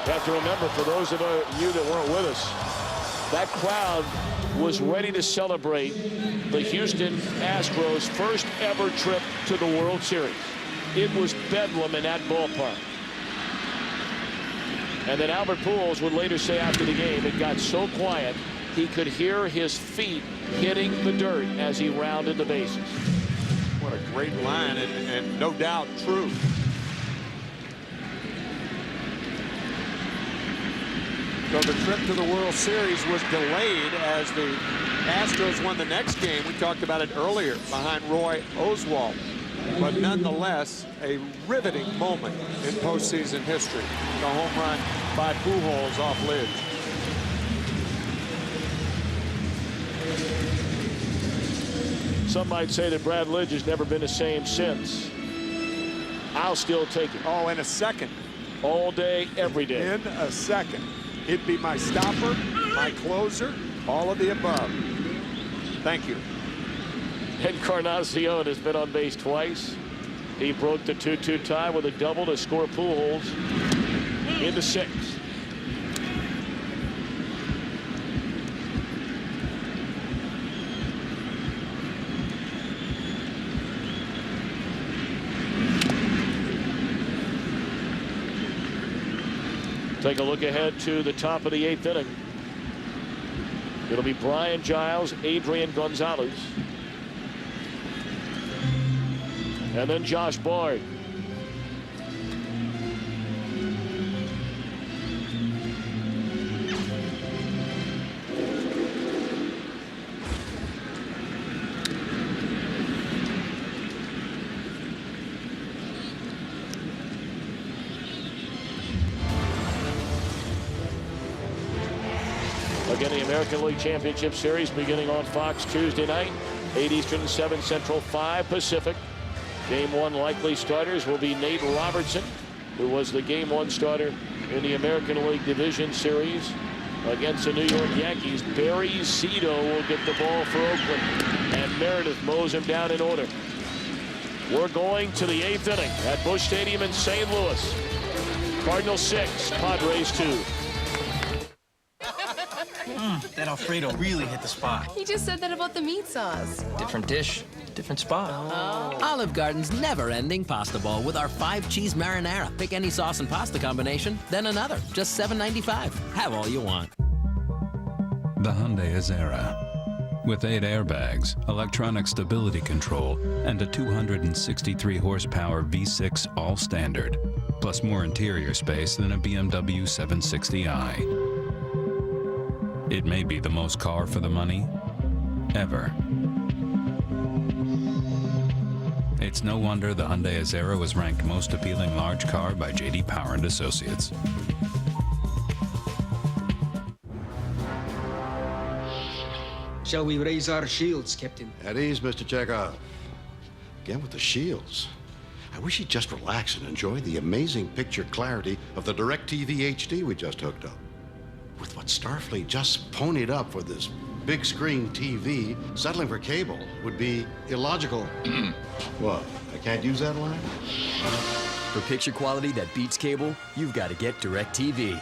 You have to remember, for those of you that weren't with us, that crowd was ready to celebrate the Houston Astros' first ever trip to the World Series. It was bedlam in that ballpark. And then Albert Pujols would later say after the game, it got so quiet he could hear his feet hitting the dirt as he rounded the bases. What a great line, and no doubt true. So the trip to the World Series was delayed as the Astros won the next game. We talked about it earlier behind Roy Oswalt. But nonetheless, a riveting moment in postseason history. The home run by Pujols off Lidge. Some might say that Brad Lidge has never been the same since. I'll still take it. Oh, in a second. All day, every day. In a second. He'd be my stopper, my closer, all of the above. Thank you. Encarnacion has been on base twice. He broke the 2-2 tie with a double to score Pujols into 6. Take a look ahead to the top of the 8th inning. It'll be Brian Giles, Adrian Gonzalez, and then Josh Boyd. Again, the American League Championship Series beginning on Fox Tuesday night, 8 Eastern, 7 Central, 5 Pacific. Game 1 likely starters will be Nate Robertson, who was the Game 1 starter in the American League Division Series against the New York Yankees. Barry Zito will get the ball for Oakland, and Meredith mows him down in order. We're going to the 8th inning at Busch Stadium in St. Louis. Cardinals 6, Padres 2. That Alfredo really hit the spot. He just said that about the meat sauce. Different dish, different spot. Olive Garden's never-ending pasta bowl with our 5-cheese marinara. Pick any sauce and pasta combination, then another. Just $7.95. Have all you want. The Hyundai Azera. With 8 airbags, electronic stability control, and a 263 horsepower V6 all-standard, plus more interior space than a BMW 760i. It may be the most car for the money ever. It's no wonder the Hyundai Azera was ranked most appealing large car by J.D. Power and Associates. Shall we raise our shields, Captain? At ease, Mr. Chekhov. Again with the shields. I wish he'd just relax and enjoy the amazing picture clarity of the DirecTV HD we just hooked up. With what Starfleet just ponied up for this big screen TV, settling for cable would be illogical. What? I can't use that line? For picture quality that beats cable, you've got to get DirecTV.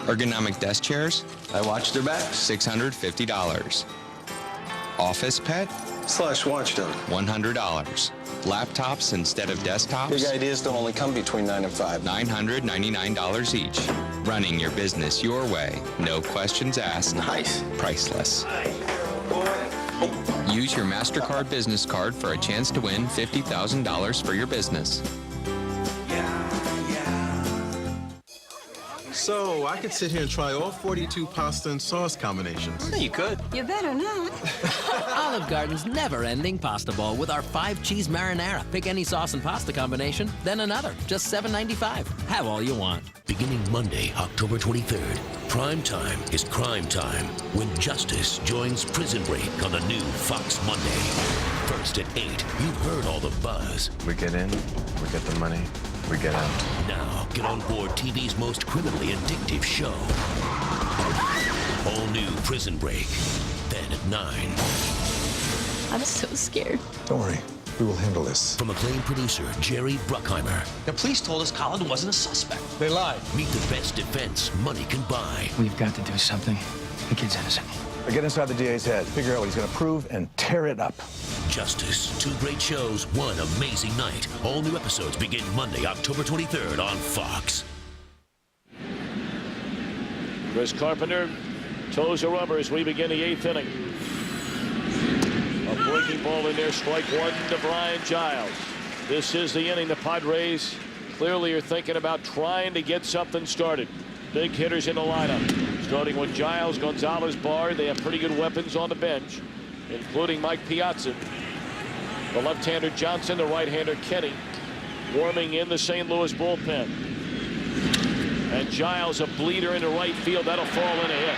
Ergonomic desk chairs? I watched their back. $650. Office pet? / watchdog. $100. Laptops instead of desktops? Big ideas don't only come between 9 and 5. $999 each. Running your business your way. No questions asked. Nice. Priceless. Use your MasterCard business card for a chance to win $50,000 for your business. So, I could sit here and try all 42 pasta and sauce combinations. You could. You better not. Olive Garden's never-ending pasta bowl with our 5-cheese marinara. Pick any sauce and pasta combination, then another. Just $7.95. Have all you want. Beginning Monday, October 23rd, prime time is crime time when justice joins Prison Break on the new Fox Monday. First at 8, you've heard all the buzz. We get in, we get the money, we get out. Now, get on board TV's most criminally addictive show. All new Prison Break. Then at 9. I'm so scared. Don't worry. We will handle this. From acclaimed producer Jerry Bruckheimer. The police told us Colin wasn't a suspect. They lied. Meet the best defense money can buy. We've got to do something. The kid's innocent. I get inside the DA's head, figure out what he's going to prove, and tear it up. Justice. 2 great shows, 1 amazing night. All new episodes begin Monday, October 23rd on Fox. Chris Carpenter toes the rubber as we begin the 8th inning. A breaking ball in there, strike 1 to Brian Giles. This is the inning. The Padres clearly are thinking about trying to get something started. Big hitters in the lineup, starting with Giles, Gonzalez, Bard. They have pretty good weapons on the bench, including Mike Piazza. The left-hander Johnson, the right-hander Kenny, warming in the St. Louis bullpen. And Giles, a bleeder into right field. That'll fall in a hit.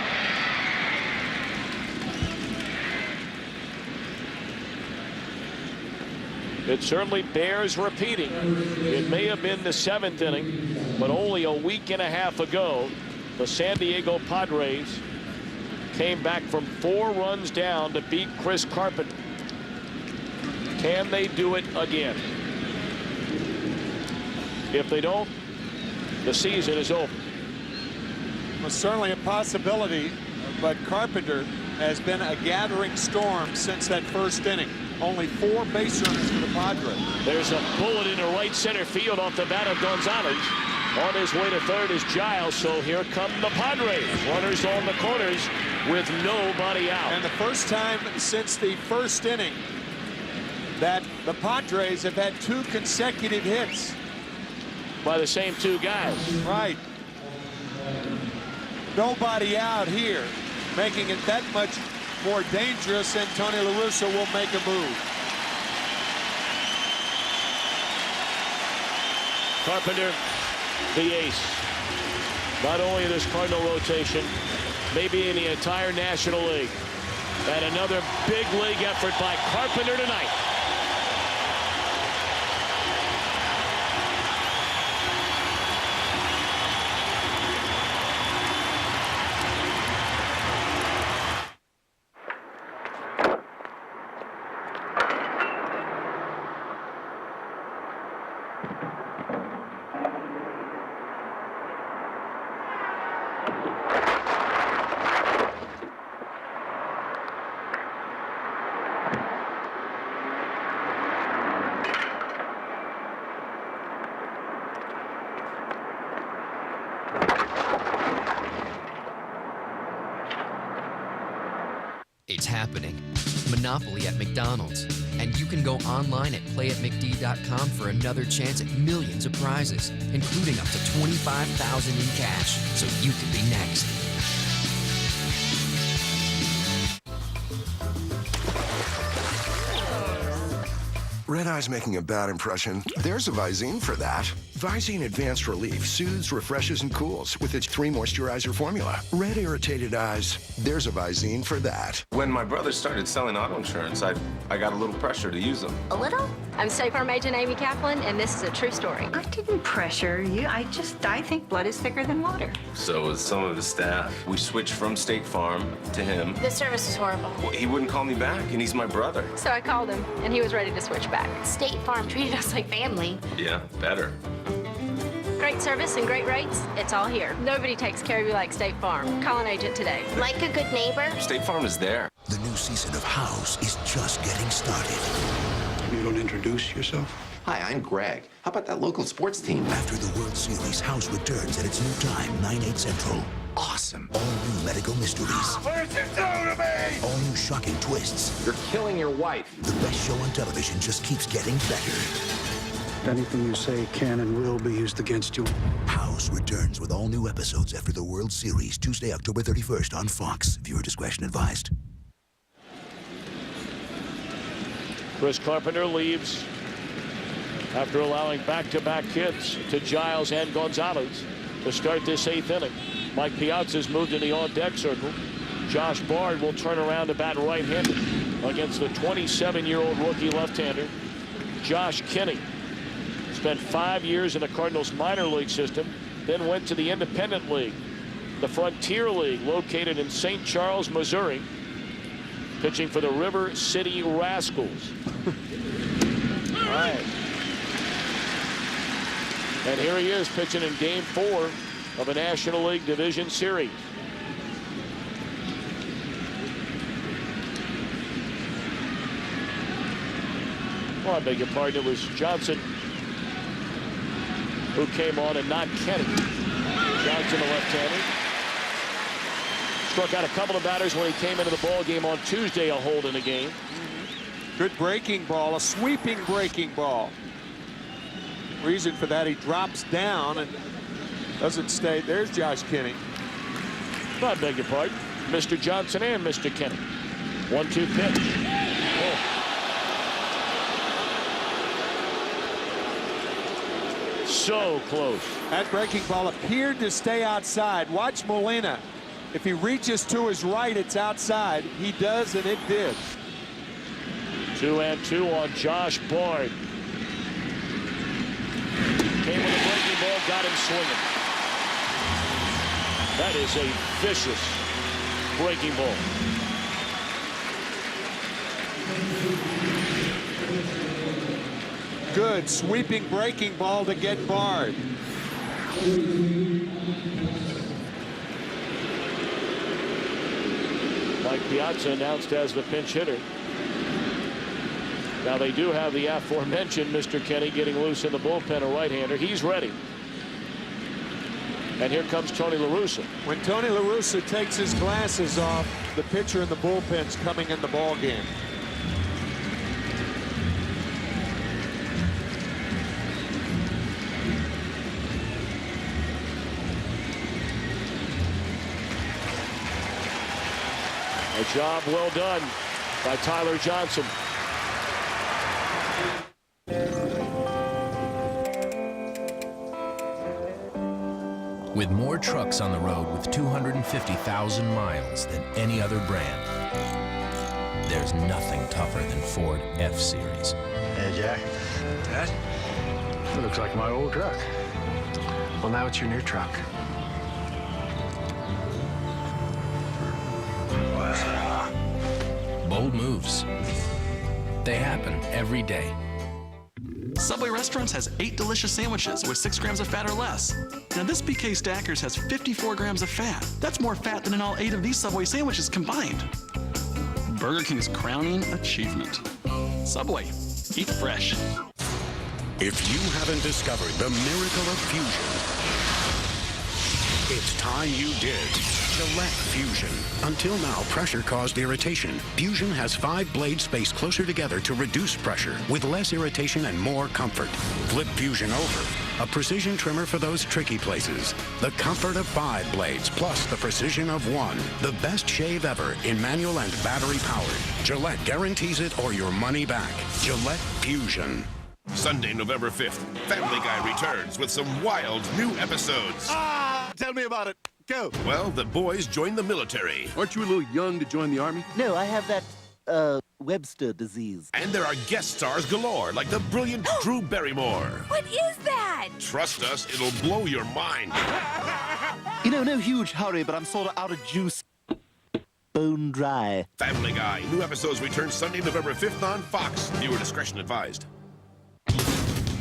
It certainly bears repeating. It may have been the 7th inning, but only a week and a half ago, the San Diego Padres came back from 4 runs down to beat Chris Carpenter. Can they do it again? If they don't, the season is over. Well, certainly a possibility, but Carpenter has been a gathering storm since that first inning. Only 4 base runners for the Padres. There's a bullet into right center field off the bat of Gonzalez. On his way to third is Giles, so here come the Padres. Runners on the corners with nobody out. And the first time since the first inning that the Padres have had 2 consecutive hits. By the same 2 guys. Right. Nobody out here, making it that much more dangerous, and Tony La Russa will make a move. Carpenter, the ace. Not only in this Cardinal rotation, maybe in the entire National League. And another big league effort by Carpenter tonight. It's happening. Monopoly at McDonald's. And you can go online at playatmcd.com for another chance at millions of prizes, including up to $25,000 in cash, so you could be next. Red eye's making a bad impression. There's a Visine for that. Visine Advanced Relief soothes, refreshes, and cools with its 3 moisturizer formula. Red irritated eyes, there's a Visine for that. When my brother started selling auto insurance, I got a little pressure to use them. A little? I'm State Farm Agent Amy Kaplan, and this is a true story. I didn't pressure you. I think blood is thicker than water. So with some of the staff, we switched from State Farm to him. The service was horrible. Well, he wouldn't call me back, and he's my brother. So I called him, and he was ready to switch back. State Farm treated us like family. Yeah, better. Great service and great rates, it's all here. Nobody takes care of you like State Farm. Call an agent today. Like a good neighbor? State Farm is there. The new season of House is just getting started. You don't introduce yourself? Hi, I'm Greg. How about that local sports team? After the World Series, House returns at its new time, 9/8 Central. Awesome. All new medical mysteries. What did you do to me? All new shocking twists. You're killing your wife. The best show on television just keeps getting better. Anything you say can and will be used against you. House returns with all new episodes after the World Series, Tuesday, October 31st on Fox. Viewer discretion advised. Chris Carpenter leaves after allowing back-to-back hits to Giles and Gonzalez to start this 8th inning. Mike Piazza's moved in the on-deck circle. Josh Bard will turn around to bat right-handed against the 27-year-old rookie left-hander, Josh Kinney. Spent 5 years in the Cardinals minor league system, then went to the Independent League, the Frontier League, located in St. Charles, Missouri, pitching for the River City Rascals. right. And here he is pitching in Game 4 of a National League Division Series. Oh, I beg your pardon. It was Johnson who came on and not Kenny. Johnson, the left-hander. Struck out a couple of batters when he came into the ball game on Tuesday, a hold in the game. Good breaking ball, a sweeping breaking ball. Reason for that, he drops down and doesn't stay. There's Josh Kinney. I beg your pardon. Mr. Johnson and Mr. Kinney. 1-2 pitch. Oh. So close. That breaking ball appeared to stay outside. Watch Molina. If he reaches to his right, it's outside. He does, and it did. 2-2 on Josh Bard. Came with a breaking ball, got him swinging. That is a vicious breaking ball. Good sweeping breaking ball to get Bard. Mike Piazza announced as the pinch hitter. Now they do have the aforementioned Mr. Kenny getting loose in the bullpen, a right-hander. He's ready. And here comes Tony La Russa. When Tony La Russa takes his glasses off, the pitcher in the bullpen's coming in the ball game. A job well done by Tyler Johnson. With more trucks on the road with 250,000 miles than any other brand, there's nothing tougher than Ford F-Series. Hey, Jack. That looks like my old truck. Well, now it's your new truck. Bold moves. They happen every day. Subway Restaurants has 8 delicious sandwiches with 6 grams of fat or less. Now this BK Stackers has 54 grams of fat. That's more fat than in all 8 of these Subway sandwiches combined. Burger King's crowning achievement. Subway, eat fresh. If you haven't discovered the miracle of fusion, it's time you did. Gillette Fusion. Until now, pressure caused irritation. Fusion has 5 blades spaced closer together to reduce pressure, with less irritation and more comfort. Flip Fusion over. A precision trimmer for those tricky places. The comfort of 5 blades, plus the precision of 1. The best shave ever in manual and battery powered. Gillette guarantees it or your money back. Gillette Fusion. Sunday, November 5th, Family Guy returns with some wild new episodes. Tell me about it. Go. Well, the boys join the military. Aren't you a little young to join the Army? No, I have that, Webster disease. And there are guest stars galore, like the brilliant Drew Barrymore. What is that? Trust us, it'll blow your mind. You know, no huge hurry, but I'm sort of out of juice. Bone dry. Family Guy. New episodes return Sunday, November 5th on Fox. Viewer discretion advised.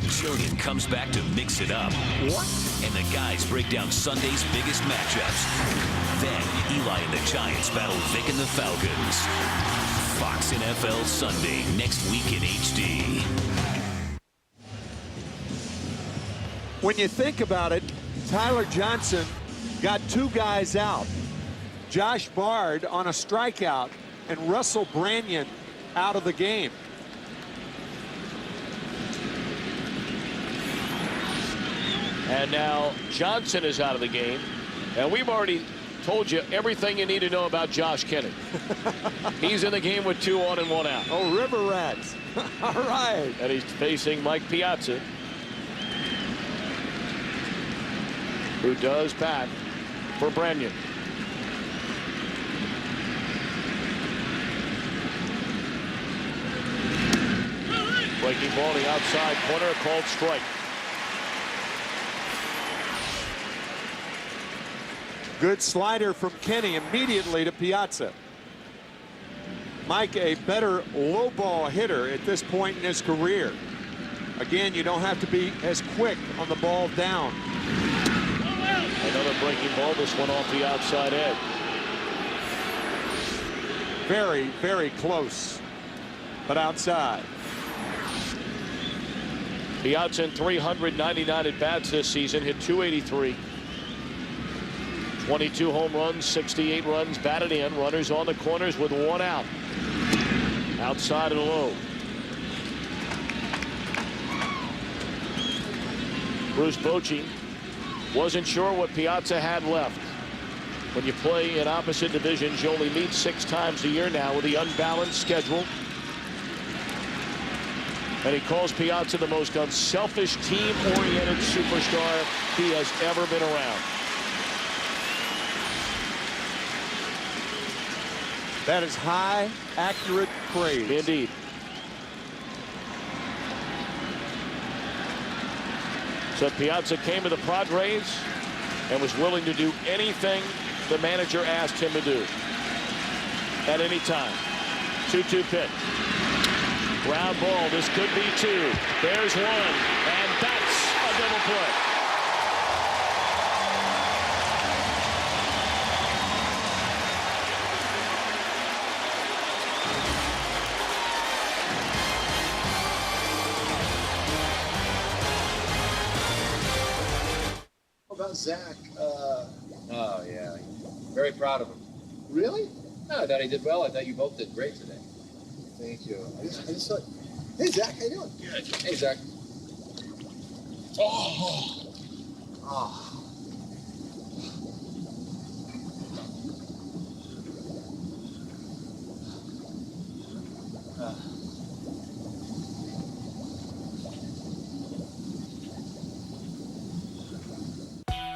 Jurgen comes back to mix it up. What? And the guys break down Sunday's biggest matchups. Then Eli and the Giants battle Vic and the Falcons. Fox NFL Sunday, next week in HD. When you think about it, Tyler Johnson got 2 guys out. Josh Bard on a strikeout and Russell Branyan out of the game. And now Johnson is out of the game. And we've already told you everything you need to know about Josh Kinney. He's in the game with 2 on and 1 out. Oh, River Rats. All right. And he's facing Mike Piazza, who does bat for Branyan. Breaking ball, the outside corner, called strike. Good slider from Kenny immediately to Piazza. Mike, a better low ball hitter at this point in his career. Again, you don't have to be as quick on the ball down. Another breaking ball, this one off the outside edge. Very, very close, but outside. Piazza in 399 at-bats this season, hit .283. 22 home runs, 68 runs batted in. Runners on the corners with one out. Outside and low. Bruce Bochy wasn't sure what Piazza had left. When you play in opposite divisions, you only meet 6 times a year now with the unbalanced schedule. And he calls Piazza the most unselfish, team-oriented superstar he has ever been around. That is high, accurate praise. Indeed. So Piazza came to the Padres and was willing to do anything the manager asked him to do at any time. 2-2 pitch. Ground ball. This could be 2. There's 1. And that's a double play. How about Zach? Oh, yeah. Very proud of him. Really? No, I thought he did well. I thought you both did great today. Thank you. I just thought, hey, Zach, how you doing? Good. Hey, Zach. Oh. Oh.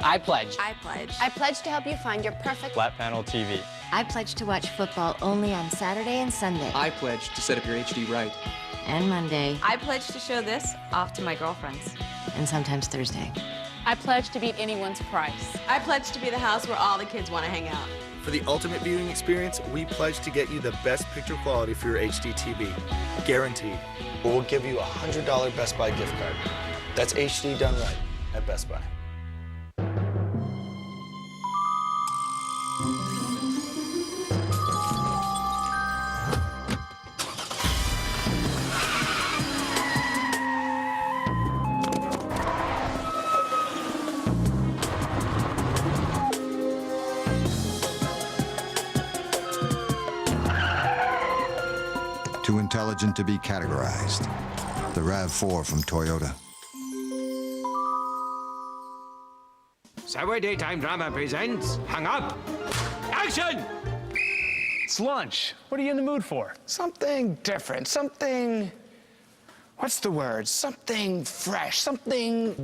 I pledge. I pledge. I pledge to help you find your perfect Flat panel TV. I pledge to watch football only on Saturday and Sunday. I pledge to set up your HD right. And Monday. I pledge to show this off to my girlfriends. And sometimes Thursday. I pledge to beat anyone's price. I pledge to be the house where all the kids want to hang out. For the ultimate viewing experience, we pledge to get you the best picture quality for your HD TV. Guaranteed. We'll give you a $100 Best Buy gift card. That's HD done right at Best Buy. Too intelligent to be categorized. The RAV4 from Toyota. Subway Daytime Drama presents Hung Up. Action! It's lunch. What are you in the mood for? Something different. Something. What's the word? Something fresh. Something.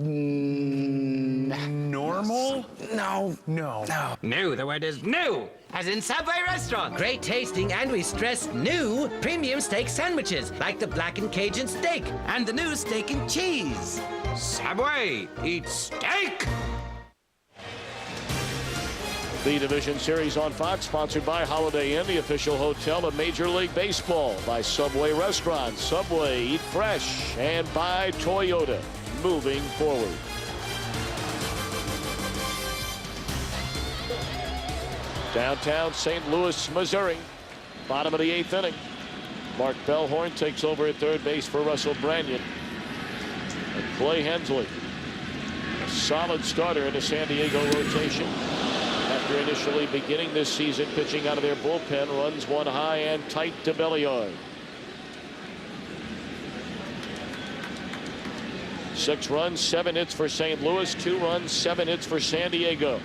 Normal? No. No. No. New. The word is new. As in Subway restaurant. Great tasting, and we stress new premium steak sandwiches, like the blackened Cajun steak and the new steak and cheese. Subway. Eat steak. The Division Series on Fox, sponsored by Holiday Inn, the official hotel of Major League Baseball, by Subway Restaurant, Subway, eat fresh, and by Toyota, moving forward. Downtown St. Louis, Missouri, bottom of the 8th inning. Mark Bellhorn takes over at third base for Russell Branyan. And Clay Hensley, a solid starter in the San Diego rotation. After initially beginning this season pitching out of their bullpen, runs one high and tight to Belliard. 6 runs, 7 hits for St. Louis, 2 runs, 7 hits for San Diego.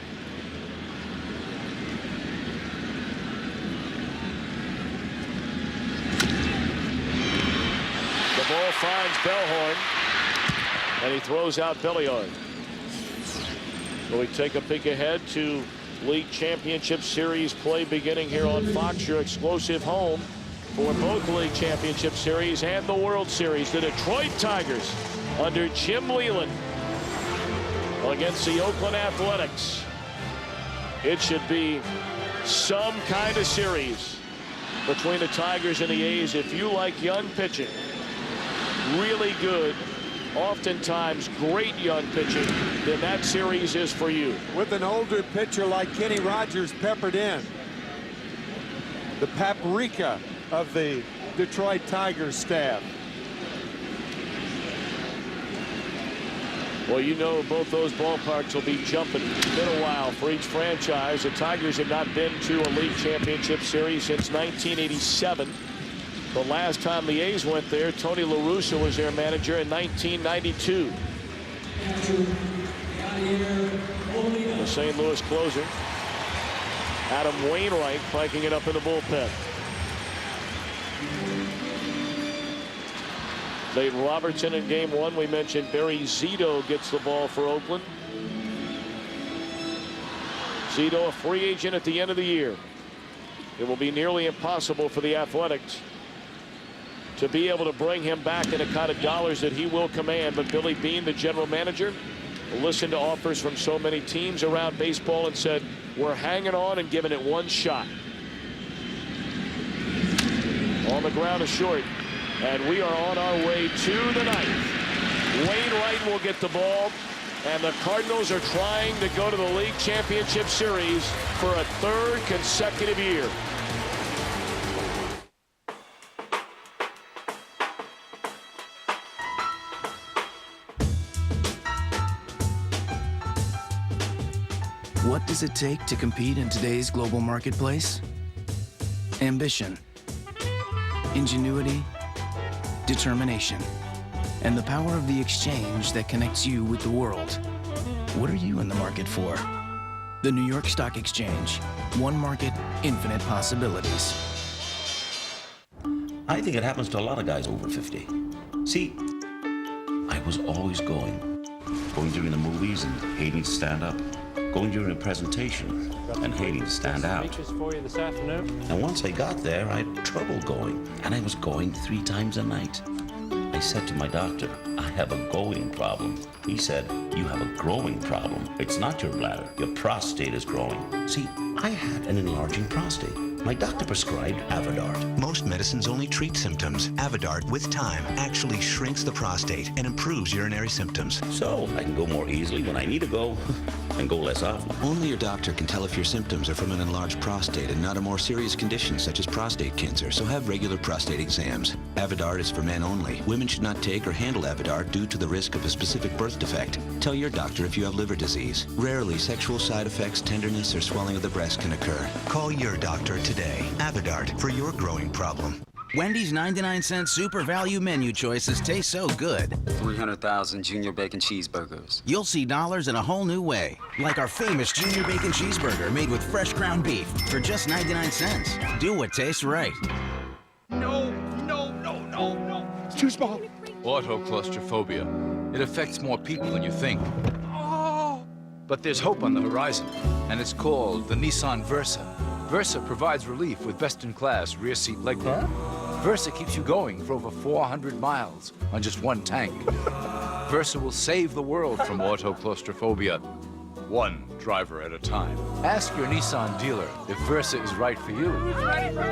The ball finds Bellhorn, and he throws out Belliard. So we take a peek ahead to League Championship Series play beginning here on Fox, your exclusive home for both League Championship Series and the World Series. The Detroit Tigers under Jim Leyland against the Oakland Athletics. It should be some kind of series between the Tigers and the A's if you like young pitching. Really good oftentimes great young pitching, then that series is for you. With an older pitcher like Kenny Rogers peppered in, the paprika of the Detroit Tigers staff. Well, you know, both those ballparks will be jumping. It's been a while for each franchise. The Tigers have not been to a league championship series since 1987. The last time the A's went there, Tony La Russa was their manager in 1992. The St. Louis closer, Adam Wainwright, cranking it up in the bullpen. Dave Robertson in game one. We mentioned Barry Zito gets the ball for Oakland. Zito, a free agent at the end of the year. It will be nearly impossible for the Athletics to be able to bring him back in the kind of dollars that he will command. But Billy Beane, the general manager, listened to offers from so many teams around baseball and said, we're hanging on and giving it one shot. On the ground is short. And we are on our way to the ninth. Wainwright will get the ball. And the Cardinals are trying to go to the league championship series for a third consecutive year. What does it take to compete in today's global marketplace? Ambition, ingenuity, determination, and the power of the exchange that connects you with the world. What are you in the market for? The New York Stock Exchange. One market, infinite possibilities. I think it happens to a lot of guys over 50. See, I was always going during the movies and hating to stand up, going during a presentation and hating to stand out. For you this afternoon. And once I got there, I had trouble going, and I was going 3 times a night. I said to my doctor, I have a going problem. He said, you have a growing problem. It's not your bladder. Your prostate is growing. See, I had an enlarging prostate. My doctor prescribed Avodart. Most medicines only treat symptoms. Avodart, with time, actually shrinks the prostate and improves urinary symptoms. So I can go more easily when I need to go and go less often. Only your doctor can tell if your symptoms are from an enlarged prostate and not a more serious condition such as prostate cancer, so have regular prostate exams. Avodart is for men only. Women should not take or handle Avodart due to the risk of a specific birth defect. Tell your doctor if you have liver disease. Rarely, sexual side effects, tenderness, or swelling of the breast can occur. Call your doctor today. Avodart for your growing problem. Wendy's 99-cent super value menu choices taste so good. 300,000 Junior Bacon Cheeseburgers. You'll see dollars in a whole new way. Like our famous Junior Bacon Cheeseburger made with fresh ground beef for just 99 cents. Do what tastes right. No. It's too small. Autoclaustrophobia. It affects more people than you think. But there's hope on the horizon, and it's called the Nissan Versa. Versa provides relief with best-in-class rear seat legroom. Versa keeps you going for over 400 miles on just one tank. Versa will save the world from autoclaustrophobia, one driver at a time. Ask your Nissan dealer if Versa is right for you. Ready for me?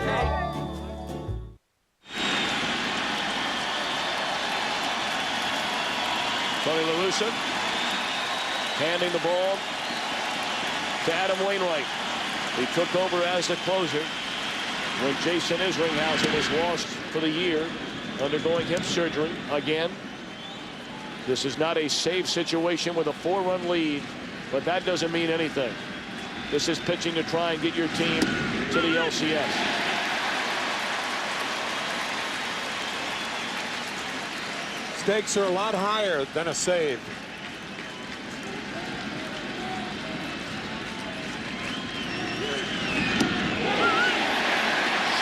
Tony La Russa handing the ball to Adam Wainwright. He took over as the closer when Jason Isringhausen was lost for the year, undergoing hip surgery again. This is not a safe situation with a 4-run lead, but that doesn't mean anything. This is pitching to try and get your team to the LCS. Stakes are a lot higher than a save.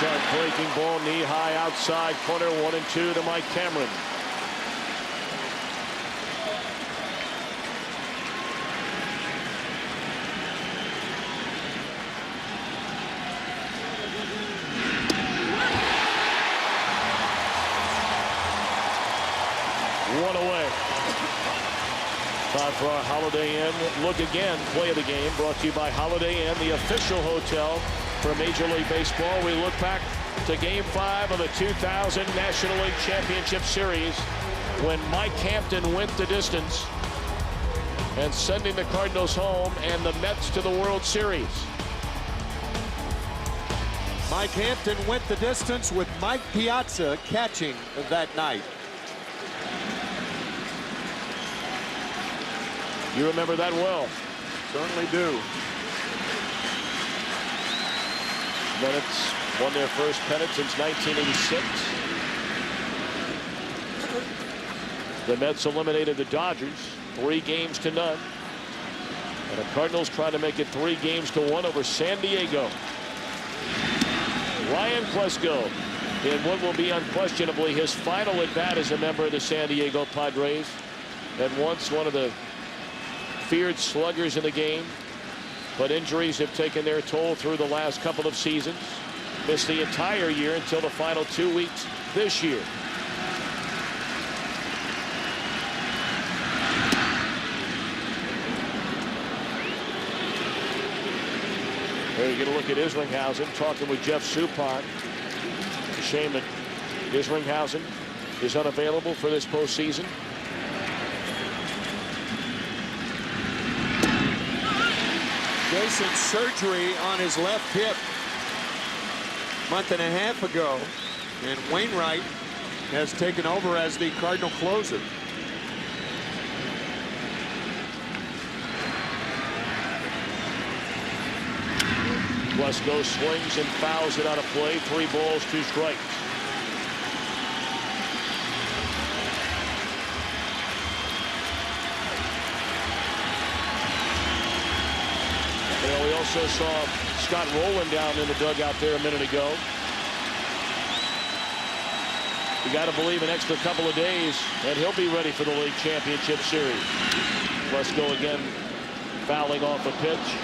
Sharp breaking ball, knee high outside corner, 1-2 to Mike Cameron. One away. Time for our Holiday Inn look again. Play of the game brought to you by Holiday Inn, the official hotel for Major League Baseball. We look back to Game 5 of the 2000 National League Championship Series. when Mike Hampton went the distance and sending the Cardinals home and the Mets to the World Series. Mike Hampton went the distance with Mike Piazza catching that night. You remember that well. Certainly do. Mets won their first pennant since 1986. The Mets eliminated the Dodgers 3-0. And the Cardinals trying to make it 3-1 over San Diego. Ryan Klesko in what will be unquestionably his final at bat as a member of the San Diego Padres. And once one of the feared sluggers in the game. But injuries have taken their toll through the last couple of seasons. Missed the entire year until the final 2 weeks this year. There you get a look at Isringhausen talking with Jeff Suppan. Shame that Isringhausen is unavailable for this postseason. Jason's surgery on his left hip a month and a half ago, and Wainwright has taken over as the Cardinal closer. Klesko swings and fouls it out of play. 3 balls, 2 strikes. We also saw Scott Rowland down in the dugout there a minute ago. You got to believe an extra couple of days and he'll be ready for the league championship series. Klesko again fouling off a pitch.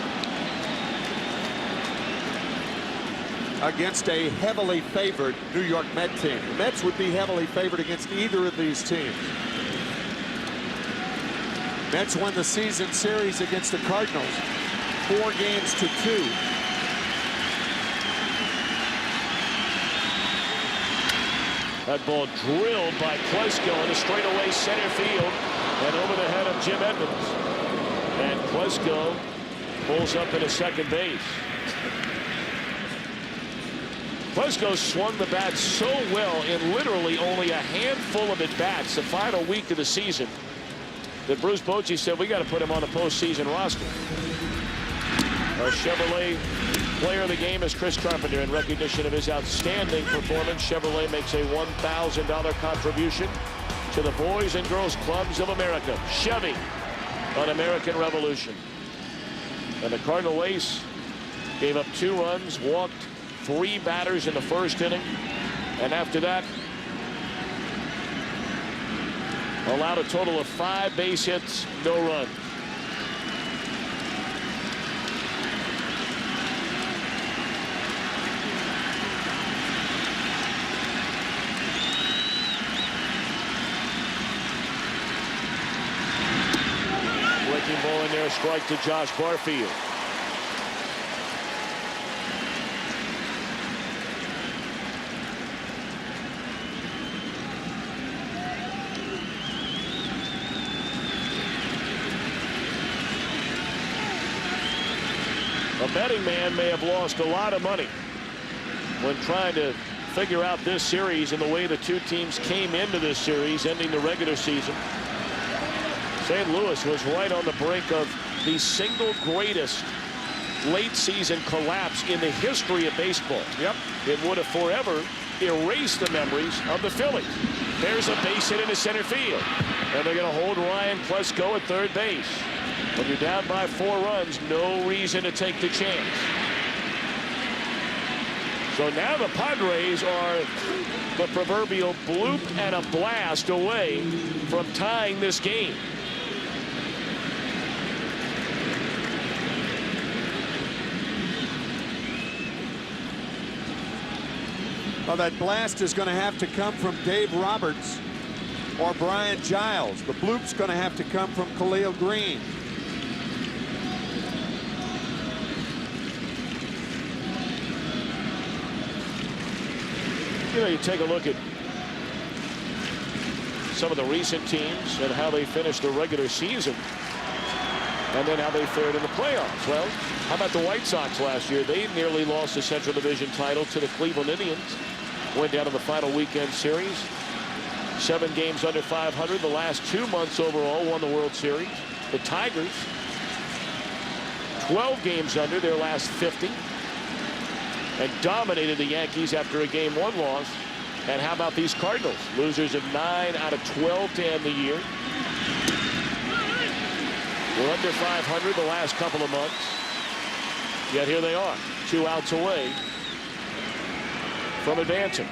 Against a heavily favored New York Met team. The Mets would be heavily favored against either of these teams. Mets won the season series against the Cardinals 4-2. That ball drilled by Klesko in a straightaway center field and over the head of Jim Edmonds. And Klesko pulls up into second base. Klesko swung the bat so well in literally only a handful of at-bats the final week of the season that Bruce Bochy said we got to put him on the postseason roster. Our Chevrolet player of the game is Chris Carpenter. In recognition of his outstanding performance, Chevrolet makes a $1,000 contribution to the Boys and Girls Clubs of America. Chevy, an American Revolution. And the Cardinal ace gave up 2 runs, walked 3 batters in the first inning, and after that allowed a total of 5 base hits, no runs. Breaking ball in there, strike to Josh Barfield. A betting man may have lost a lot of money when trying to figure out this series and the way the 2 teams came into this series, ending the regular season. St. Louis was right on the brink of the single greatest late season collapse in the history of baseball. Yep. It would have forever erased the memories of the Phillies. There's a base hit into center field, and they're going to hold Ryan Klesko at third base. When you're down by 4 runs, no reason to take the chance. So now the Padres are the proverbial bloop and a blast away from tying this game. Well, that blast is going to have to come from Dave Roberts or Brian Giles. The bloop's going to have to come from Khalil Green. You know, you take a look at some of the recent teams and how they finished the regular season, and then how they fared in the playoffs. Well, how about the White Sox last year? They nearly lost the Central Division title to the Cleveland Indians. Went down to the final weekend series. 7 games under 500. The last 2 months overall won the World Series. The Tigers, 12 games under their last 50. And dominated the Yankees after a Game 1 loss. And how about these Cardinals? Losers of 9 out of 12 to end the year. We're under 500 the last couple of months. Yet here they are, 2 outs away from advancing.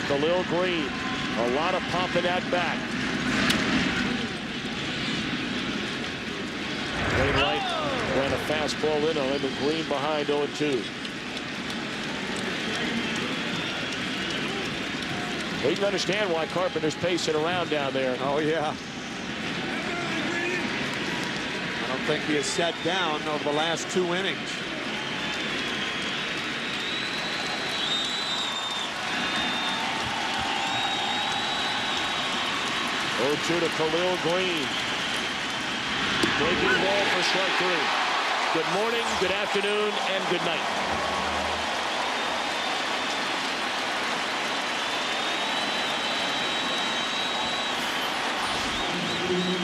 Khalil Green, a lot of pop in that bat. Wainwright ran a fastball in on him, and Green behind 0-2. Well, you can understand why Carpenter's pacing around down there. Oh, yeah. I don't think he has sat down over the last 2 innings. To Khalil Green. Breaking ball for strike 3. Good morning, good afternoon, and good night.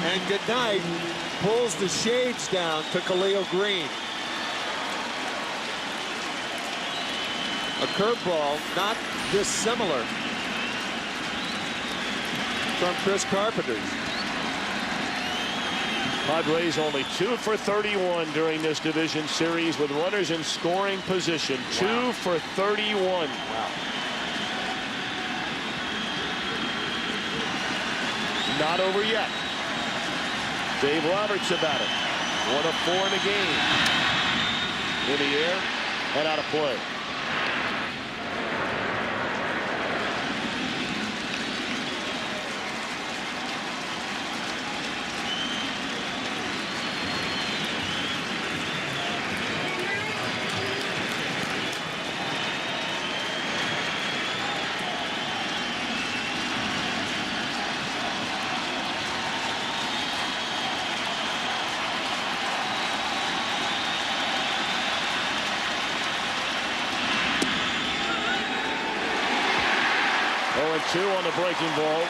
And good night. Pulls the shades down to Khalil Green. A curveball not dissimilar from Chris Carpenter. Padres only 2 for 31 during this division series with runners in scoring position. 2 for 31. Wow. Not over yet. Dave Roberts about it. 1 of 4 in the game. In the air and out of play. Two on the breaking ball.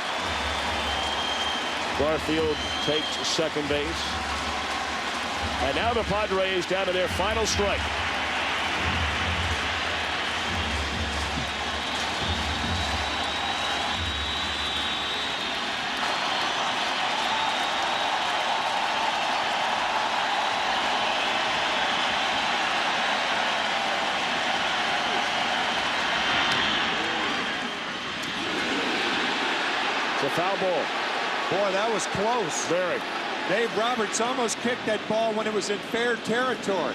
Garfield takes second base. And now the Padres down to their final strike. Foul ball. Boy, that was close. Very. Dave Roberts almost kicked that ball when it was in fair territory.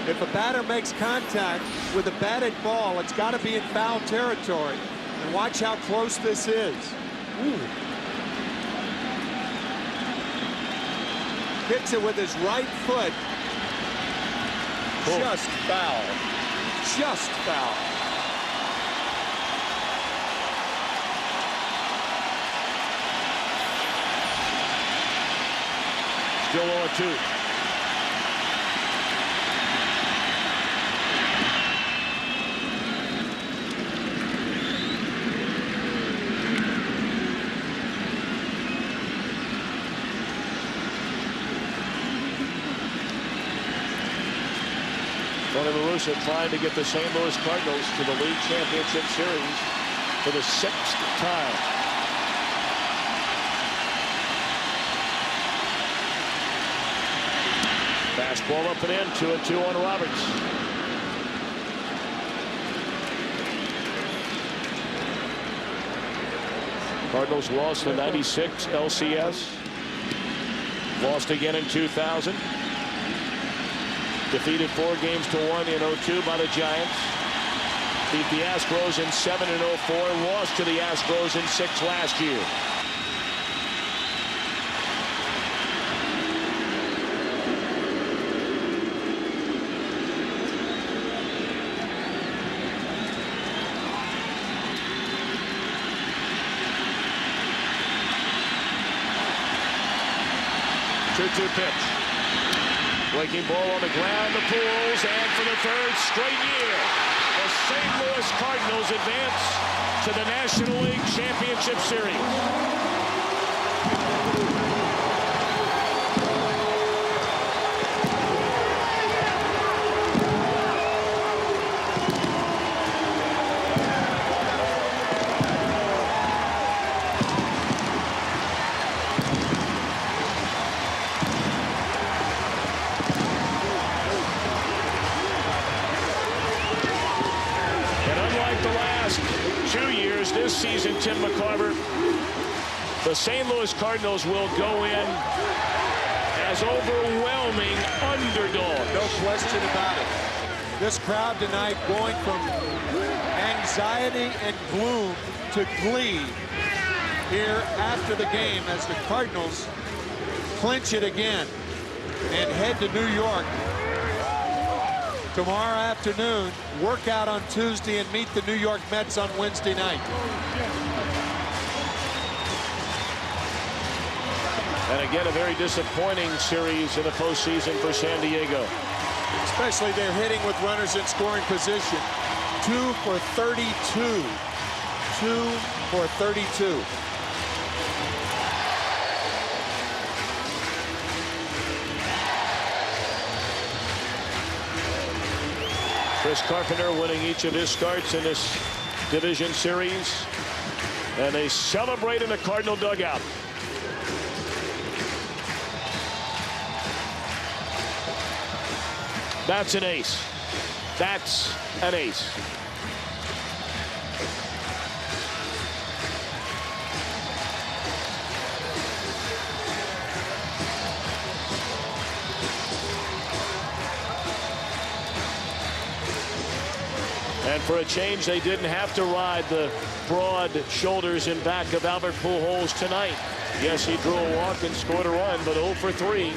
If a batter makes contact with a batted ball, it's got to be in foul territory. And watch how close this is. Ooh. Hits it with his right foot. Cool. Just foul. Just foul. Still 0-2. Tony La Russa trying to get the St. Louis Cardinals to the league championship series for the 6th time. Fastball up and in, 2-2 on Roberts. Cardinals lost the '96 LCS. Lost again in 2000. Defeated 4-1 in 02 by the Giants. Beat the Astros in 7 in 04. Lost to the Astros in 6 last year. 0-2 pitch. Breaking ball on the ground, the Pools, and for the third straight year, the St. Louis Cardinals advance to the National League Championship Series. This season, Tim McCarver, the St. Louis Cardinals will go in as overwhelming underdogs. No question about it. This crowd tonight going from anxiety and gloom to glee here after the game as the Cardinals clinch it again and head to New York tomorrow afternoon, work out on Tuesday, and meet the New York Mets on Wednesday night. And again, a very disappointing series in the postseason for San Diego. Especially they're hitting with runners in scoring position. 2 for 32. 2 for 32. Chris Carpenter winning each of his starts in this division series. And they celebrate in the Cardinal dugout. That's an ace. That's an ace. And for a change, they didn't have to ride the broad shoulders and back of Albert Pujols tonight. Yes, he drew a walk and scored a run, but 0 for 3.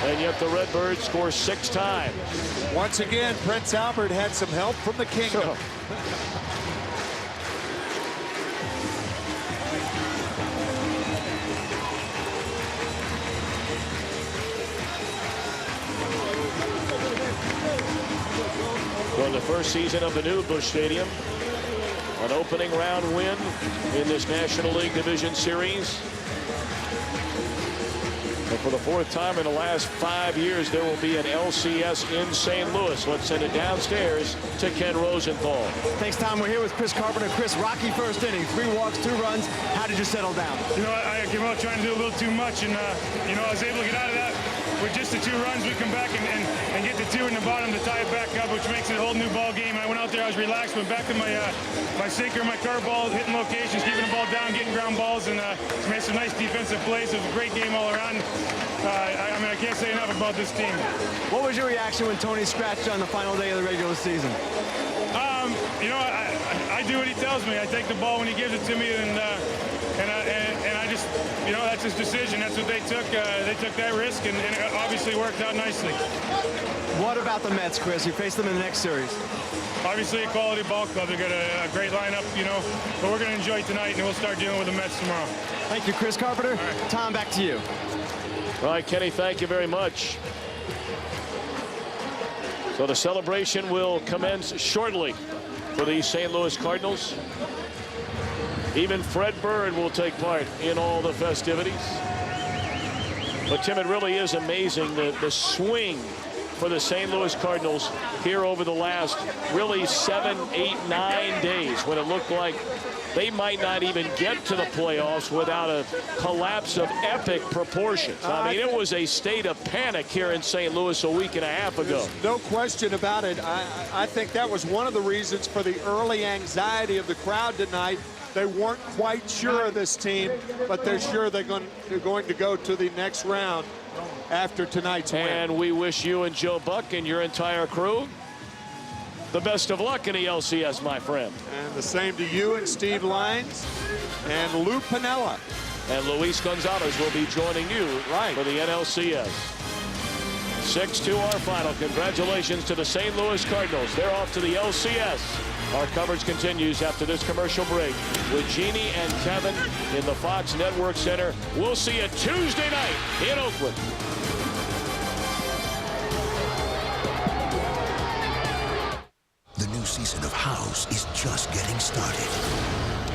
And yet the Redbirds score 6 times. Once again, Prince Albert had some help from the kingdom. For the first season of the new Busch Stadium, an opening round win in this National League Division Series. And for the 4th time in the last 5 years, there will be an LCS in St. Louis. Let's send it downstairs to Ken Rosenthal. Thanks, Tom. We're here with Chris Carpenter. Chris, rocky first inning, 3 walks, 2 runs. How did you settle down? You know, I came out trying to do a little too much, and you know, I was able to get out of that with just the 2 runs. We come back and get the 2 in the bottom to tie it back up, which makes it a whole new ball game. I went out there, I was relaxed, went back to my sinker, my curveball, hitting locations, keeping the ball down, getting ground balls, and made some nice defensive plays. It was a great game all around. I mean, I can't say enough about this team. What was your reaction when Tony scratched on the final day of the regular season? You know, I do what he tells me. I take the ball when he gives it to me, and I just, you know, that's his decision. That's what they took. They took that risk, and it obviously worked out nicely. What about the Mets, Chris? You face them in the next series. Obviously a quality ball club. They've got a great lineup, you know, but we're going to enjoy tonight, and we'll start dealing with the Mets tomorrow. Thank you, Chris Carpenter. Right. Tom, back to you. All right, Kenny, thank you very much. So the celebration will commence shortly for the St. Louis Cardinals. Even Fred Bird will take part in all the festivities. But, Tim, it really is amazing the swing for the St. Louis Cardinals here over the last really 7, 8, 9 days, when it looked like they might not even get to the playoffs without a collapse of epic proportions. I mean, it was a state of panic here in St. Louis a week and a half ago. No question about it. I think that was one of the reasons for the early anxiety of the crowd tonight. They weren't quite sure of this team, but they're sure they're going to go to the next round after tonight's win. And we wish you and Joe Buck and your entire crew the best of luck in the LCS, my friend. And the same to you and Steve Lyons and Lou Piniella. And Luis Gonzalez will be joining you for the NLCS. 6-2 our final. Congratulations to the St. Louis Cardinals. They're off to the LCS. Our coverage continues after this commercial break with Jeannie and Kevin in the Fox Network Center. We'll see you Tuesday night in Oakland. started.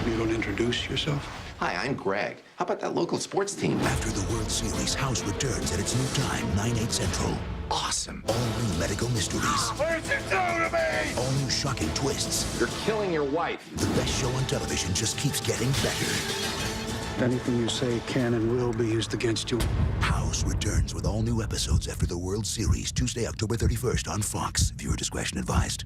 You don't introduce yourself? Hi, I'm Greg. How about that local sports team? After the World Series, House returns at its new time, 9/8 Central. Awesome. All new medical mysteries. What did you do to me? All new shocking twists. You're killing your wife. The best show on television just keeps getting better. Anything you say can and will be used against you. House returns with all new episodes after the World Series, Tuesday, October 31st on Fox. Viewer discretion advised.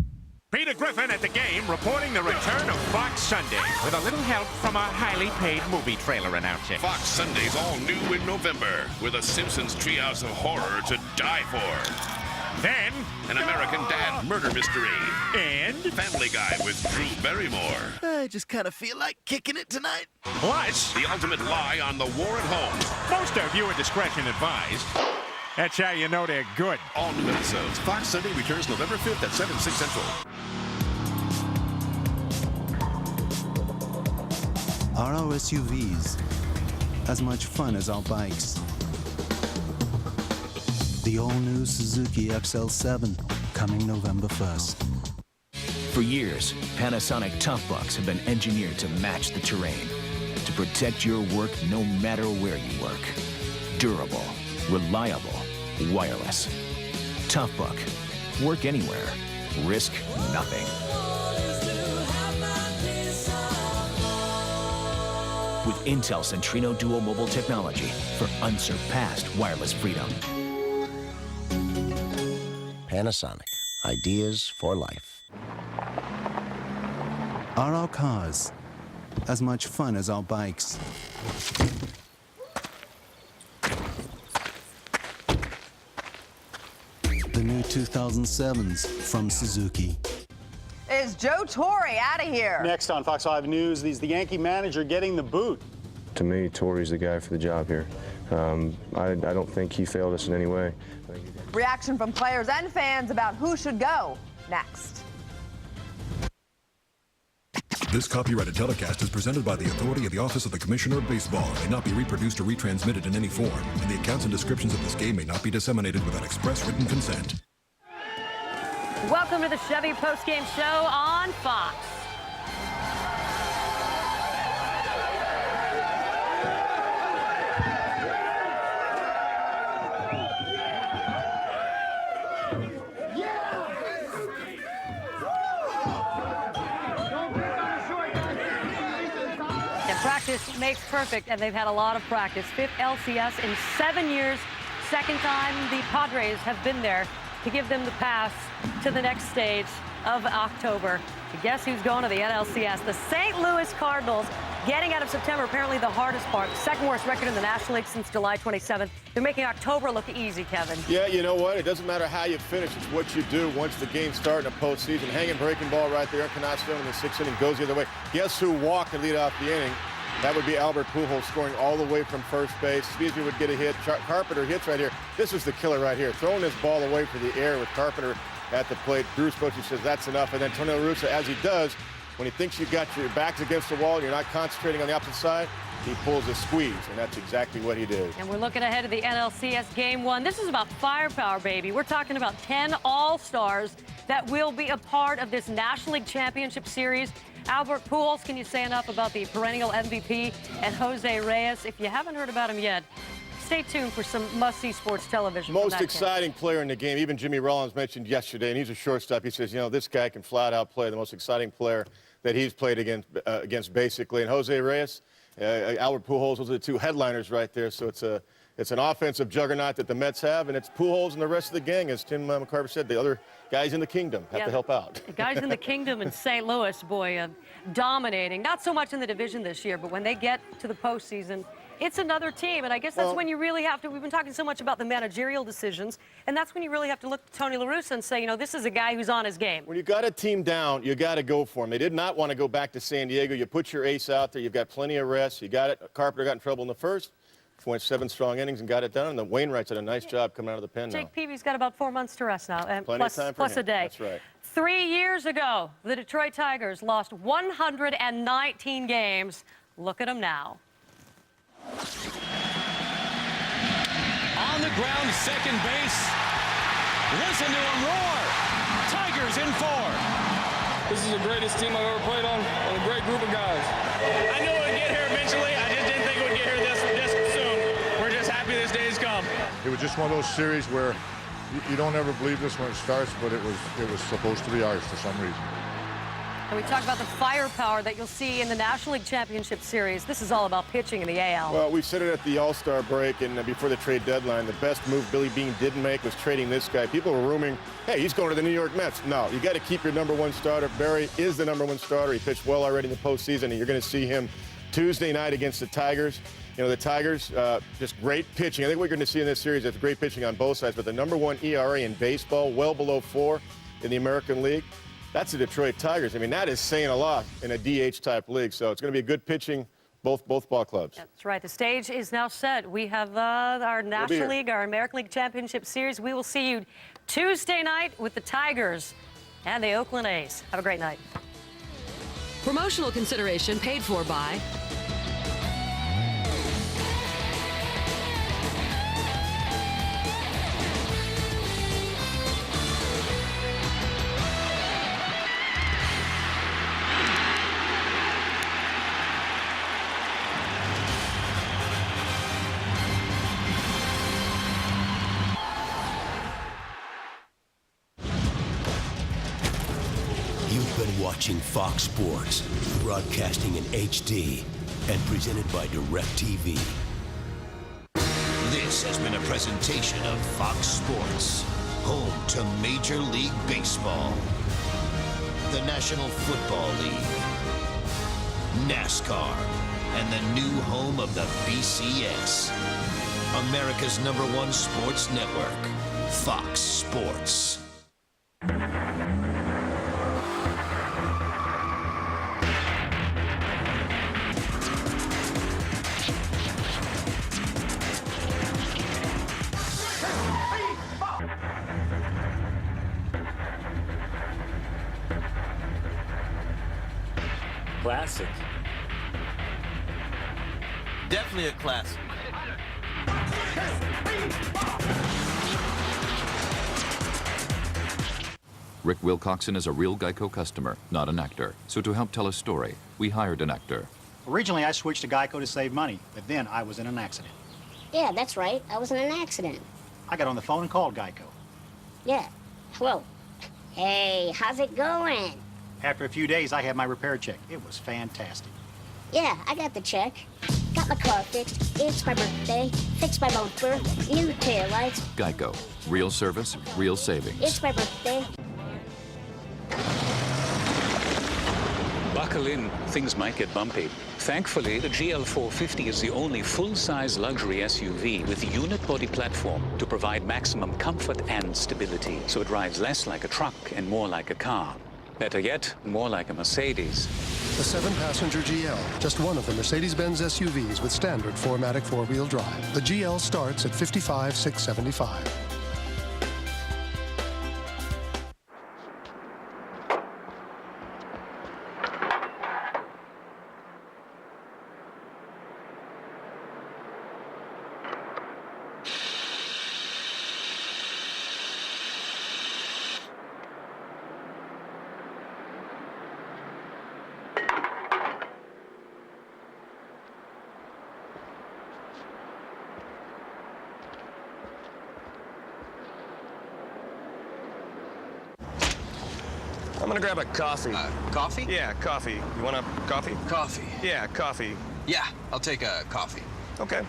Peter Griffin at the game, reporting the return of Fox Sunday with a little help from our highly paid movie trailer announcer. Fox Sunday's all new in November with a Simpsons treehouse of horror to die for. Then, an American Dad murder mystery. And Family Guy with Drew Barrymore. I just kind of feel like kicking it tonight. Plus, the ultimate lie on the war at home. Most are viewer discretion advised. That's how you know they're good. All new episodes. Fox Sunday returns November 5th at 7, 6 Central. Are our SUVs as much fun as our bikes? The all-new Suzuki XL7, coming November 1st. For years, Panasonic Tough Bucks have been engineered to match the terrain, to protect your work no matter where you work. Durable, reliable, wireless. Tough Buck. Work anywhere. Risk nothing. With Intel Centrino Duo mobile technology for unsurpassed wireless freedom. Panasonic. Ideas for life. Are our cars as much fun as our bikes? The new 2007s from Suzuki. Is Joe Torre out of here? Next on Fox 5 News, he's the Yankee manager getting the boot. To me, Torre's the guy for the job here. I don't think he failed us in any way. Reaction from players and fans about who should go next. This copyrighted telecast is presented by the authority of the Office of the Commissioner of Baseball and may not be reproduced or retransmitted in any form, and the accounts and descriptions of this game may not be disseminated without express written consent. Welcome to the Chevy postgame show on Fox. Practice makes perfect, and they've had a lot of practice. 5th LCS in 7 years. Second time the Padres have been there to give them the pass to the next stage of October. Guess who's going to the NLCS? The St. Louis Cardinals, getting out of September, apparently the hardest part. Second worst record in the National League since July 27th. They're making October look easy, Kevin. Yeah, you know what? It doesn't matter how you finish. It's what you do once the games start in a postseason. Hanging breaking ball right there. Encarnacion in the 6th inning goes the other way. Guess who walked and lead off the inning? That would be Albert Pujols scoring all the way from first base. Speedsy would get a hit. Carpenter hits right here. This is the killer right here. Throwing this ball away for the air with Carpenter at the plate. Bruce Bochy says that's enough. And then Tony La Russa, as he does, when he thinks you've got your backs against the wall and you're not concentrating on the opposite side, he pulls a squeeze, and that's exactly what he did. And we're looking ahead to the NLCS Game 1. This is about firepower, baby. We're talking about 10 All-Stars that will be a part of this National League Championship Series. Albert Pujols, can you say enough about the perennial MVP and Jose Reyes? If you haven't heard about him yet, stay tuned for some must-see sports television. Most exciting player in the game. Even Jimmy Rollins mentioned yesterday, and he's a shortstop. He says, you know, this guy can flat out play. The most exciting player that he's played against basically. And Jose Reyes, Albert Pujols, those are the two headliners right there. So it's an offensive juggernaut that the Mets have, and it's Pujols and the rest of the gang, as Tim McCarver said. The other guys in the kingdom have to help out. Guys in the kingdom in St. Louis, boy, dominating. Not so much in the division this year, but when they get to the postseason, it's another team. And I guess that's when you really have to, we've been talking so much about the managerial decisions, and that's when you really have to look at Tony La Russa and say, you know, this is a guy who's on his game. When you got a team down, you got to go for him. They did not want to go back to San Diego. You put your ace out there. You've got plenty of rest. You got it. Carpenter got in trouble in the first. Went 7 strong innings and got it done. And the Wainwright's did a nice job coming out of the pen now. Jake Peavy's got about 4 months to rest now, and Plenty of time for plus him. a day. That's right. 3 years ago, the Detroit Tigers lost 119 games. Look at them now. On the ground, second base. Listen to him roar. Tigers in 4. This is the greatest team I've ever played on and a great group of guys. I knew it would get here eventually. I just didn't think it would get here this soon. We're just happy this day has come. It was just one of those series where you don't ever believe this when it starts, but it was supposed to be ours for some reason. And we talk about the firepower that you'll see in the National League Championship Series. This is all about pitching in the AL. Well, we said it at the All-Star break and before the trade deadline. The best move Billy Beane didn't make was trading this guy. People were ruming, hey, he's going to the New York Mets. No, you got to keep your #1 starter. Barry is the #1 starter. He pitched well already in the postseason, and you're going to see him Tuesday night against the Tigers. You know, the Tigers, just great pitching. I think what you're going to see in this series is great pitching on both sides, but the #1 ERA in baseball, well below 4 in the American League. That's the Detroit Tigers. I mean, that is saying a lot in a DH-type league. So it's going to be a good pitching, both ball clubs. That's right. The stage is now set. We have our National League, our American League Championship Series. We will see you Tuesday night with the Tigers and the Oakland A's. Have a great night. Promotional consideration paid for by You've been watching Fox Sports, broadcasting in HD and presented by DirecTV. This has been a presentation of Fox Sports, home to Major League Baseball, the National Football League, NASCAR, and the new home of the BCS, America's #1 sports network, Fox Sports. Classic. Definitely a classic. Rick Wilcoxon is a real Geico customer, not an actor. So to help tell a story, we hired an actor. Originally, I switched to Geico to save money, but then I was in an accident. Yeah, that's right. I was in an accident. I got on the phone and called Geico. Yeah. Hello. Hey, how's it going? After a few days, I had my repair check. It was fantastic. Yeah, I got the check. Got my car fixed. It's my birthday. Fixed my bumper. New taillights. Geico. Real service, real savings. It's my birthday. Buckle in, things might get bumpy. Thankfully, the GL450 is the only full-size luxury SUV with a unit body platform to provide maximum comfort and stability, so it drives less like a truck and more like a car. Better yet, more like a Mercedes. The 7-passenger GL, just one of the Mercedes-Benz SUVs with standard 4MATIC 4-wheel drive. The GL starts at $55,675. I'm gonna grab a coffee. Coffee? Yeah, coffee. You want a coffee? Coffee. Yeah, coffee. Yeah, I'll take a coffee. Okay.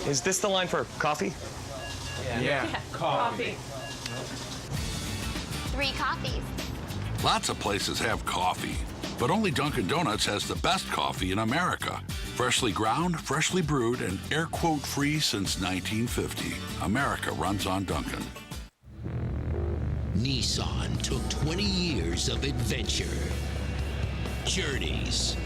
Is this the line for coffee? Yeah. Coffee. 3 coffees. Lots of places have coffee, but only Dunkin' Donuts has the best coffee in America. Freshly ground, freshly brewed, and air quote free since 1950. America runs on Dunkin'. Nissan took 20 years of adventure, journeys,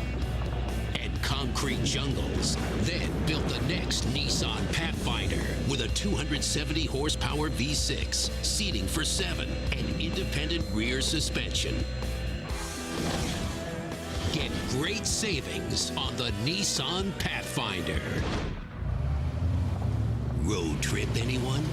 and concrete jungles, then built the next Nissan Pathfinder with a 270 horsepower V6, seating for 7, and independent rear suspension. Get great savings on the Nissan Pathfinder. Road trip, anyone?